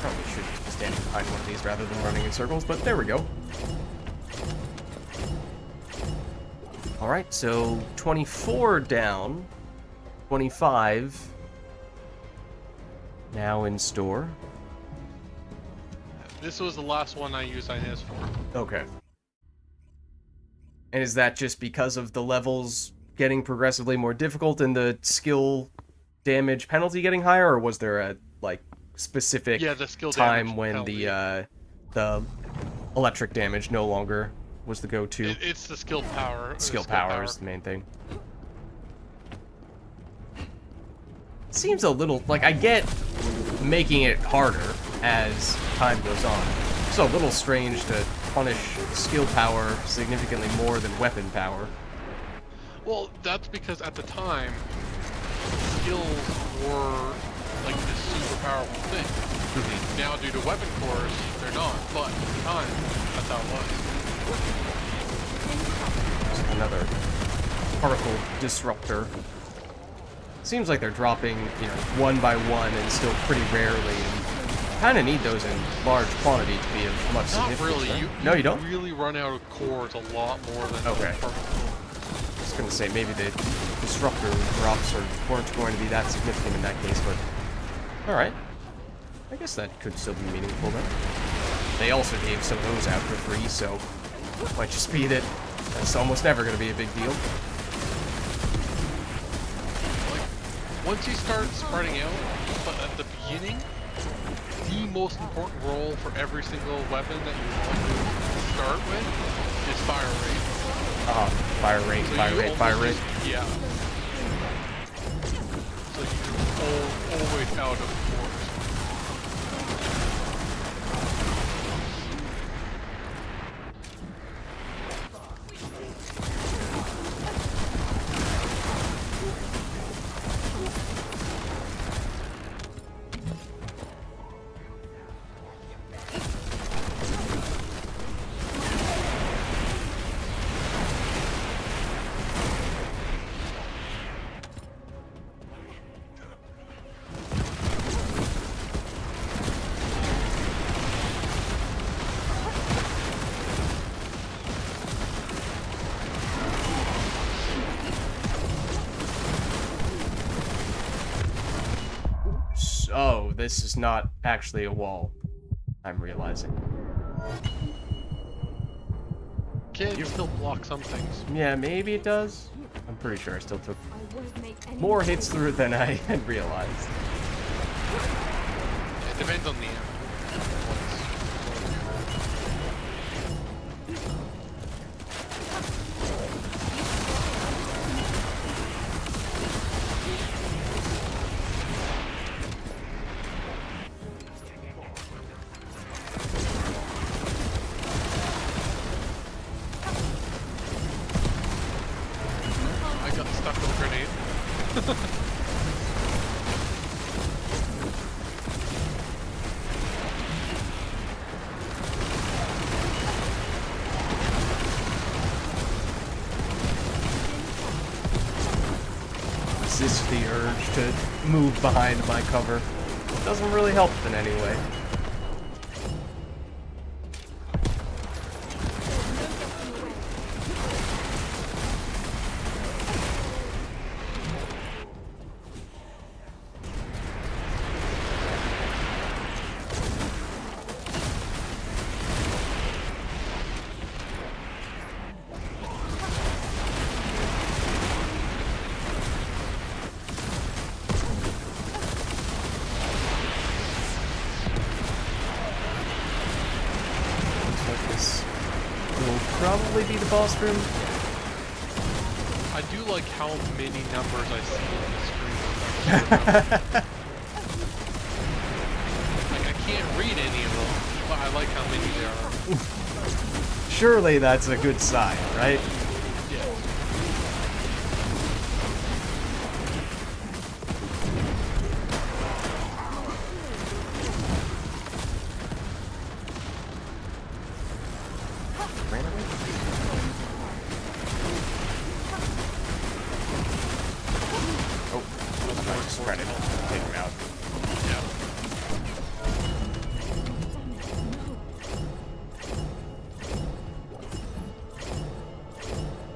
Probably should be standing behind one of these rather than running in circles, but there we go. Alright, so 24 down, 25 now in store. This was the last one I used Inez for. Okay. And is that just because of the levels getting progressively more difficult and the skill damage penalty getting higher, or was there a like specific The skill time damage when penalty. the electric damage no longer was the go-to? It's the skill power. Skill power is the main thing. Seems a little like I get making it harder as time goes on. It's a little strange to punish skill power significantly more than weapon power. Well, that's because at the time, skills were like this super powerful thing. Now, due to weapon cores, they're not. But at the time, that's how it was. Another particle disruptor. Seems like they're dropping, you know, one by one and still pretty rarely. Kind of need those in large quantity to be of much Not significance. really. Right? You No, you don't? really run out of cores a lot more than Okay. particle. I was going to say maybe the disruptor drops weren't going to be that significant in that case, but alright. I guess that could still be meaningful then. They also gave some of those out for free, so might just be that that's almost never going to be a big deal. Like, once you start spreading out, but at the beginning, the most important role for every single weapon that you want to start with is fire rate. Fire rate, So fire you rate, fire rate. almost yeah. So you're always out of cores. Oh, this is not actually a wall. I'm realizing. Can still block some things. Yeah, maybe it does. I'm pretty sure I still took I won't make any more hits through it than I had realized. It depends on the end. to move behind my cover. Doesn't really help in any way. Probably be the boss room. I do like how many numbers I see on the screen. Like, I can't read any of them, but I like how many there are. Surely that's a good sign, right? Yeah.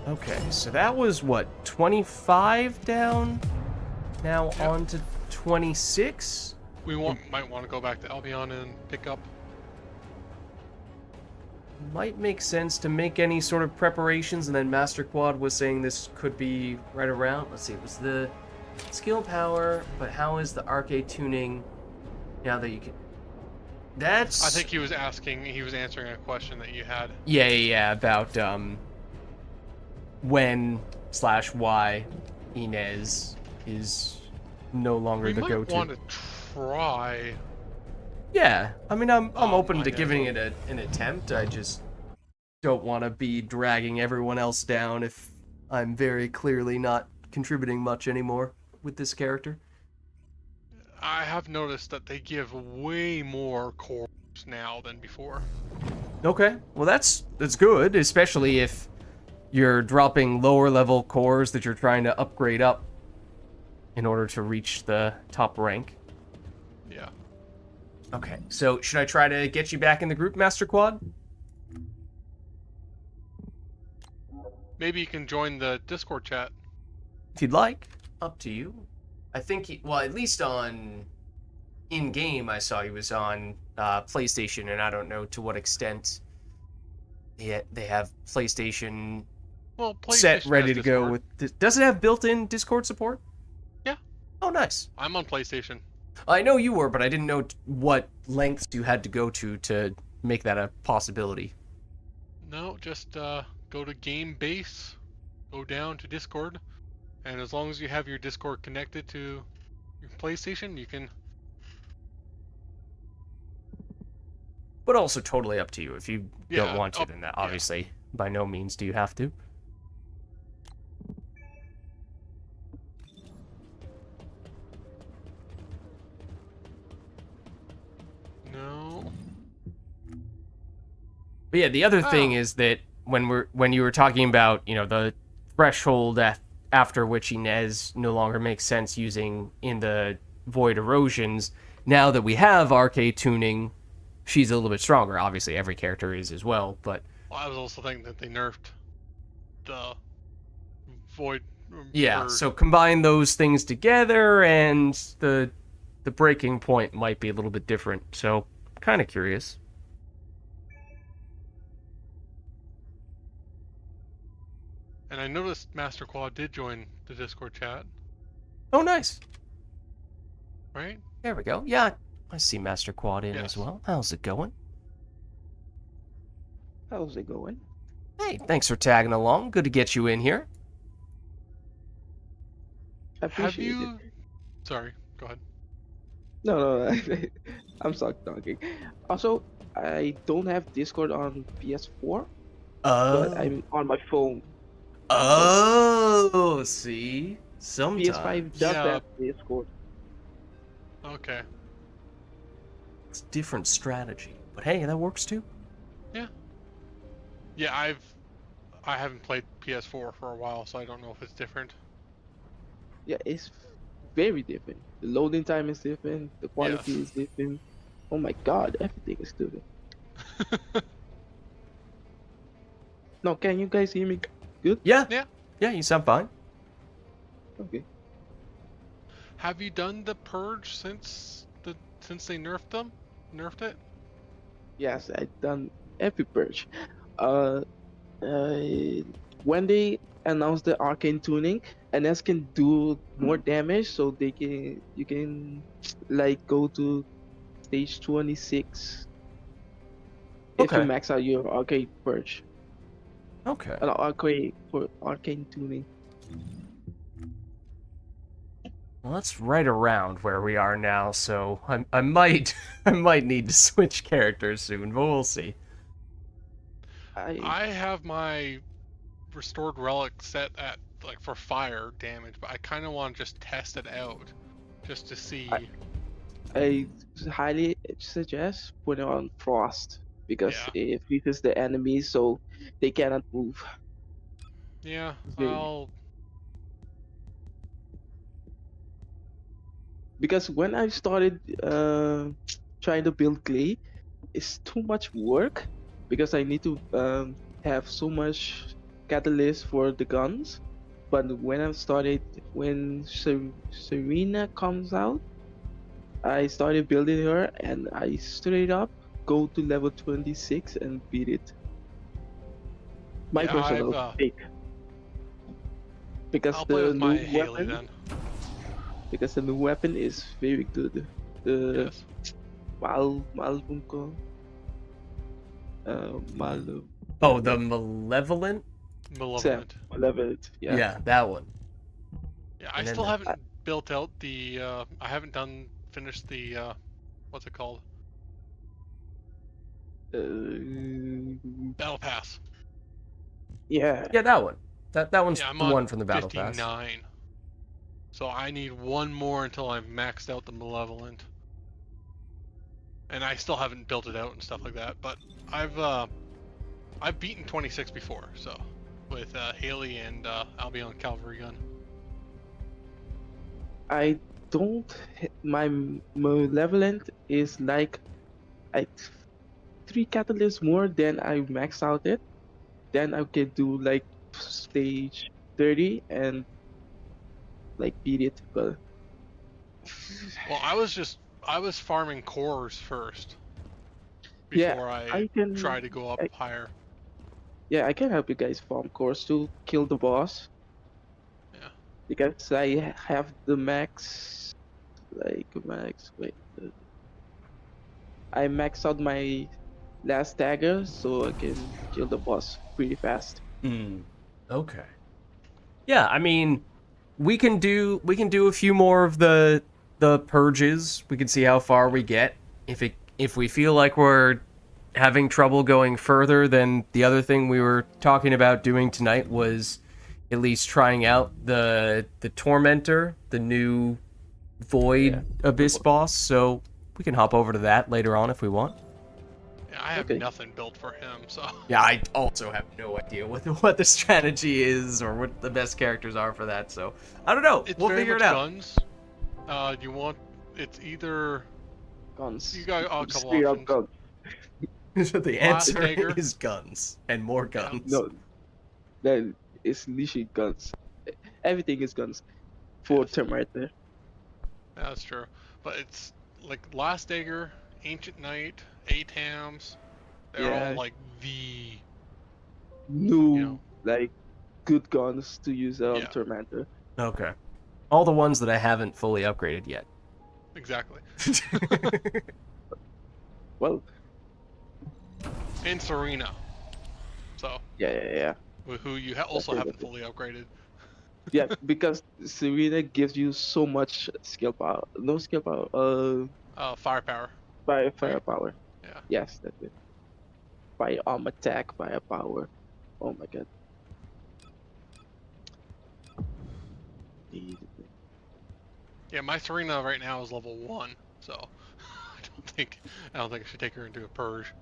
Okay, so that was what, 25 down? Now Yep. on to 26? Might want to go back to Albion and pick up. Might make sense to make any sort of preparations, and then Master Quad was saying this could be right around. Let's see, it was the skill power, but how is the arcade tuning now that you can... That's... I think he was answering a question that you had. Yeah, about, when/why Inez is no longer We the might go-to. want to try. Yeah, I mean, I'm open to Inez. giving it an attempt. I just don't want to be dragging everyone else down if I'm very clearly not contributing much anymore with this character. I have noticed that they give way more cores now than before. Okay, well that's good, especially if you're dropping lower level cores that you're trying to upgrade up in order to reach the top rank. Yeah. Okay, so should I try to get you back in the group, Master Quad? Maybe you can join the Discord chat. If you'd like, up to you. I think well, at least on in-game, I saw he was on PlayStation, and I don't know to what extent they have PlayStation Well, set PlayStation ready has to go Discord. with this. Does it have built-in Discord support? Yeah. Oh, nice. I'm on PlayStation. I know you were, but I didn't know what lengths you had to go to make that a possibility. No, just go to game base, go down to Discord, and as long as you have your Discord connected to your PlayStation, you can. But also totally up to you. If you don't Yeah, want to, then that obviously by no means do you have to. No. But yeah, the other thing Oh. is that when you were talking about, the threshold after which Inez no longer makes sense using in the Void Erosions, now that we have arcade tuning, she's a little bit stronger. Obviously, every character is as well, but Well, I was also thinking that they nerfed the Void. yeah, or- so combine those things together and the breaking point might be a little bit different. So, kind of curious. And I noticed Master Quad did join the Discord chat, Oh, nice. right? There we go. Yeah, I see Master Quad in as Yes. well. How's it going? How's it going? Hey, thanks for tagging along. Good to get you in here. I Have appreciate you? it. Sorry, go ahead. No, I'm stuck talking. Also, I don't have Discord on PS4, but I'm on my phone. Oh, see? Sometimes. PS5 does Yeah. have Discord. Okay. It's a different strategy. But hey, that works too. Yeah, I haven't played PS4 for a while, so I don't know if it's different. Yeah, it's very different. The loading time is different. The quality Yes. is different. Oh my god, everything is different. Now, can you guys hear me good? Yeah. Yeah. Yeah, you sound fine. Okay. Have you done the purge since they nerfed them? Nerfed it? Yes, I done every purge. Uh, uh, when they announced the arcane tuning, NS can do more damage, so you can like go to stage 26 if you Okay. max out your arcane purge. Okay. Arcane for arcane tuning. Well, that's right around where we are now, so I might I might need to switch characters soon, but we'll see. I I have my restored relic set at like for fire damage, but I kind of want to just test it out, just to I, see. I highly suggest putting on frost because Yeah, it freezes the enemies so they cannot move. yeah. It's very I'll. because when I started trying to build clay, it's too much work because I need to have so much catalyst for the guns. But when Serena comes out, I started building her and I straight up go to level 26 and beat it. My Yeah, personal pick because I'll play with my Haley weapon then. because the new weapon is very good. The Yes. Malvunko Mal Oh, the Malevolent? Sam Malevolent. Malevolent. Yeah. Yeah, that one. Yeah, I And then still the, haven't built out the. I haven't finished the. What's it called? Battle Pass. Yeah. yeah, that one. That one's Yeah, I'm the on one from the Battle Pass. 59. So I need one more until I'm maxed out the Malevolent. And I still haven't built it out and stuff like that, but I've beaten 26 before, so with Haley and Albion cavalry gun. I don't. My malevolent is like 3 catalysts more than I max out it. Then I can do like stage 30 and like beat it. But Well, I was farming cores first yeah, before I I can. try to go up I, higher. yeah, I can help you guys farm cores to kill the boss Yeah. because I have the max. Like max. Wait, I max out my last dagger so I can kill the boss pretty fast. Hmm. Okay. Yeah, I mean, we can do a few more of the purges. We can see how far we get. If we feel like we're having trouble going further, then the other thing we were talking about doing tonight was at least trying out the Tormentor, the new Yeah. Void Abyss boss. So we can hop over to that later on if we want. Yeah, I have Okay. nothing built for him, so Yeah, I also have no idea what the strategy is or what the best characters are for that. So I don't know. it's We'll very figure much it out. guns. You want it's either Guns. you got a couple Straight up options. guns. The Blast answer dagger. is guns and more Yeah. guns. No, that is literally guns. Everything is guns for Yes, Terminator. that's true. But it's like Last Dagger, Ancient Knight, ATAMs. They're all Yeah, like the you new know like good guns to use on yeah, Tormentor. Okay. All the ones that I haven't fully upgraded yet. exactly. Well, And Serena. So yeah. who you That's also it, haven't that's it. fully upgraded. Yeah, because Serena gives you so much skill power. No skill power. Firepower, right? Firepower. Yeah. Yes, that's it. Firearm attack, firepower. Oh my god. Yeah, my Serena right now is level 1, so I don't think I should take her into a purge.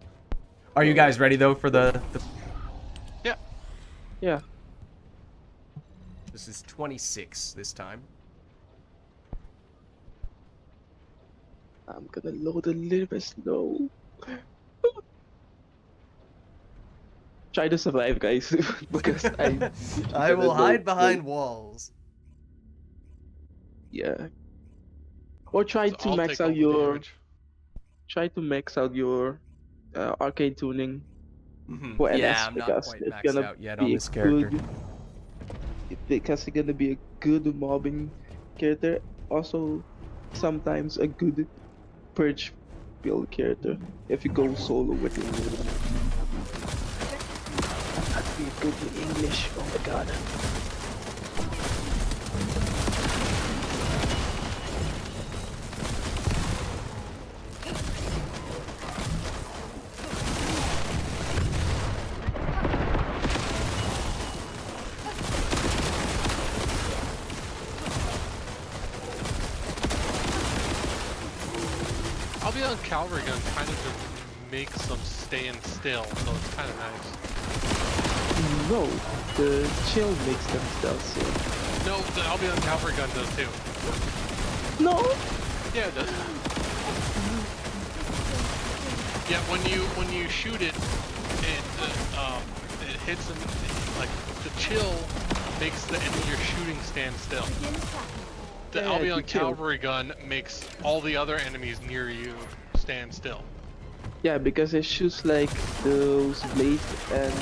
Are you guys ready though for the Yeah. Yeah. This is 26 this time. I'm gonna load a little bit slow. Try to survive, guys, because I I will gonna load hide behind walls. yeah. Or So I'll take all the damage. try to max out your arcade tuning for Yeah, NS I'm not because quite it's maxed gonna out yet on be a this character. because it's gonna be a good mobbing character. Also, sometimes a good purge build character if you go solo with it. I'm not really good in English. Oh my god. Albion Cavalry Gun kind of just makes them stand still, so it's kind of nice. No, the chill makes them stealthy. No, the Albion Cavalry Gun does too. No. Yeah, it does. Yeah, when you shoot it, it hits them. Like the chill makes the enemy you're shooting stand still. The Yeah, Albion the chill. Cavalry Gun makes all the other enemies near you stand still. Yeah, because it shoots like those blades and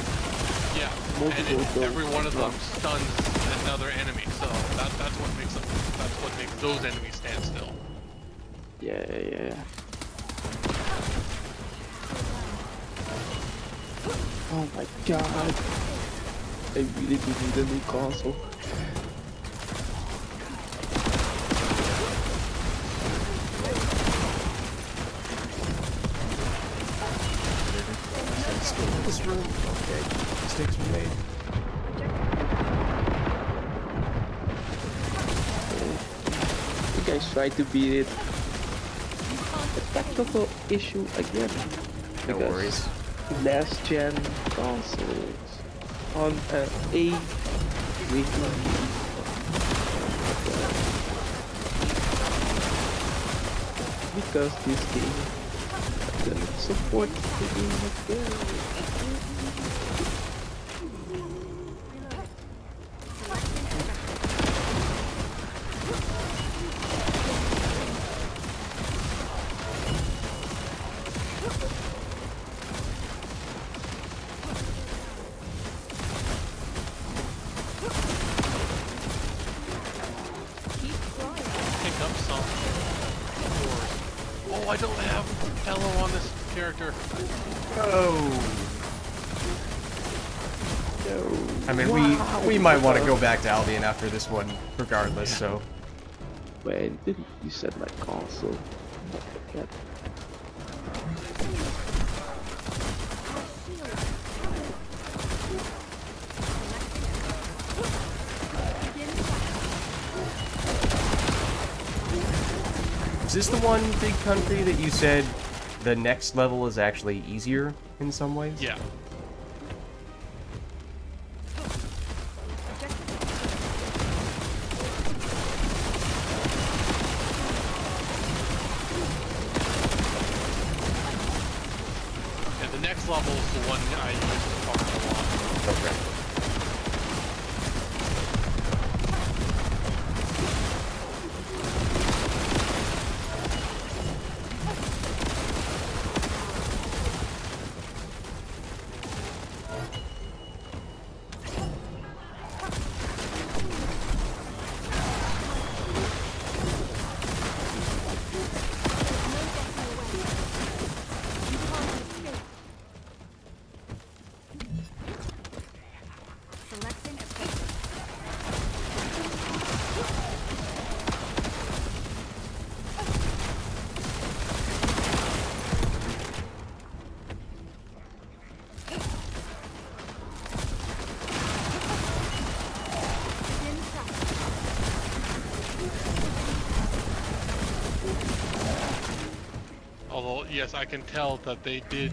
Yeah, multiple and every one of them drums. stuns another enemy. So that's what makes them. That's what makes those enemies stand still. Yeah. Oh my god. I really do need a new console. Still in this room. Okay, mistakes were made. You guys try to beat it. A technical issue again. No Because worries. last gen consoles on A rating. Because this game doesn't support the game again. Pick up some. Oh, I don't have Elo on this character. I mean, we might want to go back to Albion after this one, regardless. So When did you set my console? I forget. is this the one big country that you said the next level is actually easier in some ways? Yeah. And the next level is the one I use to farm a lot. Okay. Although, yes, I can tell that they did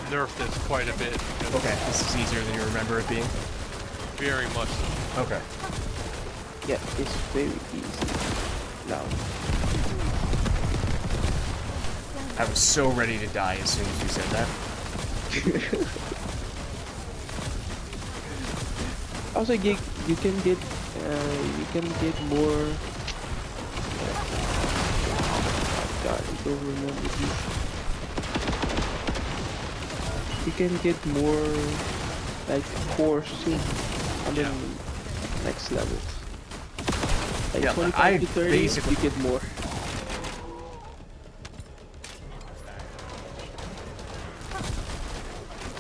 nerf this quite a bit. because Okay, this is easier than you remember it being. Very much so. Okay. Yeah, it's very easy now. I was so ready to die as soon as you said that. Also, you can get more. God, I don't remember this. You can get more like cores too on the next levels. Like Yeah, 25 to 30, basically- you get more.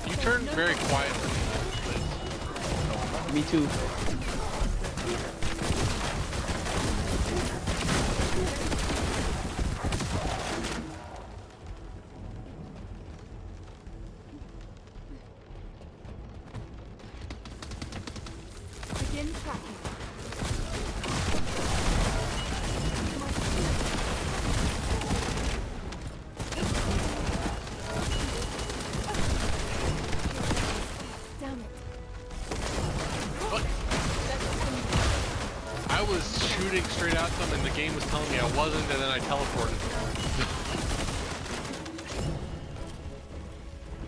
You turned very quiet. Me too. Begin tracking. Damn it. I was shooting straight at them and the game was telling me I wasn't, and then I teleported.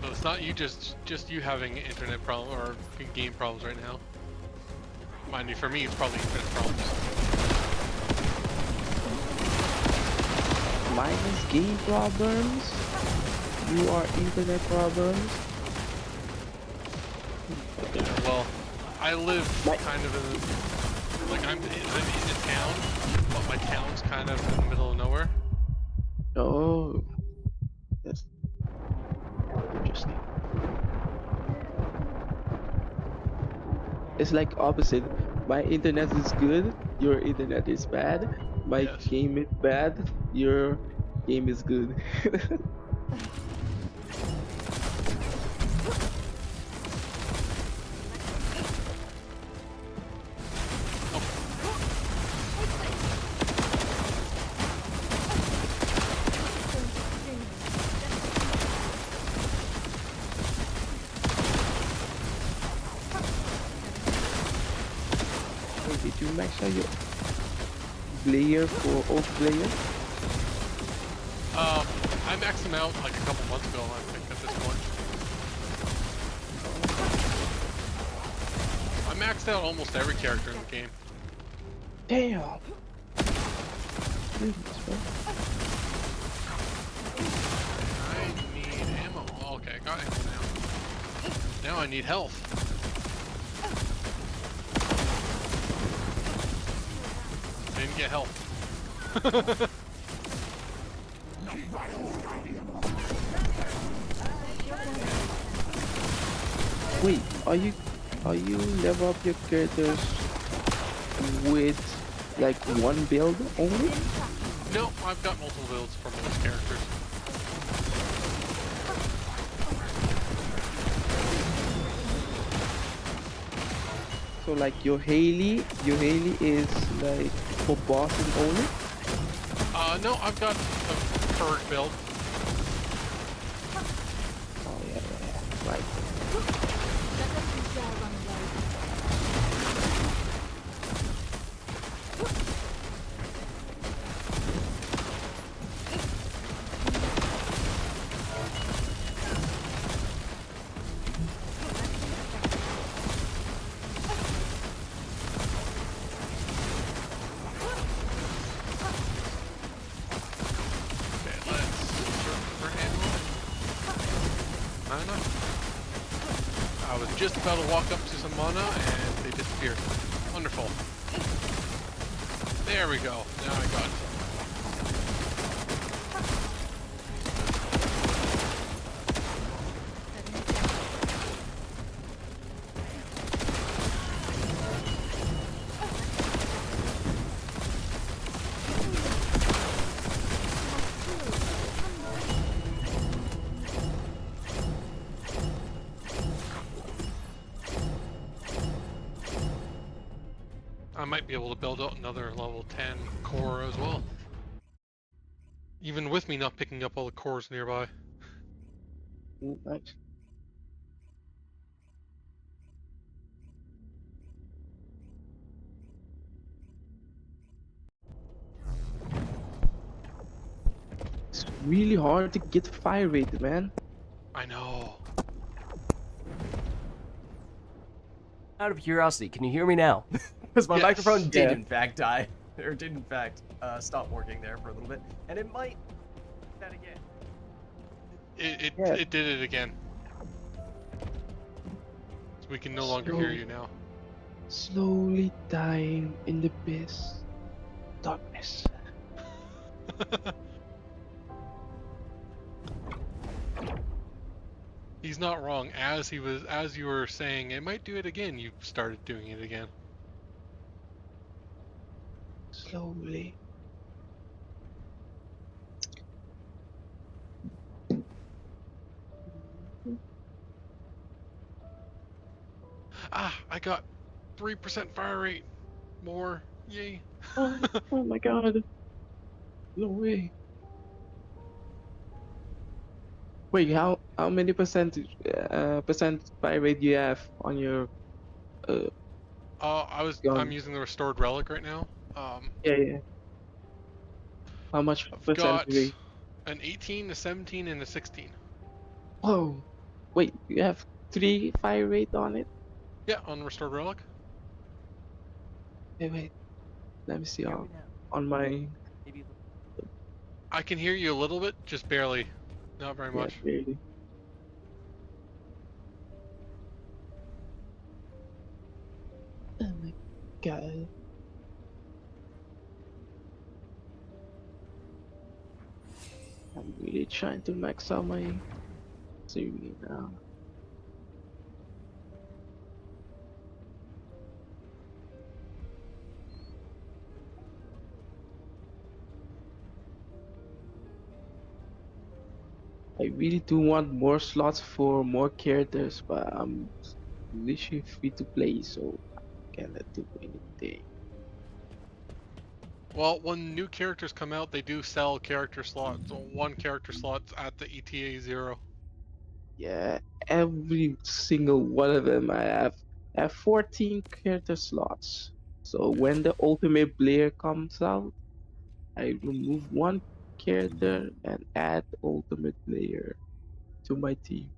So it's not you, just you having internet problem or game problems right now. Mind you, for me it's probably internet problems. Mine is game problems. You are internet problems. Well, I live My- kind of in, like I'm in a town, but my town's kind of in the middle of nowhere. Oh, that's interesting. It's like opposite. My internet is good. Your internet is bad. My Yes. game is bad. Your game is good. Hey, did you max out your player for old player? I maxed them out like a couple months ago, I think, at this point. I maxed out almost every character in the game. Damn. Goodness, bro. I need ammo. Oh, okay, got ammo now. Now I need health. I didn't get health. Wait, are you level up your characters with like one build only? No, I've got multiple builds for most characters. So like your Haley is like for bossing only? No, I've got a purge build. Oh yeah, right. Okay, let's search for ammo. Mana. I was just about to walk up to some mana and they disappeared. Wonderful. There we go. Now I got it. I might be able to build out another level 10 core as well. Even with me not picking up all the cores nearby. Nice. It's really hard to get fire rate, man. I know. Out of curiosity, can you hear me now? Because my Yes. microphone did, Yeah. in fact, die. Or did, in fact, stop working there for a little bit. And it might do that again. Yeah. It did it again. So we can no longer hear you now. Slowly dying in the abyss. Darkness. He's not wrong. As you were saying, it might do it again. You started doing it again. Slowly. Ah, I got 3% fire rate more. Yay. Oh, oh my god. No way. Wait, how many percent fire rate do you have on your uh gun? I'm using the restored relic right now. Yeah. How much I've percent got rate? an 18, a 17, and a 16. Whoa. Wait, you have 3 fire rate on it? Yeah, on restored relic. Wait. Let me see Hear me now. on my Maybe a little. I can hear you a little bit, just barely. Not very much. really. Oh my god. I'm really trying to max out my CV now. I really do want more slots for more characters, but I'm literally free to play, so I cannot do anything. Well, when new characters come out, they do sell character slots. So 1 character slot's at the ETA 0. Yeah, every single one of them I have 14 character slots. So when the ultimate player comes out, I remove 1 character and add ultimate player to my team.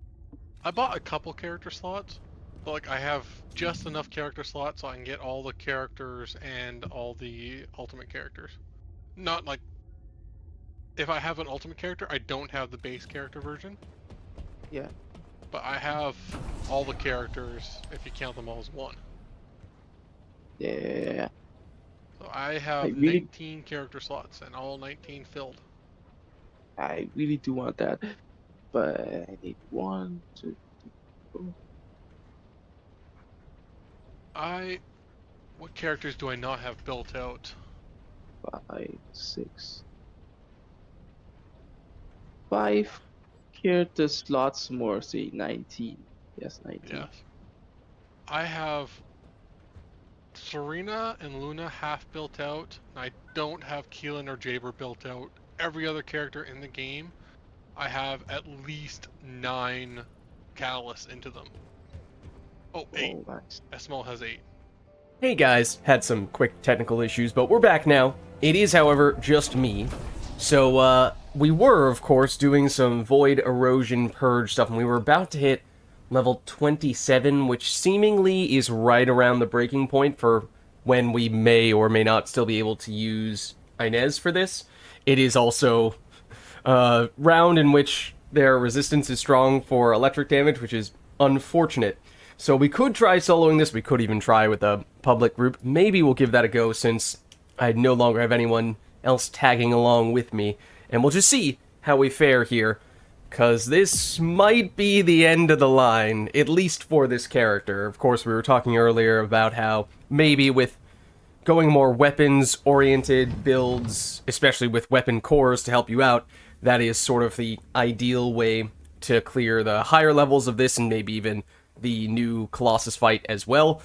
I bought a couple character slots, but like I have just enough character slots so I can get all the characters and all the ultimate characters. Not like if I have an ultimate character, I don't have the base character version, Yeah. but I have all the characters if you count them all as 1. Yeah. So I have really- 19 character slots and all 19 filled. I really do want that. But I need 1, 2, 3, What characters do I not have built out? 4, 5, 6. 5 character slots more, say 19. Yes, 19. Yes. I have Serena and Luna half built out, and I don't have Keelan or Jaber built out. Every other character in the game, I have at least 9 catalysts into them. Oh, 8. Oh, nice. Esmol has 8. Hey guys, had some quick technical issues, but we're back now. It is, however, just me. So, we were, of course, doing some Void Erosion Purge stuff, and we were about to hit level 27, which seemingly is right around the breaking point for when we may or may not still be able to use Inez for this. It is also a round in which their resistance is strong for electric damage, which is unfortunate. So we could try soloing this, we could even try with a public group. Maybe we'll give that a go since I no longer have anyone else tagging along with me. And we'll just see how we fare here, because this might be the end of the line, at least for this character. Of course, we were talking earlier about how maybe with going more weapons-oriented builds, especially with weapon cores to help you out, that is sort of the ideal way to clear the higher levels of this and maybe even the new Colossus fight as well.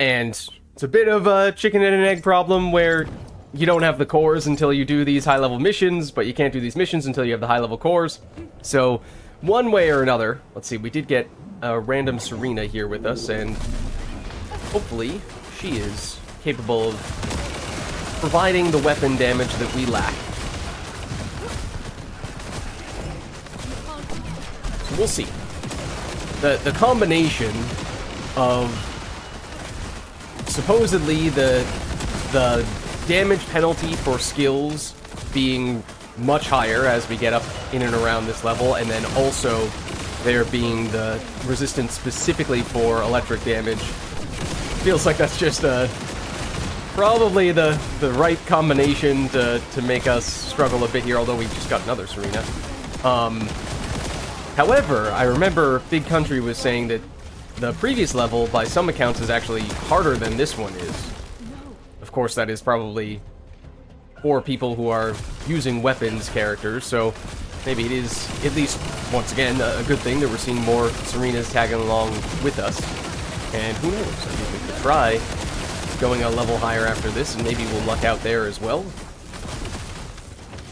And it's a bit of a chicken and an egg problem where you don't have the cores until you do these high-level missions, but you can't do these missions until you have the high-level cores. So, one way or another, let's see, we did get a random Serena here with us, and hopefully she is capable of providing the weapon damage that we lack. So we'll see. The combination of supposedly the damage penalty for skills being much higher as we get up in and around this level, and then also there being the resistance specifically for electric damage, feels like that's just probably the right combination to make us struggle a bit here, although we just got another Serena. However, I remember Big Country was saying that the previous level, by some accounts, is actually harder than this one is. Of course, that is probably for people who are using weapons characters, so maybe it is, at least, once again, a good thing that we're seeing more Serenas tagging along with us. And who knows, I think we could try going a level higher after this, and maybe we'll luck out there as well.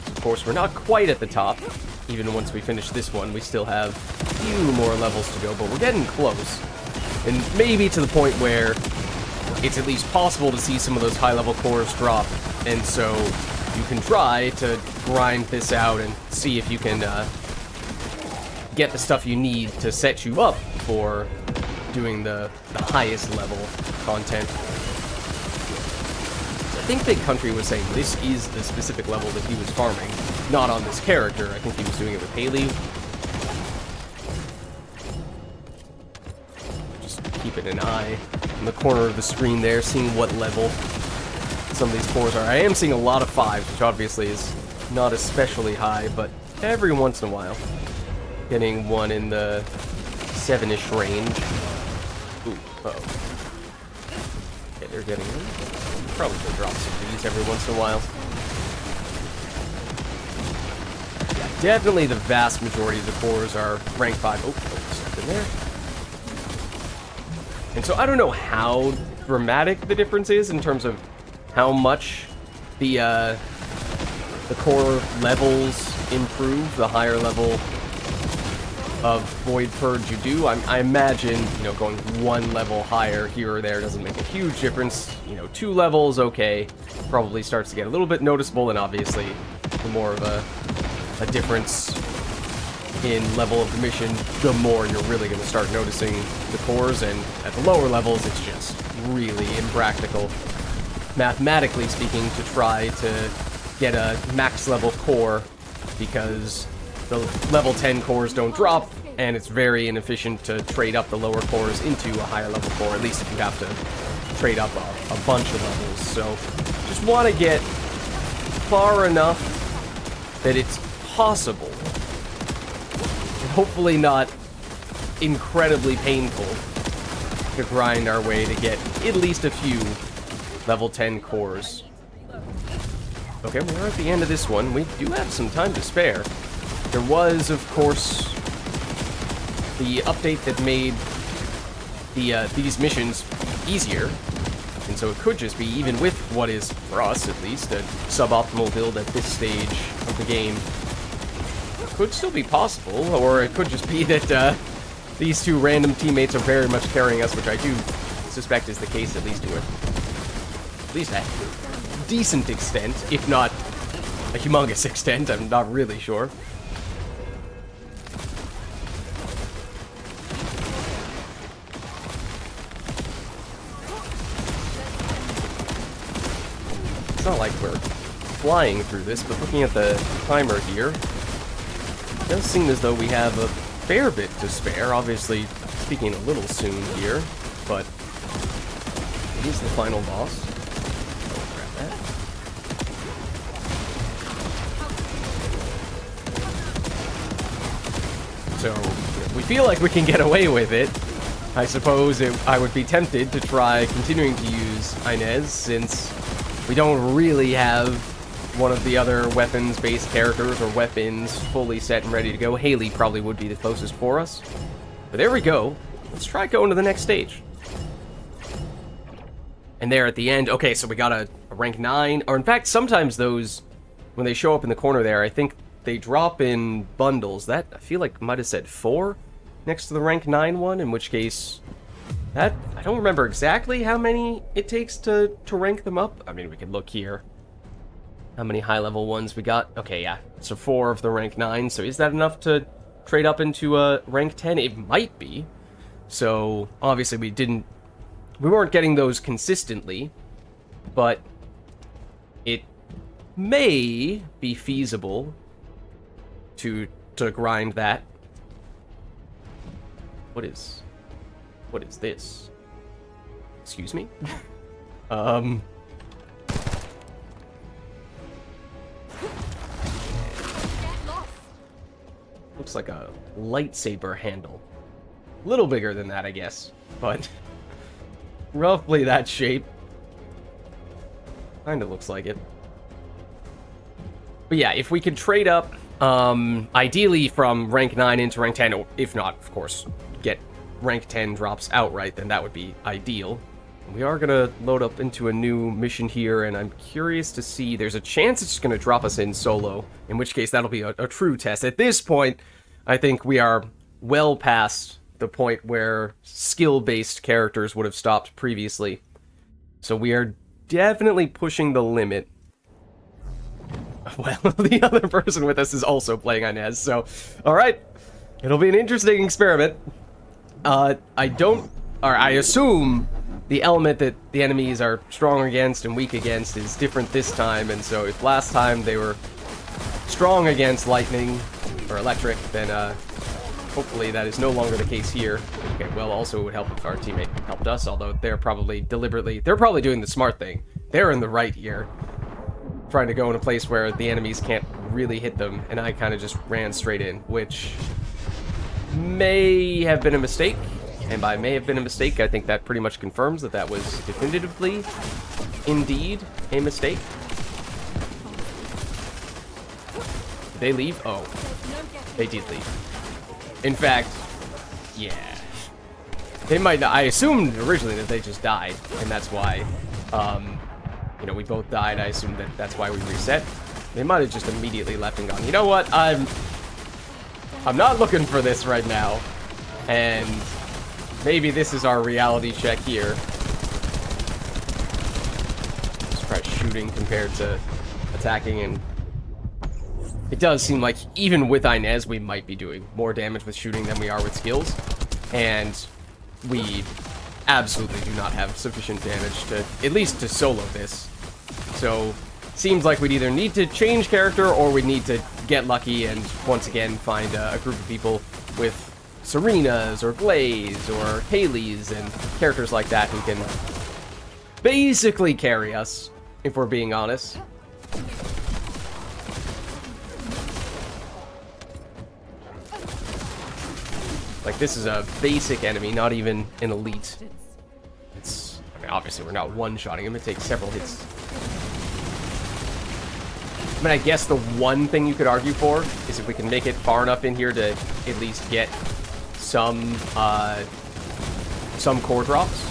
Of course, we're not quite at the top. Even once we finish this one, we still have a few more levels to go, but we're getting close. And maybe to the point where it's at least possible to see some of those high-level cores drop, and so you can try to grind this out and see if you can get the stuff you need to set you up for doing the highest level content. I think Big Country was saying this is the specific level that he was farming, not on this character. I think he was doing it with Haley. Just keeping an eye in the corner of the screen there, seeing what level some of these cores are. I am seeing a lot of 5s, which obviously is not especially high, but every once in a while, getting one in the 7-ish range. Ooh, uh-oh. Okay, they're getting in. Probably gonna drop some of these every once in a while. Yeah, definitely the vast majority of the cores are rank 5. Oh, something there. And so I don't know how dramatic the difference is in terms of how much the core levels improve, the higher level of Void Purge you do. I imagine, you know, going one level higher here or there doesn't make a huge difference. You know, 2 levels, okay, probably starts to get a little bit noticeable, and obviously the more of a difference in level of the mission, the more you're really going to start noticing the cores, and at the lower levels, it's just really impractical, mathematically speaking, to try to get a max level core, because the level 10 cores don't drop, and it's very inefficient to trade up the lower cores into a higher level core, at least if you have to trade up a bunch of levels. So just want to get far enough that it's possible, and hopefully not incredibly painful, to grind our way to get at least a few level 10 cores. Okay, we're at the end of this one. We do have some time to spare. There was, of course, the update that made these missions easier, and so it could just be, even with what is, for us at least, a suboptimal build at this stage of the game, it could still be possible, or it could just be that these 2 random teammates are very much carrying us, which I do suspect is the case, at least to a decent extent, if not a humongous extent. I'm not really sure. It's not like we're flying through this, but looking at the timer here, it does seem as though we have a fair bit to spare. Obviously, speaking a little soon here, but it is the final boss. I'll grab that. So, if we feel like we can get away with it, I suppose I would be tempted to try continuing to use Inez, since we don't really have one of the other weapons-based characters or weapons fully set and ready to go. Haley probably would be the closest for us. But there we go. Let's try going to the next stage. And there at the end, okay, so we got a rank 9, or in fact, sometimes those, when they show up in the corner there, I think they drop in bundles. That, I feel like, might have said 4 next to the rank 9 one, in which case, that, I don't remember exactly how many it takes to rank them up. I mean, we could look here. How many high-level ones we got? Okay, yeah, so 4 of the rank 9, so is that enough to trade up into rank 10? It might be. So, obviously we weren't getting those consistently, but it may be feasible to grind that. What is this? Excuse me? Get lost. Looks like a lightsaber handle. A little bigger than that, I guess, but roughly that shape. Kinda looks like it. But yeah, if we could trade up, ideally from rank 9 into rank 10, or if not, of course, get rank 10 drops outright, then that would be ideal. We are gonna load up into a new mission here, and I'm curious to see, there's a chance it's gonna drop us in solo, in which case that'll be a true test. At this point, I think we are well past the point where skill-based characters would have stopped previously. So we are definitely pushing the limit. Well, the other person with us is also playing Inez, so alright. It'll be an interesting experiment. I assume the element that the enemies are strong against and weak against is different this time, and so if last time they were strong against lightning or electric, then hopefully that is no longer the case here. Okay, well, also it would help if our teammate helped us, although they're probably doing the smart thing. They're in the right here, trying to go in a place where the enemies can't really hit them, and I kind of just ran straight in, which may have been a mistake. And by may have been a mistake, I think that pretty much confirms that that was definitively, indeed, a mistake. Did they leave? Oh, they did leave. In fact, yeah. They might not. I assumed originally that they just died, and that's why, you know, we both died. I assumed that that's why we reset. They might have just immediately left and gone, you know what, I'm not looking for this right now, and maybe this is our reality check here. Just try shooting compared to attacking, and it does seem like even with Inez, we might be doing more damage with shooting than we are with skills, and we absolutely do not have sufficient damage to, at least to solo this. So, seems like we'd either need to change character or we'd need to get lucky and once again find a group of people with Serenas or Glaze or Haley's and characters like that who can basically carry us, if we're being honest. Like, this is a basic enemy, not even an elite. It's, I mean, obviously we're not one-shotting him, it takes several hits. I mean, I guess the one thing you could argue for is if we can make it far enough in here to at least get some core drops.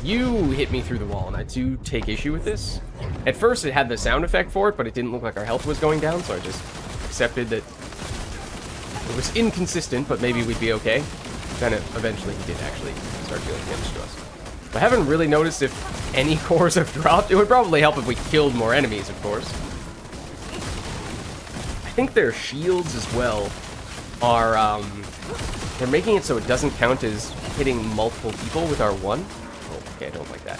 You hit me through the wall, and I do take issue with this. At first, it had the sound effect for it, but it didn't look like our health was going down, so I just accepted that it was inconsistent, but maybe we'd be okay. Then eventually he did actually start dealing damage to us. I haven't really noticed if any cores have dropped. It would probably help if we killed more enemies, of course. I think their shields as well are, they're making it so it doesn't count as hitting multiple people with our one. Oh, okay, I don't like that.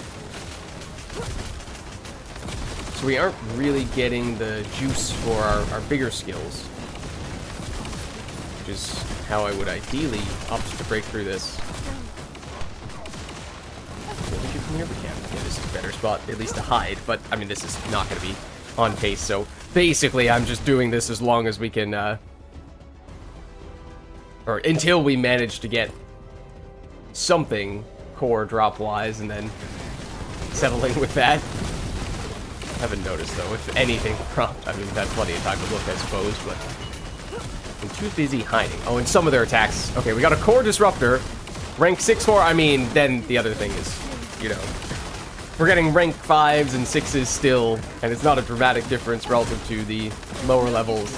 So we aren't really getting the juice for our bigger skills, which is how I would ideally opt to break through this. Can we get from here? We can. Yeah, this is a better spot, at least to hide, but, I mean, this is not going to be on pace, so basically I'm just doing this as long as we can, or until we manage to get something core drop-wise, and then settling with that. I haven't noticed, though, if anything dropped. I mean, we've had plenty of time to look, I suppose, but I'm too busy hiding. Oh, and some of their attacks. Okay, we got a core disruptor. Rank 6 core, I mean, then the other thing is, you know, we're getting rank 5s and 6s still, and it's not a dramatic difference relative to the lower levels.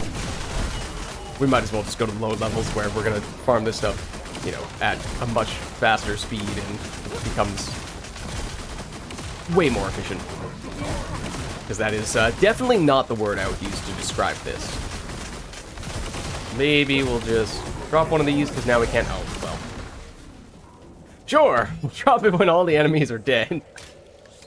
We might as well just go to the lower levels where we're gonna farm this stuff, you know, at a much faster speed, and it becomes way more efficient. Because that is definitely not the word I would use to describe this. maybe we'll just drop one of these, because now we can't... Oh, well. Sure! We'll drop it when all the enemies are dead.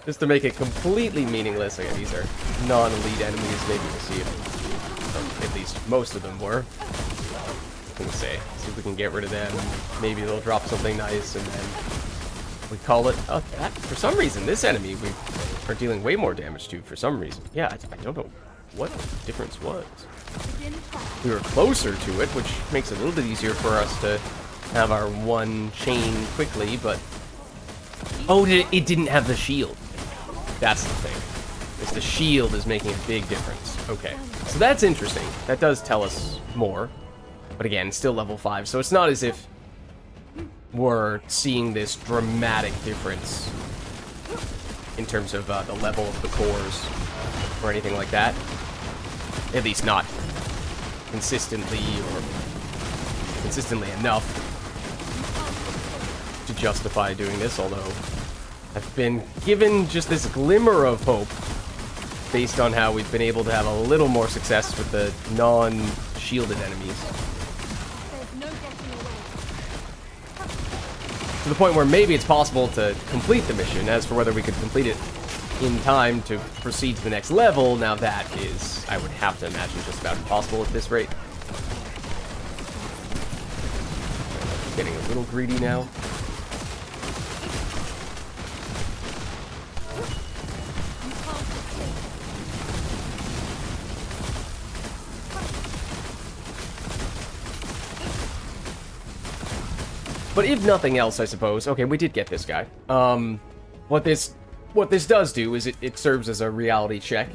Just to make it completely meaningless. Okay, these are non-elite enemies. Maybe we'll see if... Or at least most of them were. I'm gonna say. See if we can get rid of them. Maybe they'll drop something nice, and then... we call it... Oh, that, for some reason, this enemy we are dealing way more damage to, for some reason. Yeah, I don't know what the difference was. We were closer to it, which makes it a little bit easier for us to have our one chain quickly, but... Oh, it didn't have the shield. That's the thing. It's the shield is making a big difference. Okay, so that's interesting. That does tell us more. But again, still level 5, so it's not as if we're seeing this dramatic difference in terms of the level of the cores or anything like that. At least not consistently or consistently enough to justify doing this, although I've been given just this glimmer of hope based on how we've been able to have a little more success with the non-shielded enemies. To the point where maybe it's possible to complete the mission. As for whether we could complete it in time to proceed to the next level, now that is, I would have to imagine, just about impossible at this rate. Getting a little greedy now. But if nothing else, I suppose... Okay, we did get this guy. What this does do is it serves as a reality check.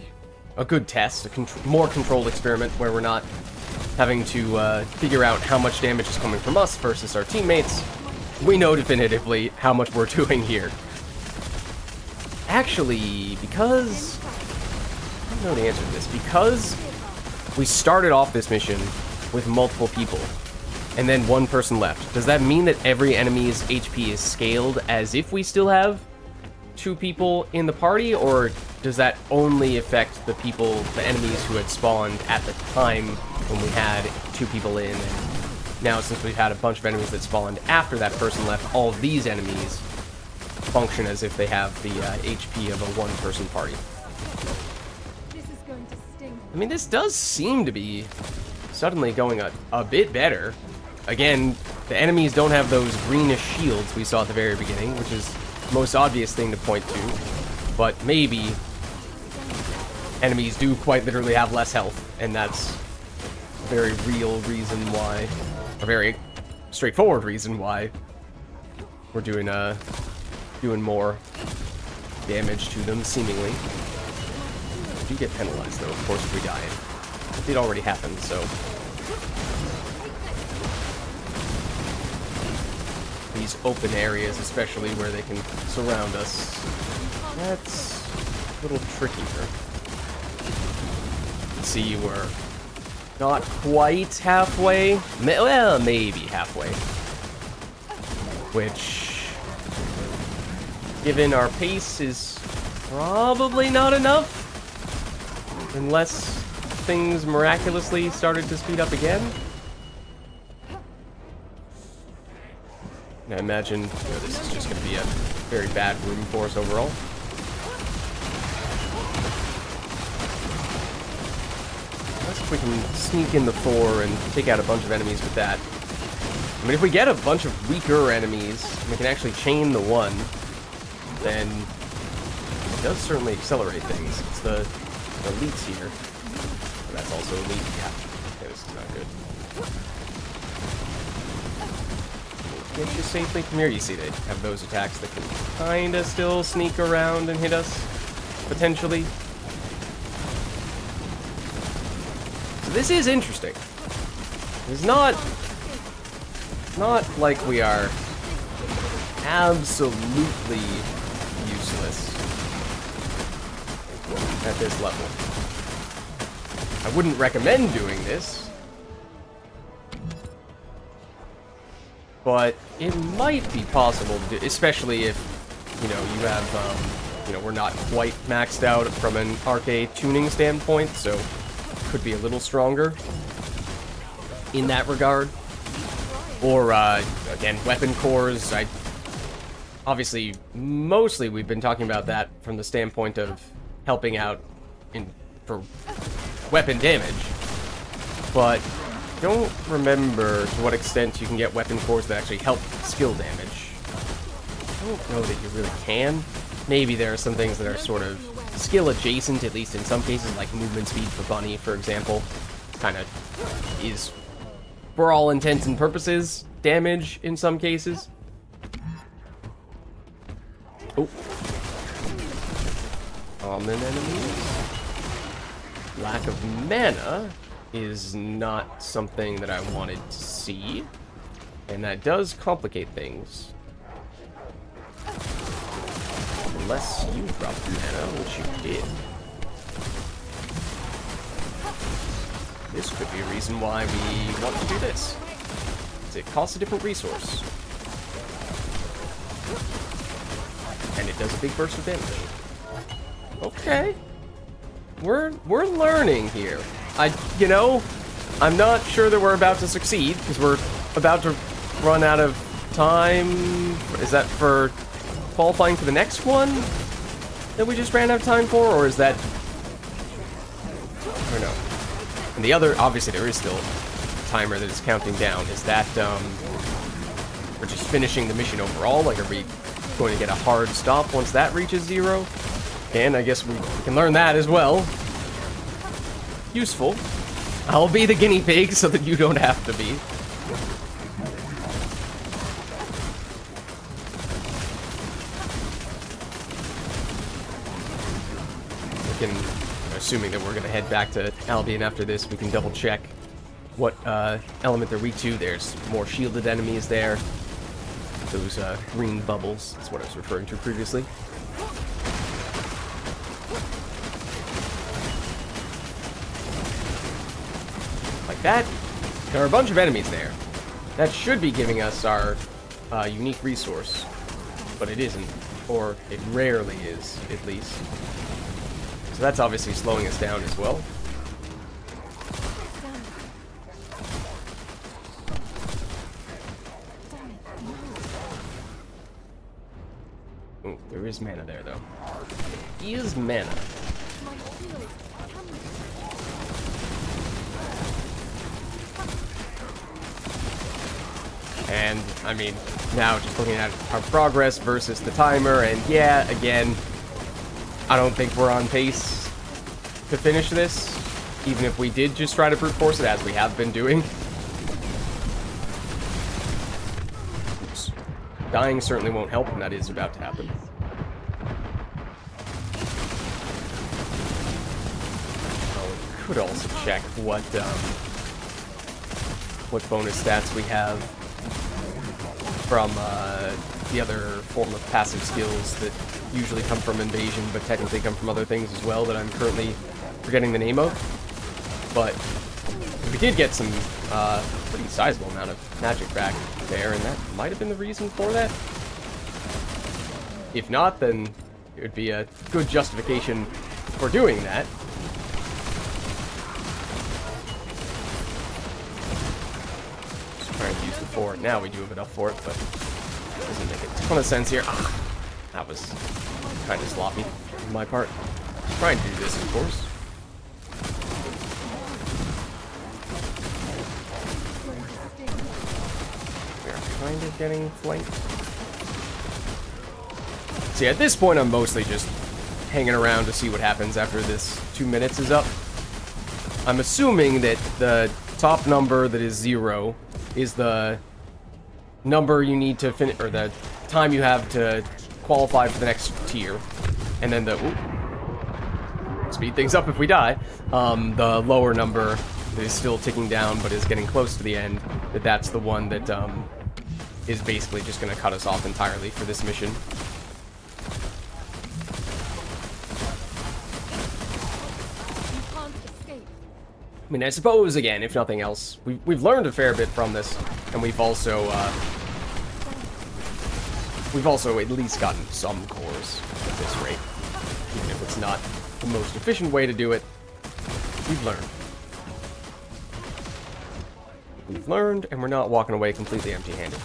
A good test. A more controlled experiment where we're not having to figure out how much damage is coming from us versus our teammates. We know definitively how much we're doing here. Actually, because... I don't know the answer to this. Because we started off this mission with multiple people, and then one person left. Does that mean that every enemy's HP is scaled as if we still have 2 people in the party, or does that only affect the enemies who had spawned at the time when we had 2 people in? And now, since we've had a bunch of enemies that spawned after that person left, all of these enemies function as if they have the HP of a one-person party. I mean, this does seem to be suddenly going a bit better. Again, the enemies don't have those greenish shields we saw at the very beginning, which is the most obvious thing to point to. But maybe enemies do quite literally have less health, and that's a very real reason why, a very straightforward reason why we're doing more damage to them, seemingly. We do get penalized, though, of course, if we die. It did already happen, so... These open areas, especially where they can surround us, that's a little trickier. See, we're not quite halfway. Well, maybe halfway. Which, given our pace, is probably not enough. Unless things miraculously started to speed up again. I imagine this is just going to be a very bad room for us overall. Unless if we can sneak in the 4 and take out a bunch of enemies with that. I mean, if we get a bunch of weaker enemies, and we can actually chain the 1, then it does certainly accelerate things. It's the elites here. But that's also elite. Yeah. Okay, this is not good. Get you safely from here. You see they have those attacks that can kinda still sneak around and hit us, potentially. So this is interesting. It's not like we are absolutely useless at this level. I wouldn't recommend doing this, but it might be possible to do, especially if, you have, we're not quite maxed out from an RK tuning standpoint, so could be a little stronger. in that regard. Or, again, weapon cores. Obviously, mostly we've been talking about that from the standpoint of helping out for weapon damage. But don't remember to what extent you can get weapon cores that actually help skill damage. I don't know that you really can. Maybe there are some things that are sort of skill adjacent, at least in some cases, like movement speed for Bunny, for example. Kind of is, for all intents and purposes, damage in some cases. Oh. Common enemies. Lack of mana is not something that I wanted to see. And that does complicate things. Unless you dropped mana, which you did. This could be a reason why we want to do this. It costs a different resource. And it does a big burst of damage. Okay. We're learning here. I'm not sure that we're about to succeed, because we're about to run out of time. Is that for qualifying for the next one that we just ran out of time for, or is that... I don't know. And the other, obviously there is still a timer that is counting down. Is that, we're just finishing the mission overall? Like, are we going to get a hard stop once that reaches 0? And I guess we can learn that as well. Useful. I'll be the guinea pig so that you don't have to be. We can, assuming that we're going to head back to Albion after this, we can double check what element they're weak to. There's more shielded enemies there. Those green bubbles, that's what I was referring to previously. Like that. There are a bunch of enemies there. That should be giving us our unique resource, but it isn't, or it rarely is, at least. So that's obviously slowing us down as well. Ooh, there is mana there, though. Is mana. And, I mean, now just looking at our progress versus the timer, and yeah, again, I don't think we're on pace to finish this, even if we did just try to brute force it, as we have been doing. Oops. Dying certainly won't help, and that is about to happen. Oh, we could also check what bonus stats we have from the other form of passive skills that usually come from invasion, but technically come from other things as well that I'm currently forgetting the name of. But we did get some pretty sizable amount of magic back there, and that might have been the reason for that. If not, then it would be a good justification for doing that. Just trying to use the fort. Now we do have enough for it, but it doesn't make a ton of sense here. Ah, that was kind of sloppy on my part. Trying to do this, of course. We are kind of getting flanked. See, at this point, I'm mostly just hanging around to see what happens after this 2 minutes is up. I'm assuming that the top number that is 0 is the number you need to finish, or the time you have to qualify for the next tier. And then the... Ooh, speed things up if we die. The lower number that is still ticking down but is getting close to the end, that's the one that is basically just going to cut us off entirely for this mission. I mean, I suppose, again, if nothing else, we've learned a fair bit from this, and we've also at least gotten some cores at this rate. Even if it's not the most efficient way to do it, we've learned. we've learned, and we're not walking away completely empty-handed.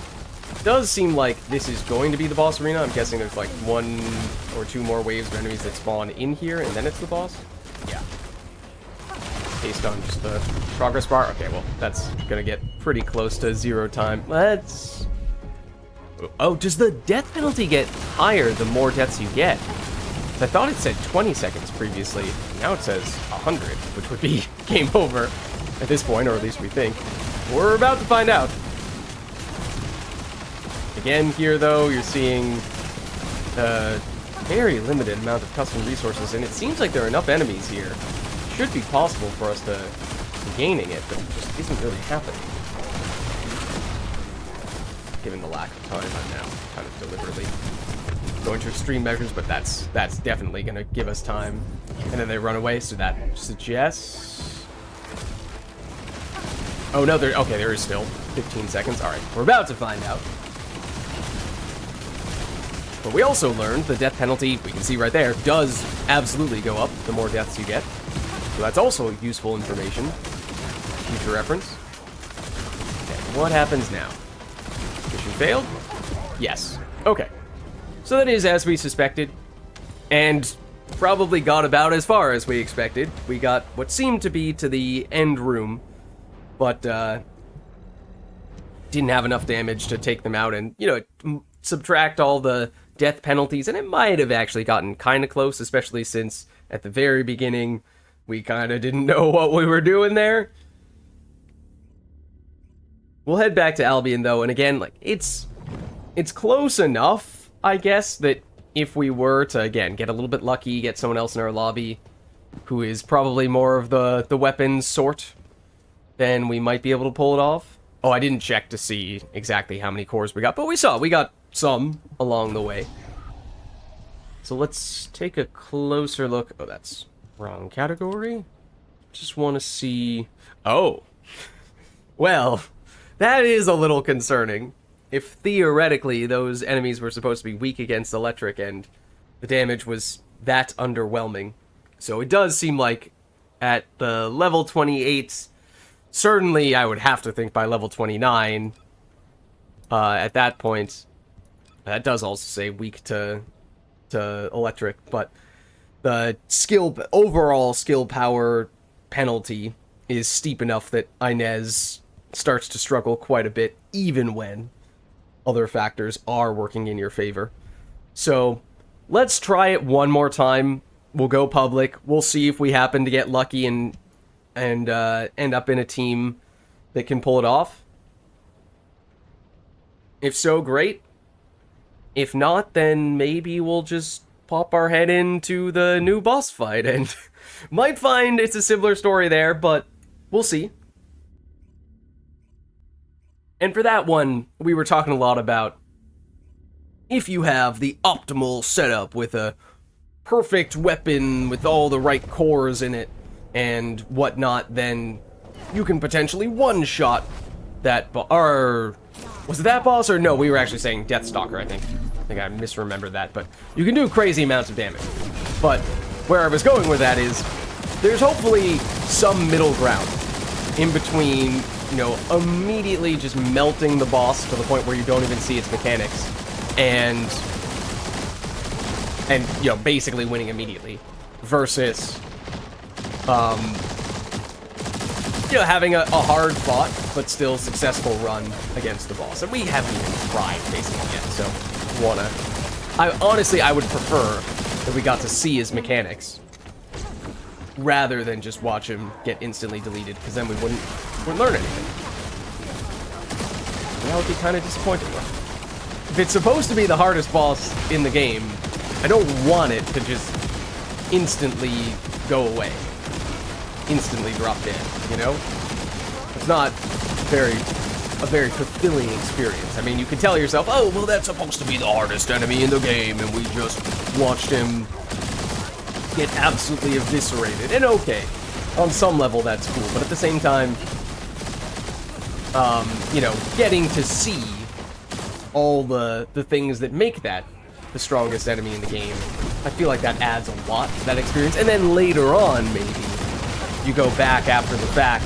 Does seem like this is going to be the boss arena. I'm guessing there's like 1 or 2 more waves of enemies that spawn in here, and then it's the boss. Yeah. Based on just the progress bar. Okay, well, that's gonna get pretty close to 0 time. Let's... Oh, does the death penalty get higher the more deaths you get? I thought it said 20 seconds previously. Now it says 100, which would be game over at this point, or at least we think. We're about to find out. Again, here, though, you're seeing a very limited amount of custom resources, and it seems like there are enough enemies here. It should be possible for us to be gaining it, but it just isn't really happening. Given the lack of time, I'm now kind of deliberately going to extreme measures, but that's definitely going to give us time. And then they run away, so that suggests... Oh, no, there is still 15 seconds. All right, we're about to find out. But we also learned the death penalty, we can see right there, does absolutely go up the more deaths you get. So that's also useful information. Future reference. Okay, what happens now? Mission failed? Yes. Okay. So that is as we suspected. And probably got about as far as we expected. We got what seemed to be to the end room. But, didn't have enough damage to take them out and, you know, subtract all the death penalties, and it might have actually gotten kind of close, especially since at the very beginning we kind of didn't know what we were doing there. We'll head back to Albion, though, and again, like, it's close enough, I guess, that if we were to, again, get a little bit lucky, get someone else in our lobby who is probably more of the weapons sort, then we might be able to pull it off. Oh, I didn't check to see exactly how many cores we got, but we got some along the way. So let's take a closer look. Oh, that's wrong category. Just want to see... Oh. Well, that is a little concerning. If theoretically those enemies were supposed to be weak against electric and the damage was that underwhelming. So it does seem like at the level 28... Certainly, I would have to think by level 29, at that point, that does also say weak to electric, but the overall skill power penalty is steep enough that Inez starts to struggle quite a bit, even when other factors are working in your favor. So, let's try it one more time. We'll go public. We'll see if we happen to get lucky and end up in a team that can pull it off. If so, great. If not, then maybe we'll just pop our head into the new boss fight and might find it's a similar story there, but we'll see. And for that one, we were talking a lot about if you have the optimal setup with a perfect weapon with all the right cores in it and whatnot, then you can potentially one-shot that or was it that boss? Or no, we were actually saying Deathstalker, I think I misremembered that, but you can do crazy amounts of damage. But where I was going with that is there's hopefully some middle ground in between, you know, immediately just melting the boss to the point where you don't even see its mechanics and you know, basically winning immediately versus you know, having a hard fought but still successful run against the boss. And we haven't even tried facing it yet, so honestly, I would prefer that we got to see his mechanics rather than just watch him get instantly deleted, because then we wouldn't learn anything. And that would be kind of disappointing. If it's supposed to be the hardest boss in the game, I don't want it to just instantly go away. Instantly drop dead, you know? It's not a very fulfilling experience. I mean, you can tell yourself, oh, well, that's supposed to be the hardest enemy in the game, and we just watched him get absolutely eviscerated. And okay, on some level that's cool, but at the same time, you know, getting to see all the things that make that the strongest enemy in the game, I feel like that adds a lot to that experience. And then later on, maybe, you go back after the fact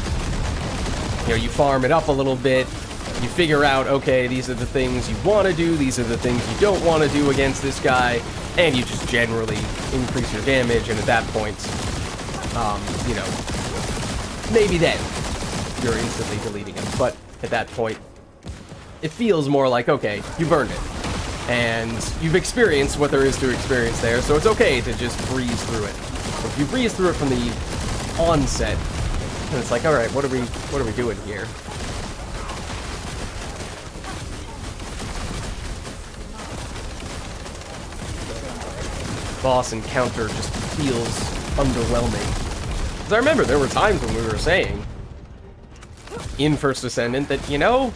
You know, you farm it up a little bit, you figure out, okay, these are the things you want to do, these are the things you don't want to do against this guy, and you just generally increase your damage, and at that point, you know, maybe then you're instantly deleting him. But at that point, it feels more like, okay, you've earned it. And you've experienced what there is to experience there, so it's okay to just breeze through it. If you breeze through it from the onset, and it's like, alright, what are we doing here? Boss encounter just feels underwhelming. Because I remember there were times when we were saying in First Descendant that, you know,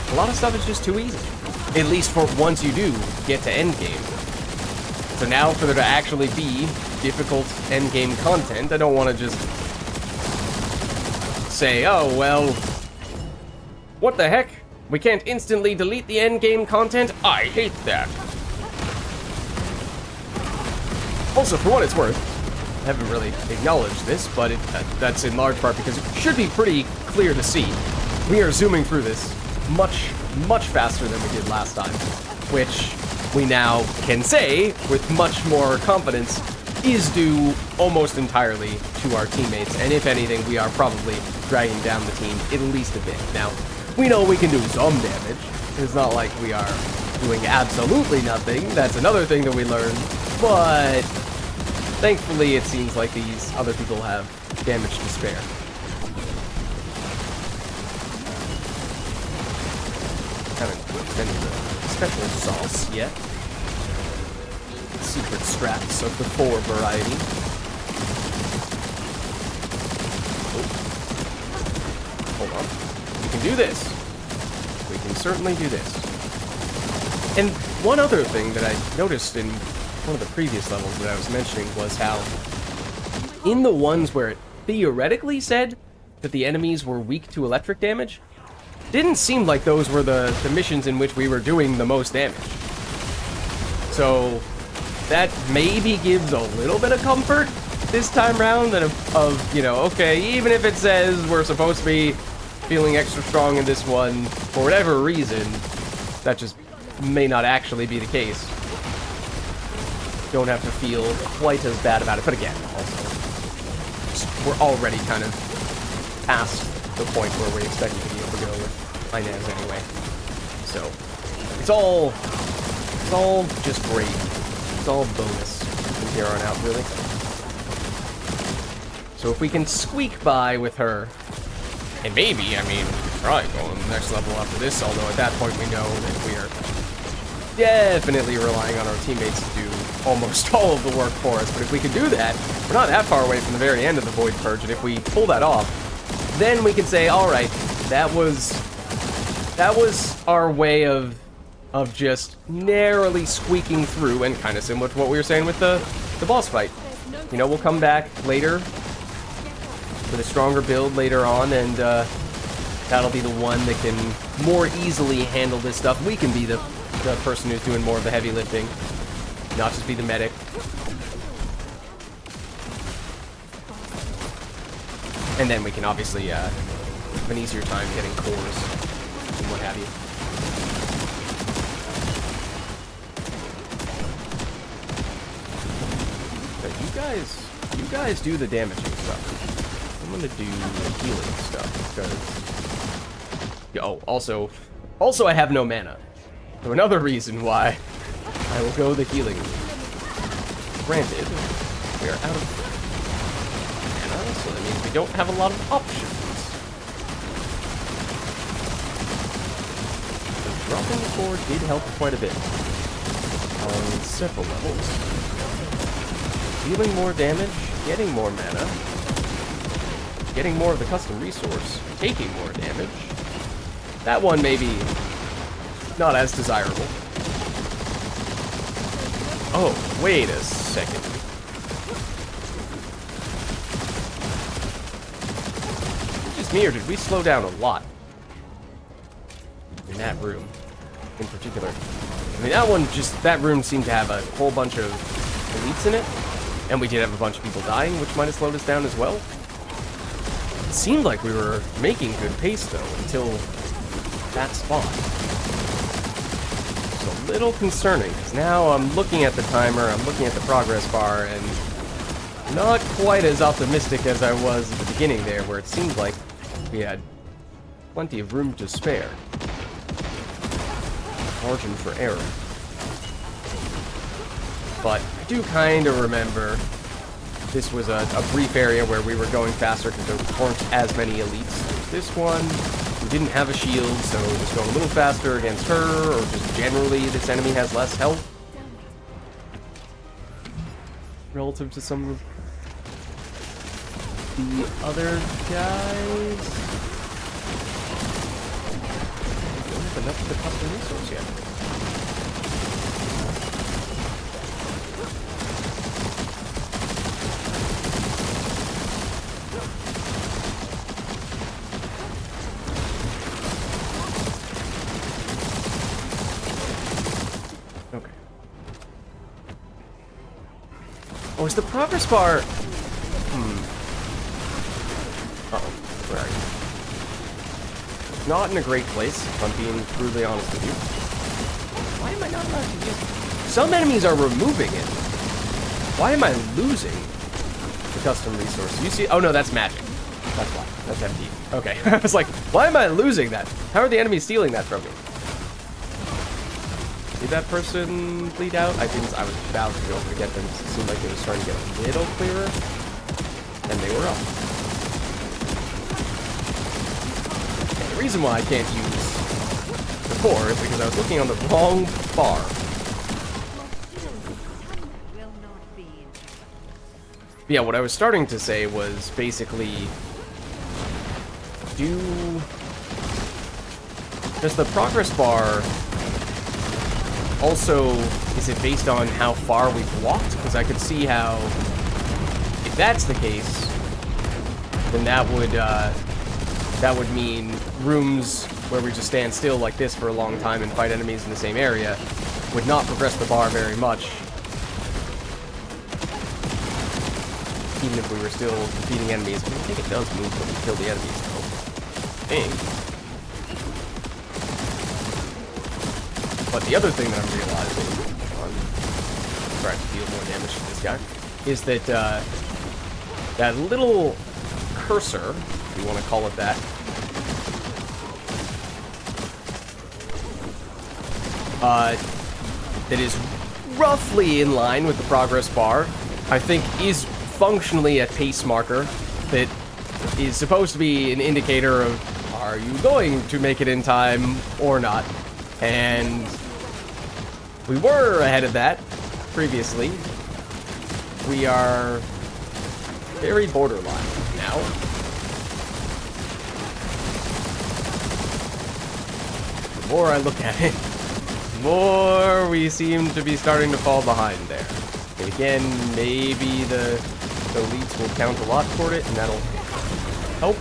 a lot of stuff is just too easy. At least for once you do get to endgame. So now for there to actually be difficult endgame content, I don't want to just say, oh, well, what the heck? We can't instantly delete the endgame content? I hate that. Also, for what it's worth, I haven't really acknowledged this, but that's in large part because it should be pretty clear to see. We are zooming through this much, much faster than we did last time, which we now can say with much more confidence is due almost entirely to our teammates, and if anything, we are probably dragging down the team at least a bit. Now, we know we can do some damage. It's not like we are doing absolutely nothing. That's another thing that we learned, but thankfully it seems like these other people have damage to spare. Haven't put any of the special sauce yet. Secret straps of the 4 variety. Oh. Hold on. We can do this. We can certainly do this. And one other thing that I noticed in one of the previous levels that I was mentioning was how in the ones where it theoretically said that the enemies were weak to electric damage, didn't seem like those were the missions in which we were doing the most damage. So that maybe gives a little bit of comfort this time around that of, you know, okay, even if it says we're supposed to be feeling extra strong in this one, for whatever reason, that just may not actually be the case. Don't have to feel quite as bad about it, but again, also, we're already kind of past the point where we expected to be able to go with Inez anyway. So, it's all just great. It's all bonus from here on out, really. So if we can squeak by with her, and maybe, I mean, we could probably go on the next level after this, although at that point we know that we are definitely relying on our teammates to do almost all of the work for us. But if we can do that, we're not that far away from the very end of the Void Purge, and if we pull that off, then we can say, alright, that was our way of just narrowly squeaking through, and kind of similar to what we were saying with the boss fight. You know, we'll come back later with a stronger build later on, and that'll be the one that can more easily handle this stuff. We can be the person who's doing more of the heavy lifting, not just be the medic. And then we can obviously have an easier time getting cores and what have you. But you guys do the damaging stuff. I'm gonna do the healing stuff because. Oh, also I have no mana. So another reason why I will go the healing. Granted, we are out of mana, so that means we don't have a lot of options. But dropping the core did help quite a bit on several levels. Dealing more damage, getting more mana, getting more of the custom resource, taking more damage. That one maybe not as desirable. Oh, wait a second. Just me, or did we slow down a lot in that room in particular? I mean, that room seemed to have a whole bunch of elites in it, and we did have a bunch of people dying, which might have slowed us down as well. It seemed like we were making good pace, though, until that spot. It's a little concerning, because now I'm looking at the timer, I'm looking at the progress bar, and not quite as optimistic as I was at the beginning there, where it seemed like we had plenty of room to spare. Margin for error. But I do kind of remember this was a brief area where we were going faster because there weren't as many elites. This one, we didn't have a shield, so it was going a little faster against her, or just generally this enemy has less health relative to some of the other guys. We don't have enough of the custom resource yet. Okay. Oh, is the progress bar... Uh-oh. Where are you? Not in a great place, if I'm being brutally honest with you. Why am I not allowed to use it? Some enemies are removing it. Why am I losing the custom resource? You see... Oh, no, that's magic. That's why. That's empty. Okay. I was like, why am I losing that? How are the enemies stealing that from me? Did that person bleed out? I was about to go over to get them. It seemed like it was starting to get a little clearer. And they were up. And the reason why I can't use the core is because I was looking on the wrong bar. Yeah, what I was starting to say was basically... Does the progress bar... Also, is it based on how far we've walked? Because I could see how, if that's the case, then that would mean rooms where we just stand still like this for a long time and fight enemies in the same area would not progress the bar very much. Even if we were still defeating enemies. I think it does move when we kill the enemies, though. Dang. But the other thing that I'm realizing, I'm trying to deal more damage to this guy, is that that little cursor, if you want to call it that, that is roughly in line with the progress bar, I think is functionally a pace marker that is supposed to be an indicator of, are you going to make it in time or not? And we were ahead of that previously. We are very borderline now. The more I look at it, the more we seem to be starting to fall behind there. And again, maybe the elites will count a lot toward it, and that'll help.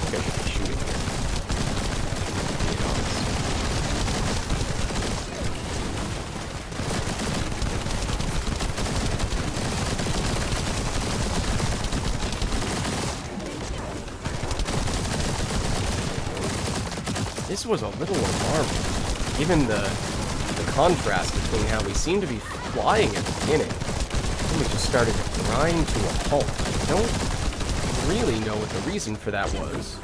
Okay, shooting. This was a little alarming, given the contrast between how we seemed to be flying at the beginning. And we just started to grind to a halt. I don't really know what the reason for that was.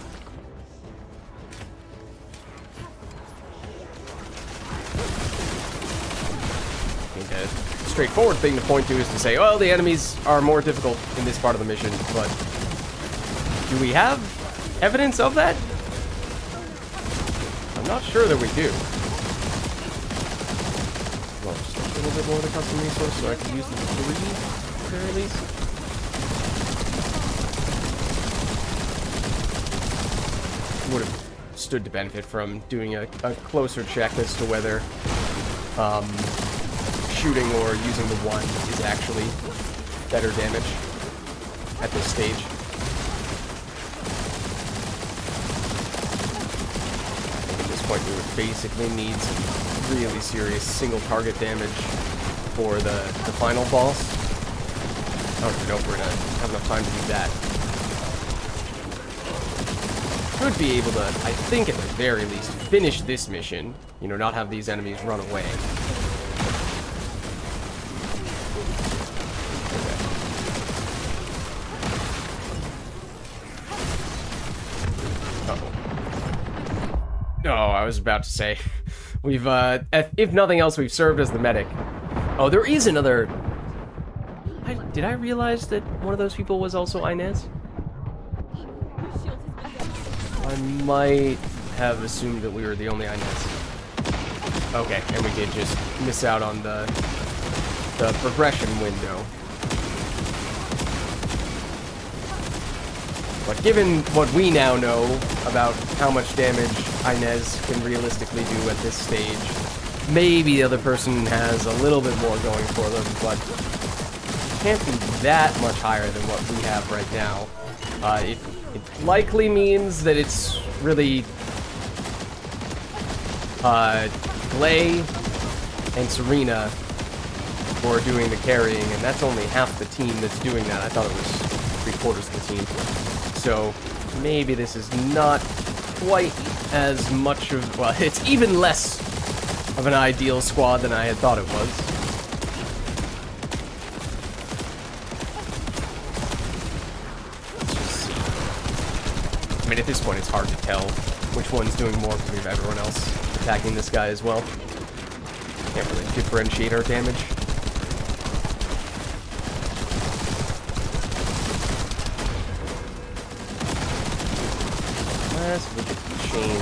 I think a straightforward thing to point to is to say, well, the enemies are more difficult in this part of the mission, but do we have evidence of that? I'm not sure that we do. Well, just a little bit more of the custom resource so I can use the 3 there at least. Would have stood to benefit from doing a closer check as to whether shooting or using the 1 is actually better damage at this stage. Point we would basically need some really serious single target damage for the final boss. I don't even know if we're gonna have enough time to do that. should be able to, I think at the very least, finish this mission. You know, not have these enemies run away. Oh, I was about to say, we've, if nothing else, we've served as the medic. Oh, there is another... did I realize that one of those people was also Inez? I might have assumed that we were the only Inez. Okay, and we did just miss out on the progression window. But given what we now know about how much damage Inez can realistically do at this stage, maybe the other person has a little bit more going for them, but can't be that much higher than what we have right now. It likely means that it's really Glay and Serena who are doing the carrying, and that's only half the team that's doing that. I thought it was 3/4 of the team. So maybe this is not quite as much of, well, it's even less of an ideal squad than I had thought it was. Let's just see. I mean, at this point, it's hard to tell which one's doing more because we have everyone else attacking this guy as well. Can't really differentiate our damage. Let's look at chain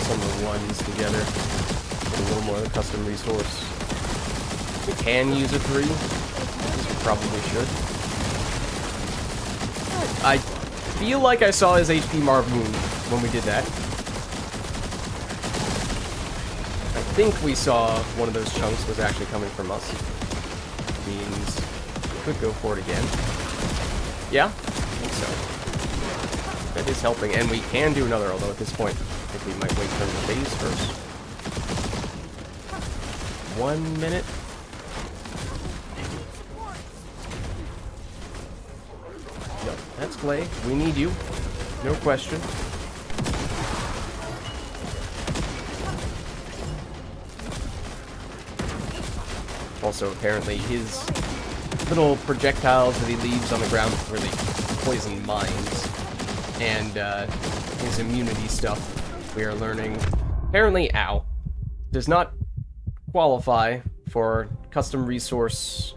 some of the ones together. Get a little more of the custom resource. We can use a 3. We probably should. I feel like I saw his HP Marvoon when we did that. I think we saw one of those chunks was actually coming from us. Means we could go for it again. Yeah, I think so. That is helping, and we can do another, although at this point, I think we might wait for the phase first. 1 minute. Yep, that's Clay. We need you. No question. Also, apparently, his little projectiles that he leaves on the ground really poison mines. And his immunity stuff, we are learning, apparently, does not qualify for custom resource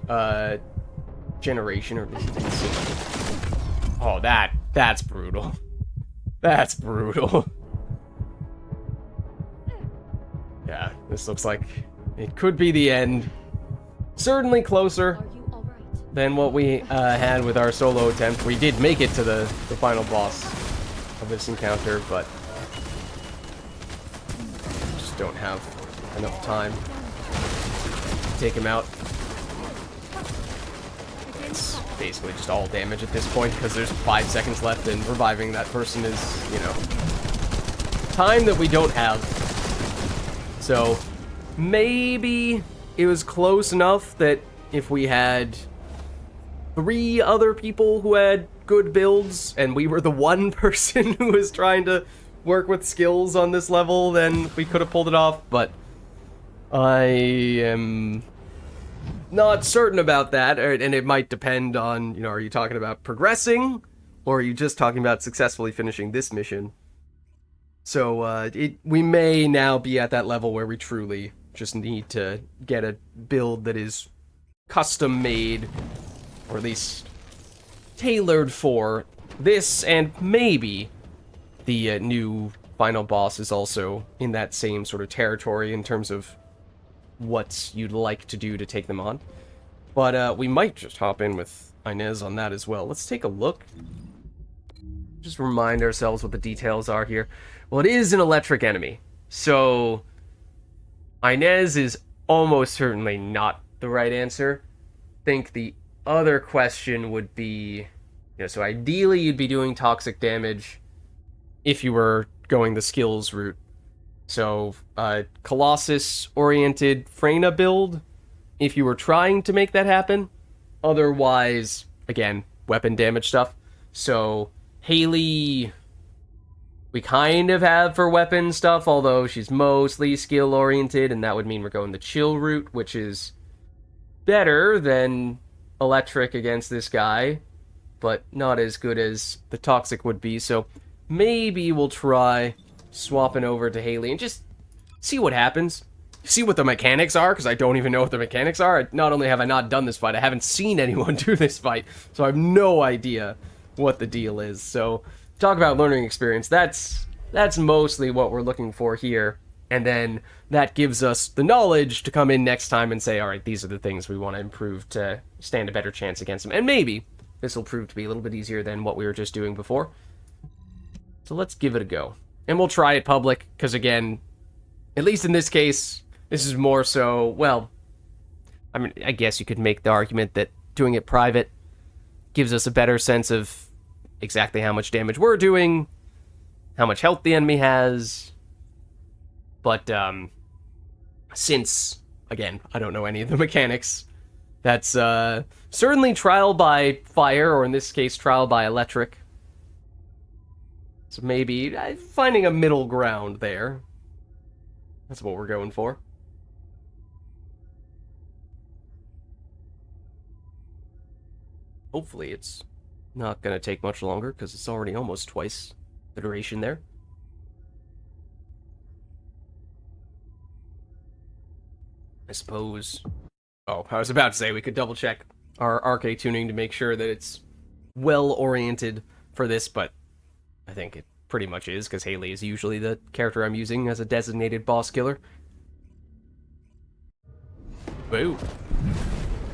generation, or at least it didn't seem like it. Oh, that's brutal. That's brutal. Yeah, this looks like it could be the end. Certainly closer than what we had with our solo attempt. We did make it to the final boss of this encounter, but just don't have enough time to take him out. It's basically just all damage at this point, because there's 5 seconds left, and reviving that person is, you know, time that we don't have. So, maybe it was close enough that if we had 3 other people who had good builds, and we were the one person who was trying to work with skills on this level, then we could have pulled it off, but I am not certain about that, and it might depend on, you know, are you talking about progressing, or are you just talking about successfully finishing this mission? So, we may now be at that level where we truly just need to get a build that is custom made, or at least tailored for this, and maybe the new final boss is also in that same sort of territory in terms of what you'd like to do to take them on. But we might just hop in with Inez on that as well. Let's take a look. Just remind ourselves what the details are here. Well, it is an electric enemy, so Inez is almost certainly not the right answer. I think the other question would be, you know, so ideally you'd be doing toxic damage if you were going the skills route. So, Colossus-oriented Freyna build, if you were trying to make that happen. Otherwise, again, weapon damage stuff. So, Haley we kind of have for weapon stuff, although she's mostly skill-oriented, and that would mean we're going the chill route, which is better than electric against this guy, but not as good as the toxic would be, so maybe we'll try swapping over to Haley and just see what happens. See what the mechanics are, because I don't even know what the mechanics are. Not only have I not done this fight, I haven't seen anyone do this fight, so I have no idea what the deal is. So, talk about learning experience. That's mostly what we're looking for here. And then that gives us the knowledge to come in next time and say, all right, these are the things we want to improve to stand a better chance against them. And maybe this will prove to be a little bit easier than what we were just doing before. So let's give it a go. And we'll try it public, because again, at least in this case, this is more so, well, I mean, I guess you could make the argument that doing it private gives us a better sense of exactly how much damage we're doing, how much health the enemy has. But, since, again, I don't know any of the mechanics, that's certainly trial by fire, or in this case, trial by electric. So maybe finding a middle ground there. That's what we're going for. Hopefully it's not going to take much longer, because it's already almost twice the duration there. I suppose... Oh, I was about to say we could double check our RK tuning to make sure that it's well-oriented for this, but I think it pretty much is, because Haley is usually the character I'm using as a designated boss killer. Boo.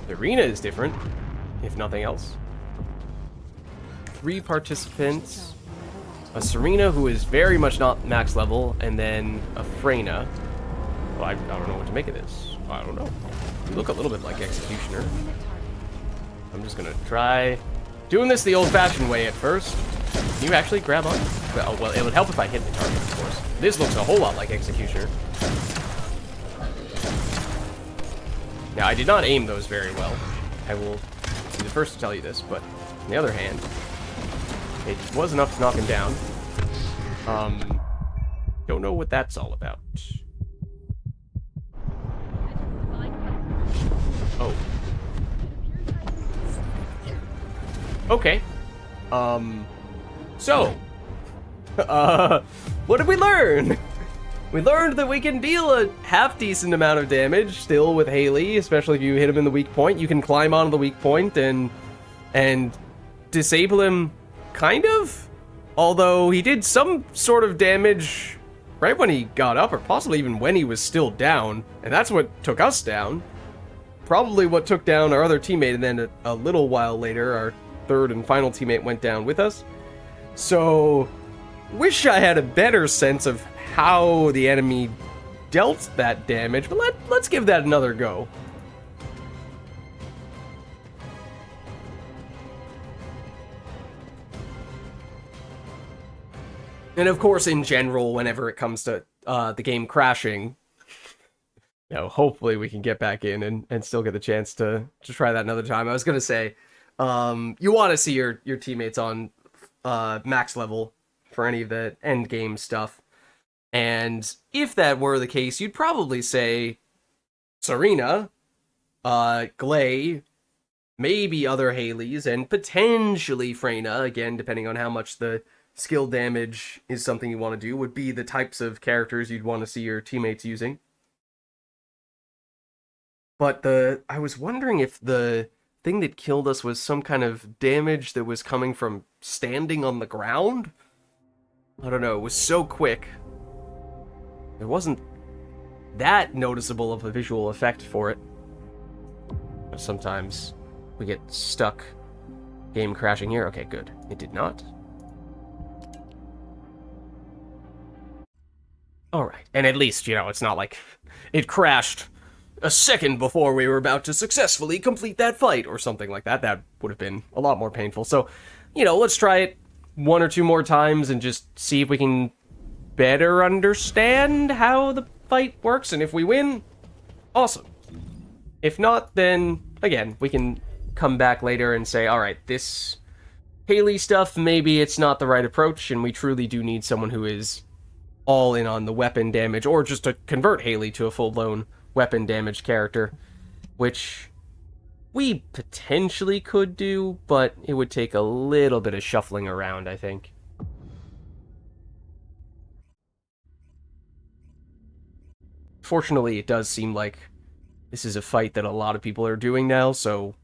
The arena is different, if nothing else. 3 participants. A Serena, who is very much not max level, and then a Freyna. Well, I don't know what to make of this. I don't know. You look a little bit like Executioner. I'm just gonna try doing this the old-fashioned way at first. Can you actually grab on? Well, it would help if I hit the target, of course. This looks a whole lot like Executioner. Now, I did not aim those very well. I will be the first to tell you this, but on the other hand, it was enough to knock him down. Don't know what that's all about. Oh. Okay. So, what did we learn? We learned that we can deal a half-decent amount of damage still with Haley, especially if you hit him in the weak point. You can climb onto the weak point and disable him, kind of? Although he did some sort of damage right when he got up, or possibly even when he was still down, and that's what took us down. Probably what took down our other teammate, and then a little while later, our third and final teammate went down with us. So, wish I had a better sense of how the enemy dealt that damage, but let's give that another go. And of course, in general, whenever it comes to the game crashing, you know, hopefully we can get back in and still get the chance to try that another time. I was gonna say, you want to see your teammates on max level for any of the end game stuff. And if that were the case, you'd probably say Serena, Glay, maybe other Haleys, and potentially Freyna, again, depending on how much the skill damage is something you want to do, would be the types of characters you'd want to see your teammates using. But I was wondering if the thing that killed us was some kind of damage that was coming from standing on the ground? I don't know, it was so quick. There wasn't that noticeable of a visual effect for it. Sometimes we get stuck game crashing here. Okay, good. It did not. Alright, and at least, you know, it's not like it crashed a second before we were about to successfully complete that fight or something like that. That would have been a lot more painful. So, you know, let's try it 1 or 2 more times and just see if we can better understand how the fight works. And if we win, awesome. If not, then, again, we can come back later and say, all right, this Haley stuff, maybe it's not the right approach, and we truly do need someone who is all in on the weapon damage, or just to convert Haley to a full-blown weapon damage character, which we potentially could do, but it would take a little bit of shuffling around, I think. Fortunately, it does seem like this is a fight that a lot of people are doing now, so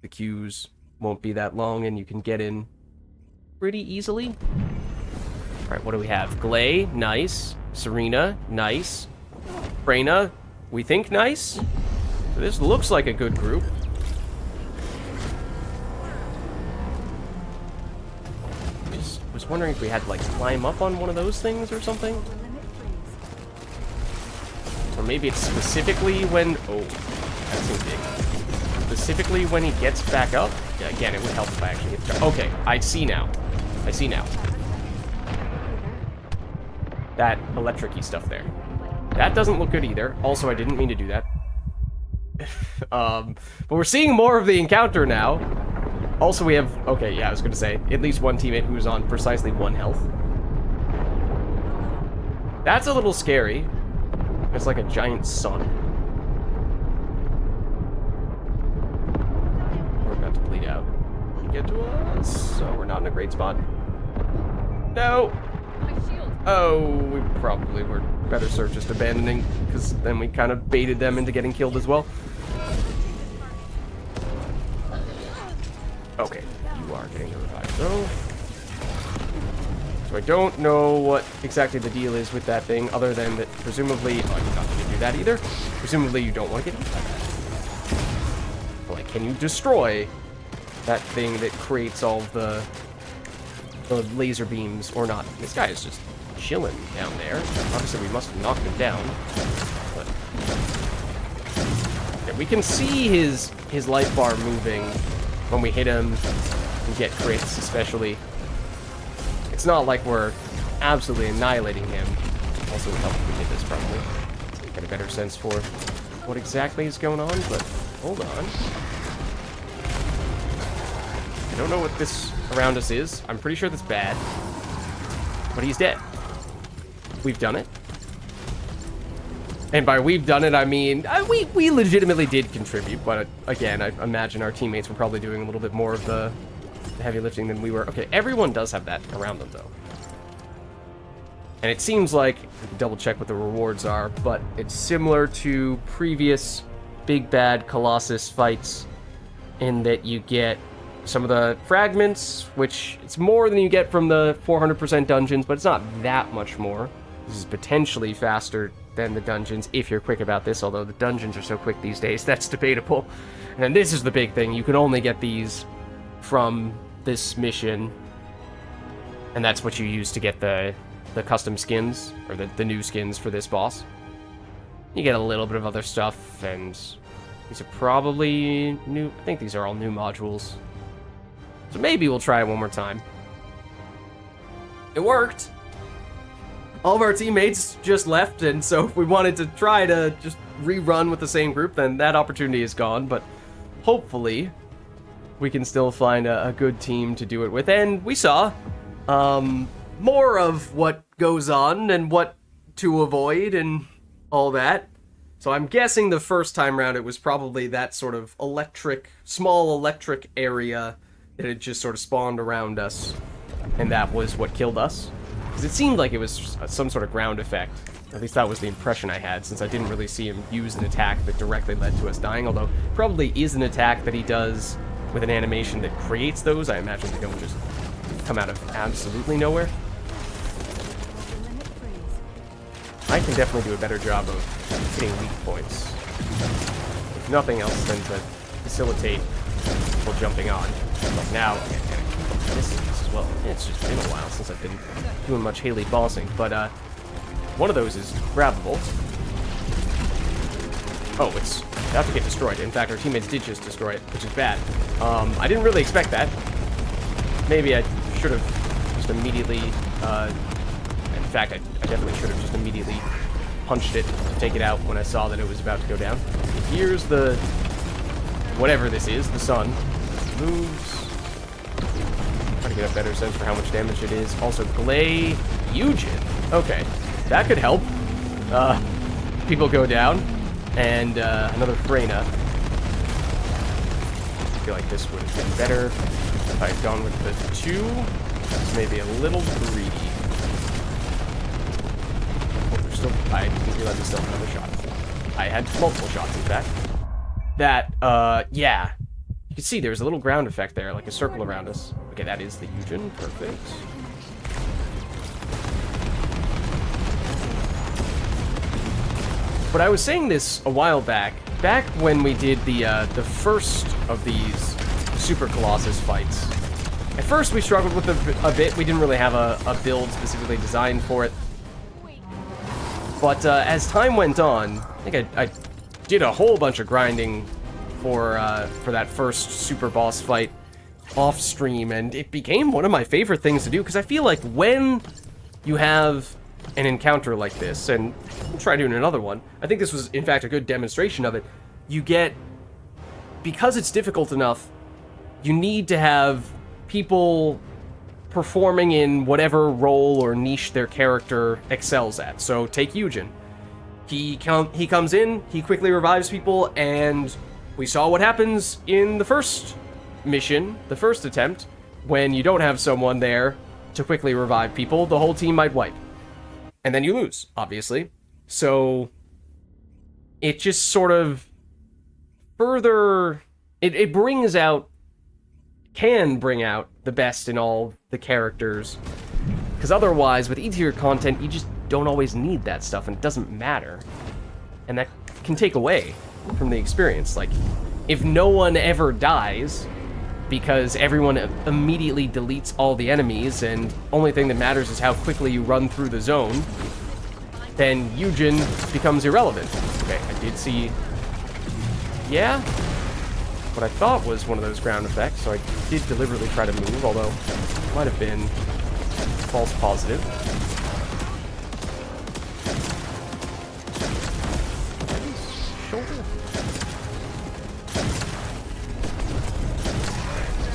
the queues won't be that long, and you can get in pretty easily. Alright, what do we have? Glay, nice. Serena, nice. Freyna, we think nice. So this looks like a good group. Just was wondering if we had to, like, climb up on one of those things or something. Or maybe it's specifically when... Oh, that seems big. Specifically when he gets back up. Yeah, again, it would help if I actually hit the... Okay, I see now. I see now. That electric-y stuff there. That doesn't look good either. Also, I didn't mean to do that. But we're seeing more of the encounter now. Also, we have... Okay, yeah, I was going to say, at least one teammate who's on precisely 1 health. That's a little scary. It's like a giant sun. We're about to bleed out. Get to us. So we're not in a great spot. No. Oh, we probably were better served just abandoning, because then we kind of baited them into getting killed as well. Okay, you are getting the revive though. So I don't know what exactly the deal is with that thing, other than that presumably... Oh, I'm not going to do that either. Presumably you don't want to get hit by that. Like, can you destroy that thing that creates all the laser beams or not? This guy is just chilling down there. Obviously we must have knocked him down. But yeah, we can see his life bar moving when we hit him and get crits especially. It's not like we're absolutely annihilating him. Also would help if we did this probably. Get a better sense for what exactly is going on, but hold on. I don't know what this around us is. I'm pretty sure that's bad. But he's dead. We've done it. And by we've done it, I mean, we legitimately did contribute, but again, I imagine our teammates were probably doing a little bit more of the heavy lifting than we were. Okay, everyone does have that around them, though. And it seems like, we can double check what the rewards are, but it's similar to previous big bad Colossus fights in that you get some of the fragments, which it's more than you get from the 400% dungeons, but it's not that much more. This is potentially faster than the dungeons if you're quick about this, although the dungeons are so quick these days, that's debatable. And then this is the big thing. You can only get these from this mission, and that's what you use to get the custom skins, or the new skins for this boss. You get a little bit of other stuff, and these are probably new. I think these are all new modules. So maybe we'll try it one more time. It worked! All of our teammates just left, and so if we wanted to try to just rerun with the same group, then that opportunity is gone, but hopefully we can still find a good team to do it with. And we saw more of what goes on and what to avoid and all that. So I'm guessing the first time around it was probably that sort of small electric area that had just sort of spawned around us, and that was what killed us. Because it seemed like it was some sort of ground effect. At least that was the impression I had, since I didn't really see him use an attack that directly led to us dying, although probably is an attack that he does with an animation that creates those. I imagine they don't just come out of absolutely nowhere. I can definitely do a better job of hitting weak points. If nothing else than to facilitate people jumping on. Like now, and missing this as well. It's just been a while since I've been doing much Haley bossing, but one of those is grabbable. Oh, it's about to get destroyed. In fact, our teammates did just destroy it, which is bad. I didn't really expect that. Maybe I should have just immediately, in fact, I definitely should have just immediately punched it to take it out when I saw that it was about to go down. Here's the, whatever this is, the sun. Moves. Try to to get a better sense for how much damage it is. Also, Glay Eugen. Okay, that could help. People go down. And another Freyna. I feel like this would have been better if I had gone with the 2. It's maybe a little greedy. Oh, there's still... I didn't realize there's still another shot. I had multiple shots, in fact. That, yeah. You can see there's a little ground effect there, like a circle around us. Okay, that is the Eugen. Perfect. But I was saying this a while back when we did the first of these Super Colossus fights. At first we struggled with it a bit. We didn't really have a build specifically designed for it. But as time went on, I think I did a whole bunch of grinding for that first super boss fight off stream, and it became one of my favorite things to do, because I feel like when you have an encounter like this, and we'll try doing another one, I think this was in fact a good demonstration of it, you get, because it's difficult enough, you need to have people performing in whatever role or niche their character excels at. So take Eugen. He comes in, he quickly revives people, and we saw what happens in the first mission, the first attempt, when you don't have someone there to quickly revive people, the whole team might wipe. And then you lose, obviously. So it just sort of further... It brings out... can bring out the best in all the characters. Because otherwise, with E-tier content, you just don't always need that stuff, and it doesn't matter. And that can take away from the experience. Like, if no one ever dies, because everyone immediately deletes all the enemies, and only thing that matters is how quickly you run through the zone, then Eugen becomes irrelevant. Okay, I did see... yeah? What I thought was one of those ground effects, so I did deliberately try to move, although it might have been false positive. Shoulder?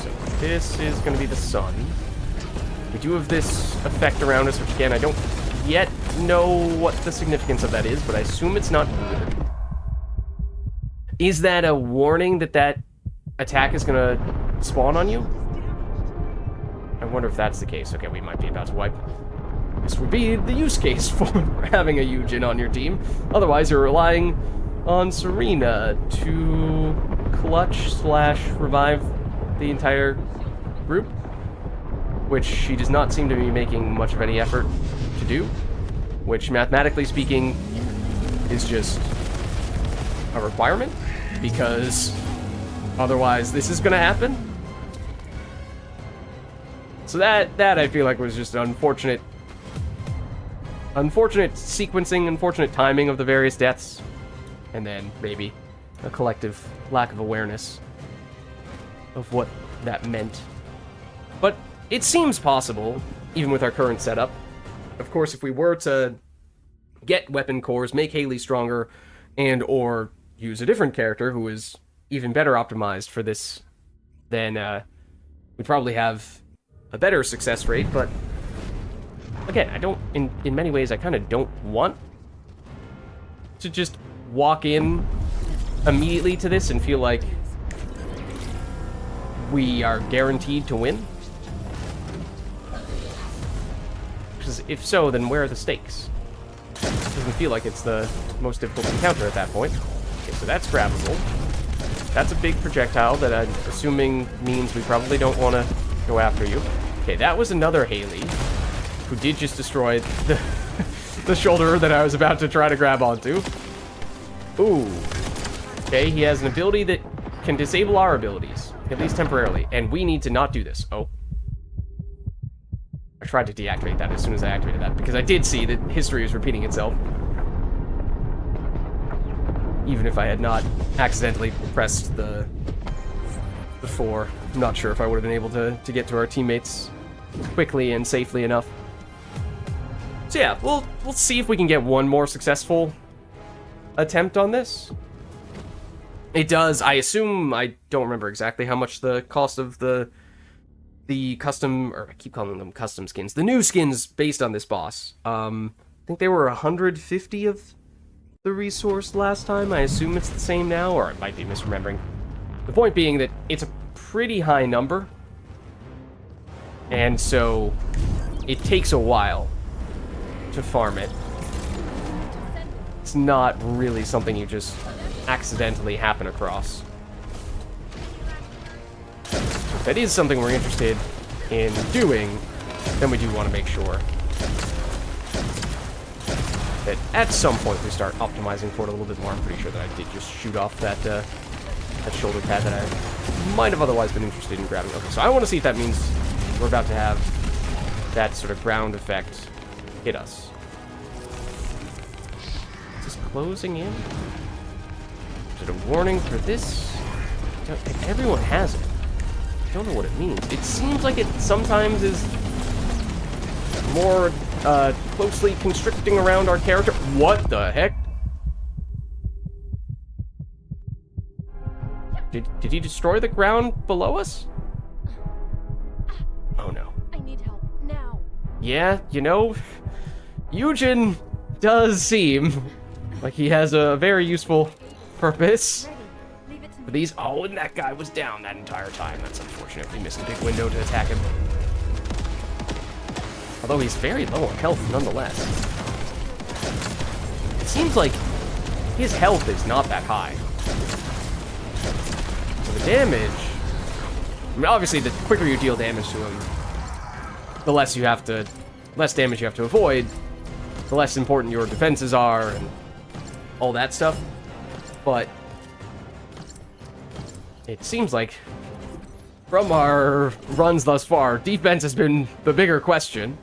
So this is going to be the sun. We do have this effect around us, which again, I don't yet know what the significance of that is, but I assume it's not good. Is that a warning that that attack is gonna spawn on you? I wonder if that's the case. Okay, we might be about to wipe. This would be the use case for having a Eugen on your team. Otherwise, you're relying on Serena to clutch/revive the entire group, which she does not seem to be making much of any effort to do, which, mathematically speaking, is just a requirement, because otherwise this is going to happen. So that I feel like was just an unfortunate sequencing, unfortunate timing of the various deaths, and then maybe a collective lack of awareness of what that meant. But it seems possible, even with our current setup. Of course, if we were to get weapon cores, make Haley stronger, and or use a different character who is even better optimized for this, then we'd probably have a better success rate. But again, I don't, in many ways, I kind of don't want to just walk in immediately to this and feel like we are guaranteed to win. Because if so, then where are the stakes? It doesn't feel like it's the most difficult encounter at that point. Okay, so that's grabbable. That's a big projectile that I'm assuming means we probably don't want to go after you. Okay, that was another Haley, who did just destroy the shoulder that I was about to try to grab onto. Ooh. Okay, he has an ability that can disable our abilities, at least temporarily, and we need to not do this. Oh. I tried to deactivate that as soon as I activated that, because I did see that history was repeating itself. Even if I had not accidentally pressed the 4. I'm not sure if I would have been able to get to our teammates quickly and safely enough. So yeah, we'll see if we can get one more successful attempt on this. It does, I assume, I don't remember exactly how much the cost of the the custom, or I keep calling them custom skins, the new skins based on this boss. I think they were 150 of the resource last time. I assume it's the same now, or I might be misremembering. The point being that it's a pretty high number, and so it takes a while to farm it. It's not really something you just accidentally happen across. If that is something we're interested in doing, then we do want to make sure that at some point we start optimizing for it a little bit more. I'm pretty sure that I did just shoot off that that shoulder pad that I might have otherwise been interested in grabbing. Okay, so I want to see if that means we're about to have that sort of ground effect hit us. Is this closing in? Is it a warning for this? Everyone has it. I don't know what it means. It seems like it sometimes is more closely constricting around our character. What the heck? Did he destroy the ground below us? Oh no. I need help now. Yeah, you know, Eugen does seem like he has a very useful purpose. Ready. Leave it to For me. these, oh, and that guy was down that entire time. That's unfortunate. We missed a big window to attack him. Although he's very low on health nonetheless. It seems like his health is not that high. So the damage, I mean, obviously the quicker you deal damage to him, the less damage you have to avoid, the less important your defenses are, and all that stuff. But it seems like, from our runs thus far, defense has been the bigger question.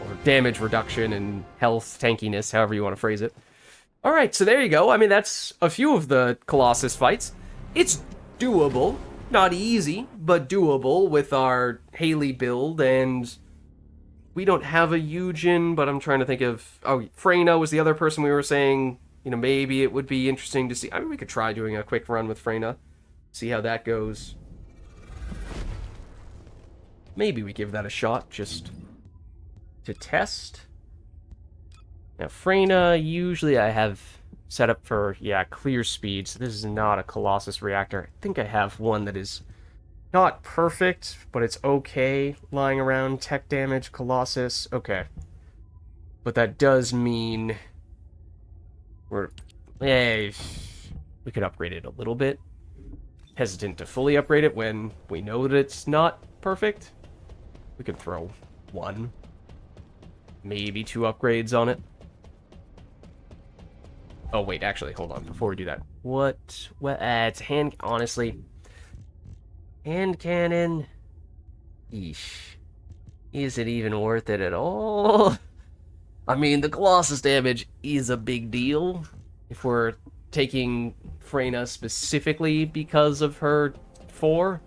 Or damage reduction and health tankiness, however you want to phrase it. Alright, so there you go. I mean, that's a few of the Colossus fights. It's doable. Not easy, but doable with our Haley build, and we don't have a Eugen, but I'm trying to think of... Oh, Freyna was the other person we were saying, you know, maybe it would be interesting to see. I mean, we could try doing a quick run with Freyna, see how that goes. Maybe we give that a shot, just to test. Now, Freyna, usually I have set up for, yeah, clear speed, so this is not a Colossus reactor. I think I have one that is not perfect, but it's okay lying around. Tech damage, Colossus, okay. But that does mean we could upgrade it a little bit. Hesitant to fully upgrade it when we know that it's not perfect. We could throw one, maybe 2 upgrades on it. Oh, wait, actually, hold on. Before we do that. What? Well, it's hand... Honestly. Hand cannon? Eesh. Is it even worth it at all? I mean, the Colossus damage is a big deal. If we're taking Freyna specifically because of her 4.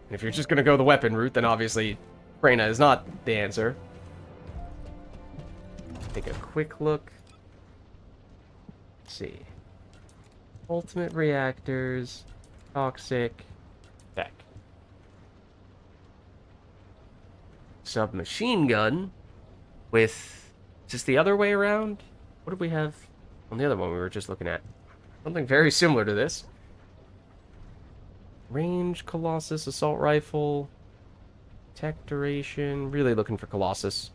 And if you're just going to go the weapon route, then obviously Freyna is not the answer. Take a quick look. Let's see. Ultimate reactors, toxic, tech. Submachine gun with just the other way around. What did we have on the other one we were just looking at? Something very similar to this. Range Colossus assault rifle, tech duration. Really looking for Colossus.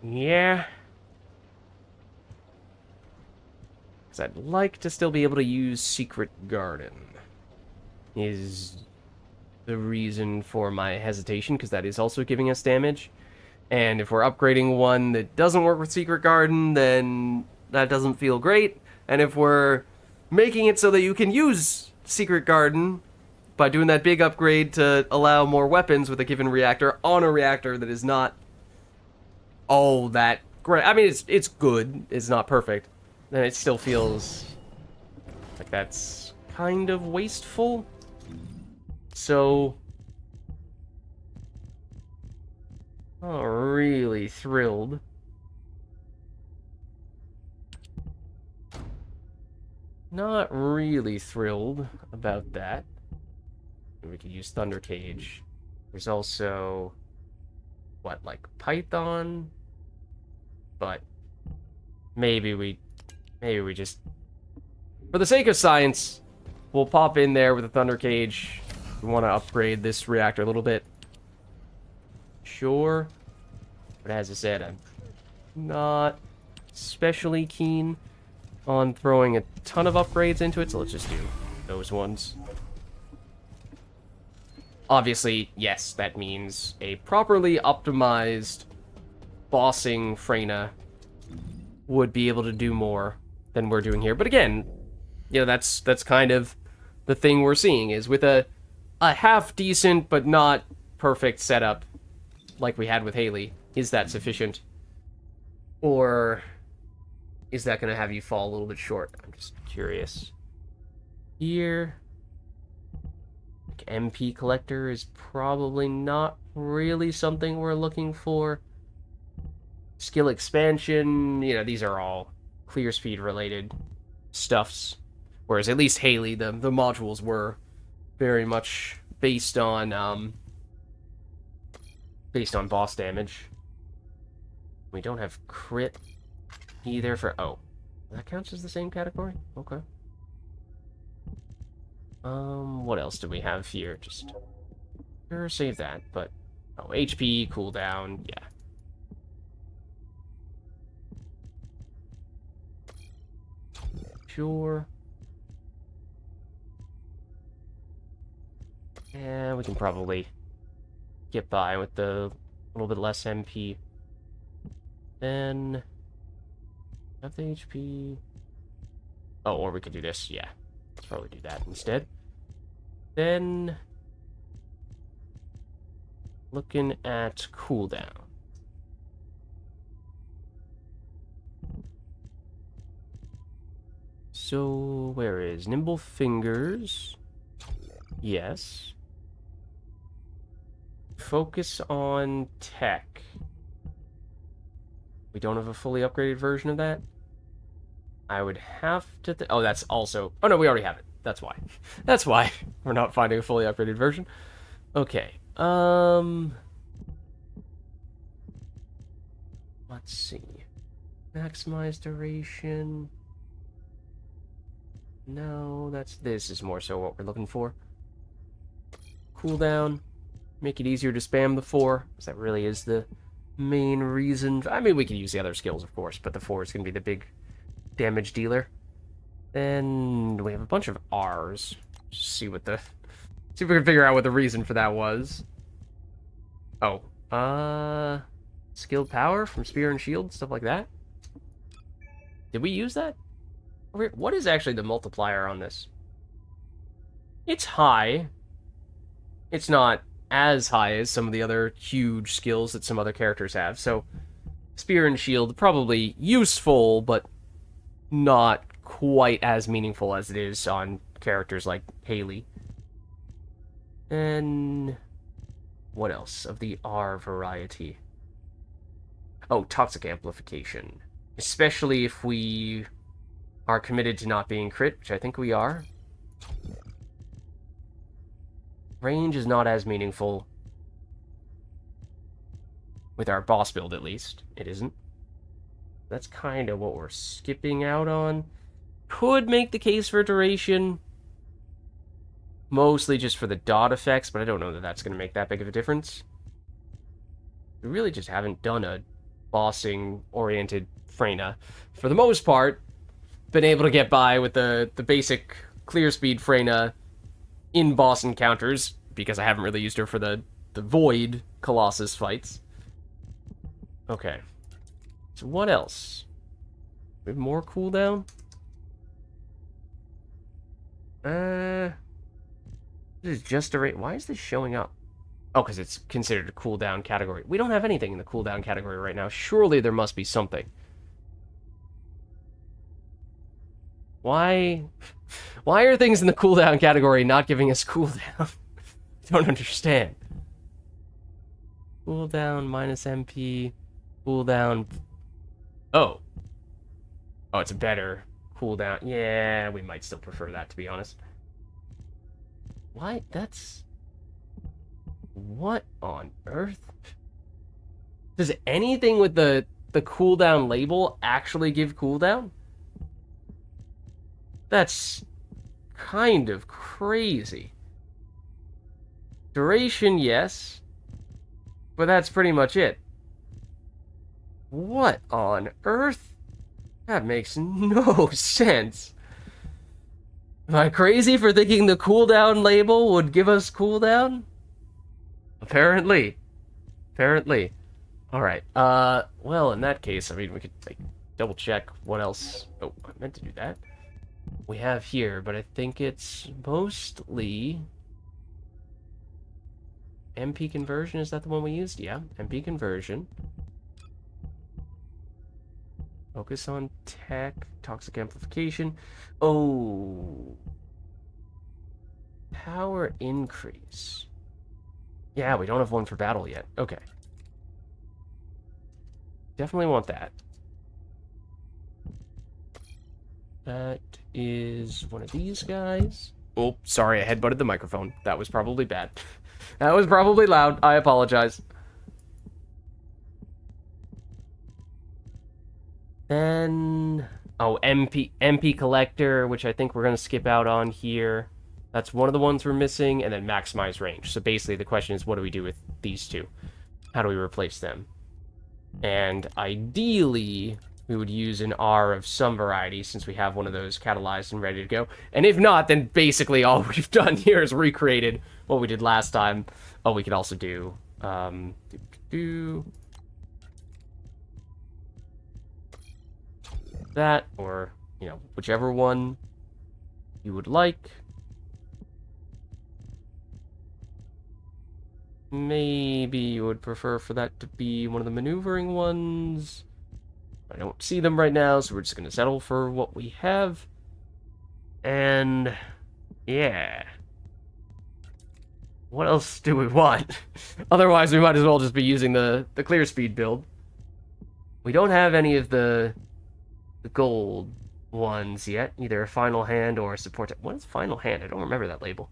Yeah. Because I'd like to still be able to use Secret Garden. Is the reason for my hesitation, because that is also giving us damage. And if we're upgrading one that doesn't work with Secret Garden, then that doesn't feel great. And if we're making it so that you can use Secret Garden by doing that big upgrade to allow more weapons with a given reactor on a reactor that is not all that great. I mean, it's good. It's not perfect. Then it still feels like that's kind of wasteful. So, not really thrilled not really thrilled about that. We could use Thunder Cage. There's also, what, like Python? But maybe we just, for the sake of science, we'll pop in there with a Thunder Cage. We want to upgrade this reactor a little bit. Sure. But as I said, I'm not especially keen on throwing a ton of upgrades into it, so let's just do those ones. Obviously, yes, that means a properly optimized bossing Freyna would be able to do more than we're doing here. But again, you know, that's kind of the thing we're seeing, is with a half decent but not perfect setup like we had with Haley. Is that sufficient? Or is that going to have you fall a little bit short? I'm just curious. Here, like MP collector is probably not really something we're looking for. Skill expansion, you know, these are all clear speed related stuffs. Whereas at least Haley, the modules were very much based on boss damage. We don't have crit either for... Oh, that counts as the same category? Okay. What else do we have here? Just... Sure, save that, but... Oh, HP, cooldown, yeah. Sure. Yeah, we can probably get by with the little bit less MP. Then... Have the HP... Oh, or we could do this, yeah. Let's probably do that instead. Then... Looking at cooldown. So, where is Nimble Fingers? Yes. Focus on tech. We don't have a fully upgraded version of that. I would have to... Oh, that's also... Oh, no, we already have it. That's why. That's why we're not finding a fully upgraded version. Okay. Let's see. Maximize duration. No, this is more so what we're looking for. Cooldown. Make it easier to spam the 4, because that really is the main reason. I mean, we can use the other skills, of course, but the 4 is going to be the big damage dealer. Then we have a bunch of R's. See if we can figure out what the reason for that was. Oh, skilled power from spear and shield, stuff like that. Did we use that? What is actually the multiplier on this? It's high. It's not as high as some of the other huge skills that some other characters have. So, spear and shield, probably useful, but not quite as meaningful as it is on characters like Haley. And what else of the R variety? Oh, toxic amplification. Especially if we are committed to not being crit, which I think we are. Range is not as meaningful. With our boss build, at least. It isn't. That's kind of what we're skipping out on. Could make the case for duration. Mostly just for the dot effects, but I don't know that that's going to make that big of a difference. We really just haven't done a bossing-oriented Freyna. For the most part, been able to get by with the basic clear speed Freyna in boss encounters, because I haven't really used her for the Void Colossus fights. Okay. So what else? We have more cooldown? This is just a rate. Why is this showing up? Oh, because it's considered a cooldown category. We don't have anything in the cooldown category right now. Surely there must be something. Why are things in the cooldown category not giving us cooldown? Don't understand. Cooldown minus MP. Cooldown. Oh. Oh, it's a better cooldown. Yeah, we might still prefer that, to be honest. What? That's... What on earth? Does anything with the cooldown label actually give cooldown? That's kind of crazy. Duration, yes. But that's pretty much it. What on earth? That makes no sense. Am I crazy for thinking the cooldown label would give us cooldown? Apparently. Apparently. Alright, well, in that case, I mean, we could, like, double check what else... Oh, I meant to do that. We have here, but I think it's mostly... MP conversion, is that the one we used? Yeah, MP conversion. Focus on tech, toxic amplification. Oh. Power increase. Yeah, we don't have one for battle yet. Okay. Definitely want that. That is one of these guys. Oh, sorry, I headbutted the microphone. That was probably bad. That was probably loud. I apologize. Then... Oh, MP collector, which I think we're going to skip out on here. That's one of the ones we're missing. And then maximize range. So basically the question is, what do we do with these two? How do we replace them? And ideally, we would use an R of some variety since we have one of those catalyzed and ready to go. And if not, then basically all we've done here is recreated what we did last time. Oh, we could also do... that, or, you know, whichever one you would like. Maybe you would prefer for that to be one of the maneuvering ones. I don't see them right now, so we're just going to settle for what we have. And, yeah. What else do we want? Otherwise, we might as well just be using the clear speed build. We don't have any of the gold ones yet. Either a final hand or a support. What is final hand? I don't remember that label.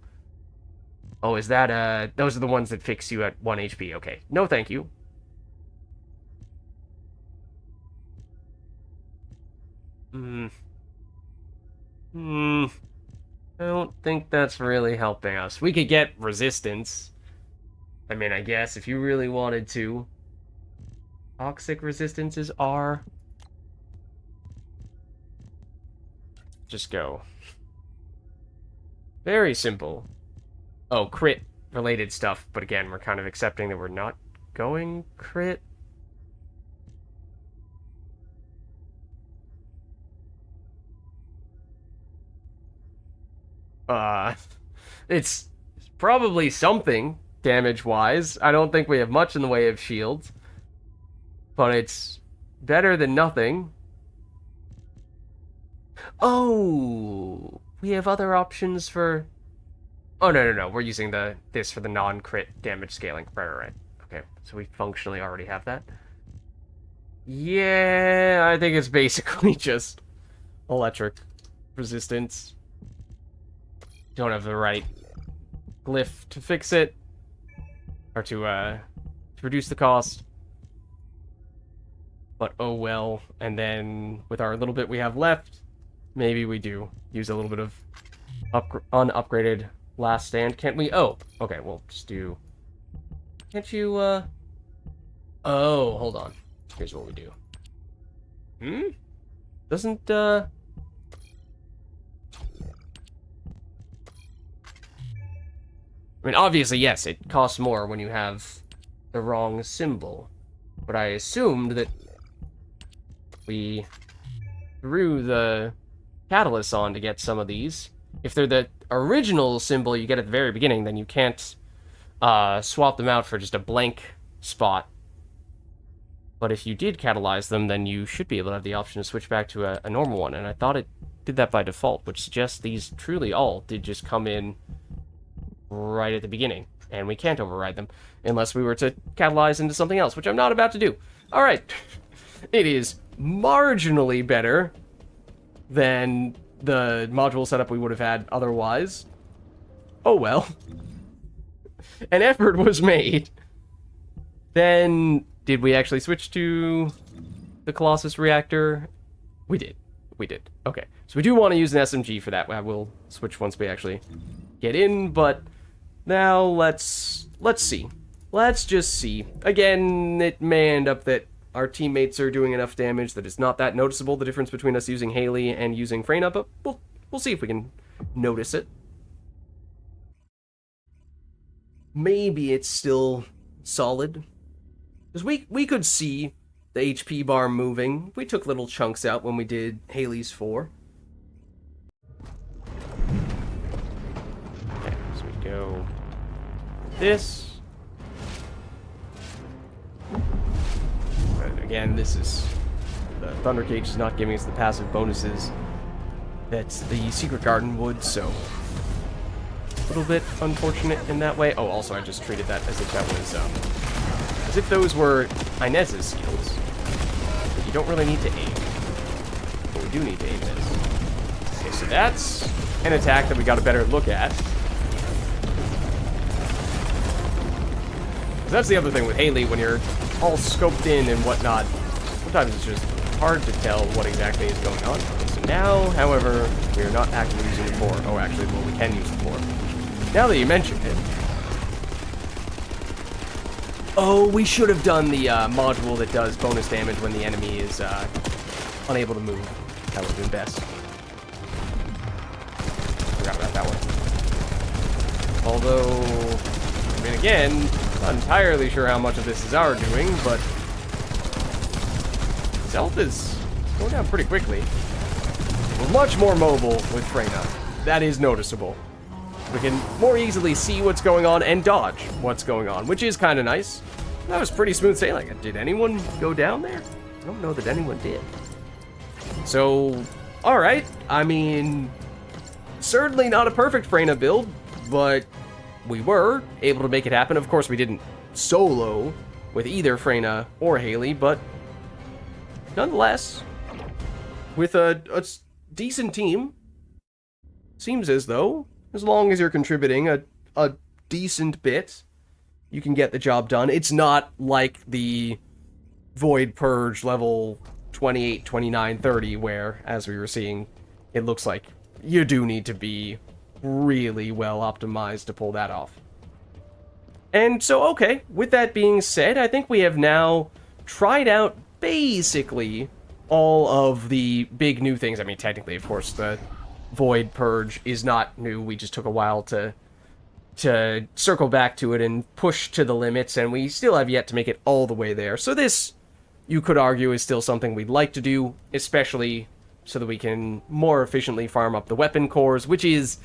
Oh, is that, those are the ones that fix you at 1 HP. Okay. No, thank you. I don't think that's really helping us. We could get resistance. I mean, I guess if you really wanted to. Toxic resistances are... Just go. Very simple. Oh, crit related stuff, but again, we're kind of accepting that we're not going crit. It's probably something damage-wise. I don't think we have much in the way of shields, but it's better than nothing. Oh, we have other options for... Oh, no. We're using this for the non-crit damage scaling. Right. Okay, so we functionally already have that. Yeah, I think it's basically just electric resistance. Don't have the right glyph to fix it. Or to reduce the cost. But oh well. And then, with our little bit we have left... Maybe we do use a little bit of unupgraded last stand. Can't we? Oh, okay, we'll just do... Can't you, Oh, hold on. Here's what we do. Doesn't, I mean, obviously, yes, it costs more when you have the wrong symbol. But I assumed that we threw the catalyst on to get some of these. If they're the original symbol you get at the very beginning, then you can't swap them out for just a blank spot. But if you did catalyze them, then you should be able to have the option to switch back to a normal one. And I thought it did that by default, which suggests these truly all did just come in right at the beginning. And we can't override them unless we were to catalyze into something else, which I'm not about to do. Alright. It is marginally better than the module setup we would have had otherwise. Oh well. An effort was made. Then, did we actually switch to the Colossus reactor? We did. We did. Okay. So we do want to use an SMG for that. We'll switch once we actually get in, but now let's see. Let's just see. Again, it may end up that our teammates are doing enough damage that it's not that noticeable, the difference between us using Haley and using Freyna, but we'll see if we can notice it. Maybe it's still solid. Because we could see the HP bar moving. We took little chunks out when we did Haley's 4. Okay, so we go this. But again, this is... The Thunder Cage is not giving us the passive bonuses that the Secret Garden would, so... A little bit unfortunate in that way. Oh, also I just treated that as if that was, as if those were Inez's skills. But you don't really need to aim. But we do need to aim this. Okay, so that's an attack that we got a better look at. 'Cause that's the other thing with Haley, when you're all scoped in and whatnot, sometimes it's just hard to tell what exactly is going on. Okay, so now, however, we are not actively using the 4. Oh, actually, well, we can use the 4. Now that you mention it... Oh, we should have done the module that does bonus damage when the enemy is unable to move. That would have been best. Forgot about that one. Although, I mean, again, not entirely sure how much of this is our doing, but... His health is going down pretty quickly. We're much more mobile with Freyna. That is noticeable. We can more easily see what's going on and dodge what's going on, which is kind of nice. That was pretty smooth sailing. Did anyone go down there? I don't know that anyone did. So, alright. I mean, certainly not a perfect Freyna build, but we were able to make it happen. Of course, we didn't solo with either Freyna or Haley, but nonetheless, with a decent team, seems as though, as long as you're contributing a decent bit, you can get the job done. It's not like the Void Purge level 28, 29, 30, where, as we were seeing, it looks like you do need to be really well optimized to pull that off. And so, okay, with that being said, I think we have now tried out basically all of the big new things. I mean, technically, of course, the Void Purge is not new. We just took a while to circle back to it and push to the limits, and we still have yet to make it all the way there. So this, you could argue, is still something we'd like to do, especially so that we can more efficiently farm up the weapon cores, which is,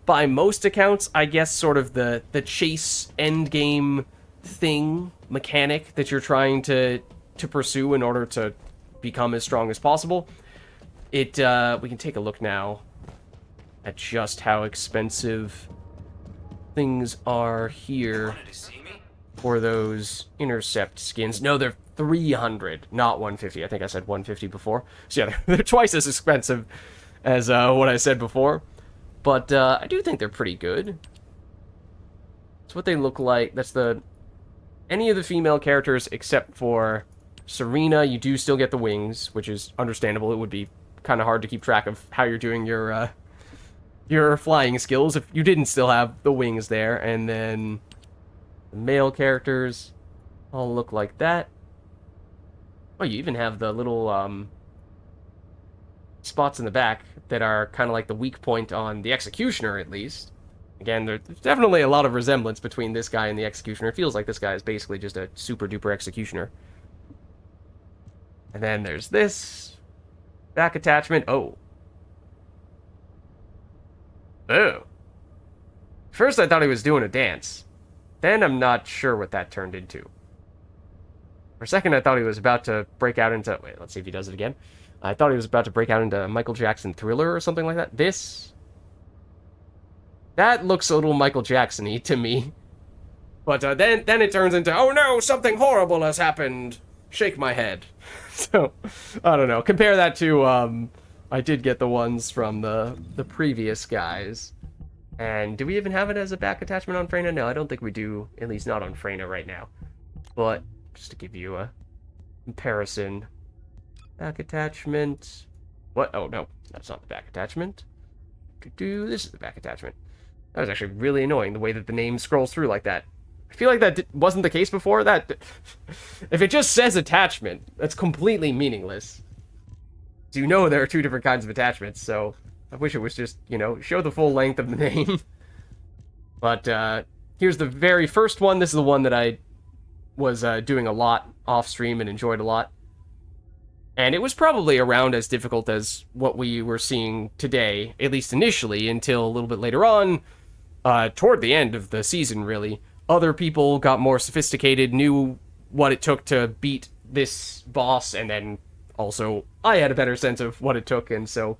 by most accounts, I guess, sort of the chase endgame thing, mechanic that you're trying to pursue in order to become as strong as possible. We can take a look now at just how expensive things are here for those intercept skins. No, they're 300, not 150. I think I said 150 before. So yeah, they're twice as expensive as what I said before. But I do think they're pretty good. That's what they look like. That's any of the female characters except for Serena. You do still get the wings, which is understandable. It would be kind of hard to keep track of how you're doing your flying skills if you didn't still have the wings there. And then the male characters all look like that. Oh, you even have the little spots in the back that are kind of like the weak point on the Executioner, at least. Again, there's definitely a lot of resemblance between this guy and the Executioner. It feels like this guy is basically just a super duper Executioner. And then there's this back attachment. Oh. First I thought he was doing a dance. Then I'm not sure what that turned into. For a second I thought he was about to break out into... Wait, let's see if he does it again. I thought he was about to break out into Michael Jackson Thriller or something like that. That looks a little Michael Jackson-y to me. But then it turns into, oh no, something horrible has happened. Shake my head. So, I don't know. Compare that to I did get the ones from the previous guys. And do we even have it as a back attachment on Freyna? No, I don't think we do, at least not on Freyna right now. But, just to give you a comparison. Back attachment. What? Oh, no, that's not the back attachment. This is the back attachment. That was actually really annoying, the way that the name scrolls through like that. I feel like that wasn't the case before. That if it just says attachment, that's completely meaningless. So you know there are two different kinds of attachments, so I wish it was just, you know, show the full length of the name. But here's the very first one. This is the one that I was doing a lot off stream and enjoyed a lot. And it was probably around as difficult as what we were seeing today, at least initially, until a little bit later on, toward the end of the season, really. Other people got more sophisticated, knew what it took to beat this boss, and then also I had a better sense of what it took, and so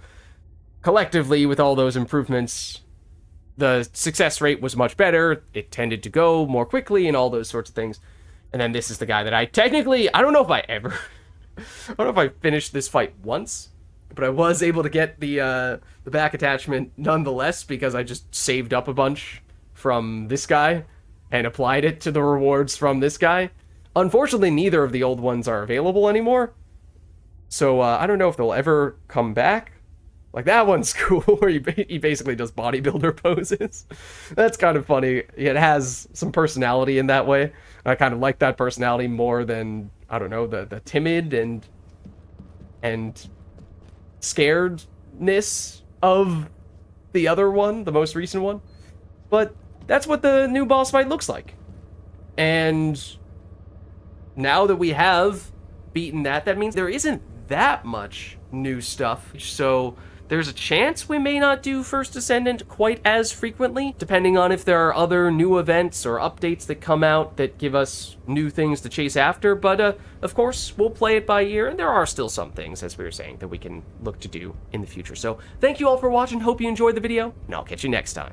collectively, with all those improvements, the success rate was much better, it tended to go more quickly, and all those sorts of things. And then this is the guy that I don't know if I ever... I don't know if I finished this fight once, but I was able to get the back attachment nonetheless, because I just saved up a bunch from this guy and applied it to the rewards from this guy. Unfortunately, neither of the old ones are available anymore, so I don't know if they'll ever come back. Like, that one's cool, where he basically does bodybuilder poses. That's kind of funny. It has some personality in that way. I kind of like that personality more than, I don't know, the timid and scaredness of the other one, the most recent one. But that's what the new boss fight looks like. And now that we have beaten that, that means there isn't that much new stuff. So there's a chance we may not do First Descendant quite as frequently, depending on if there are other new events or updates that come out that give us new things to chase after. But, of course, we'll play it by ear, and there are still some things, as we were saying, that we can look to do in the future. So thank you all for watching, hope you enjoyed the video, and I'll catch you next time.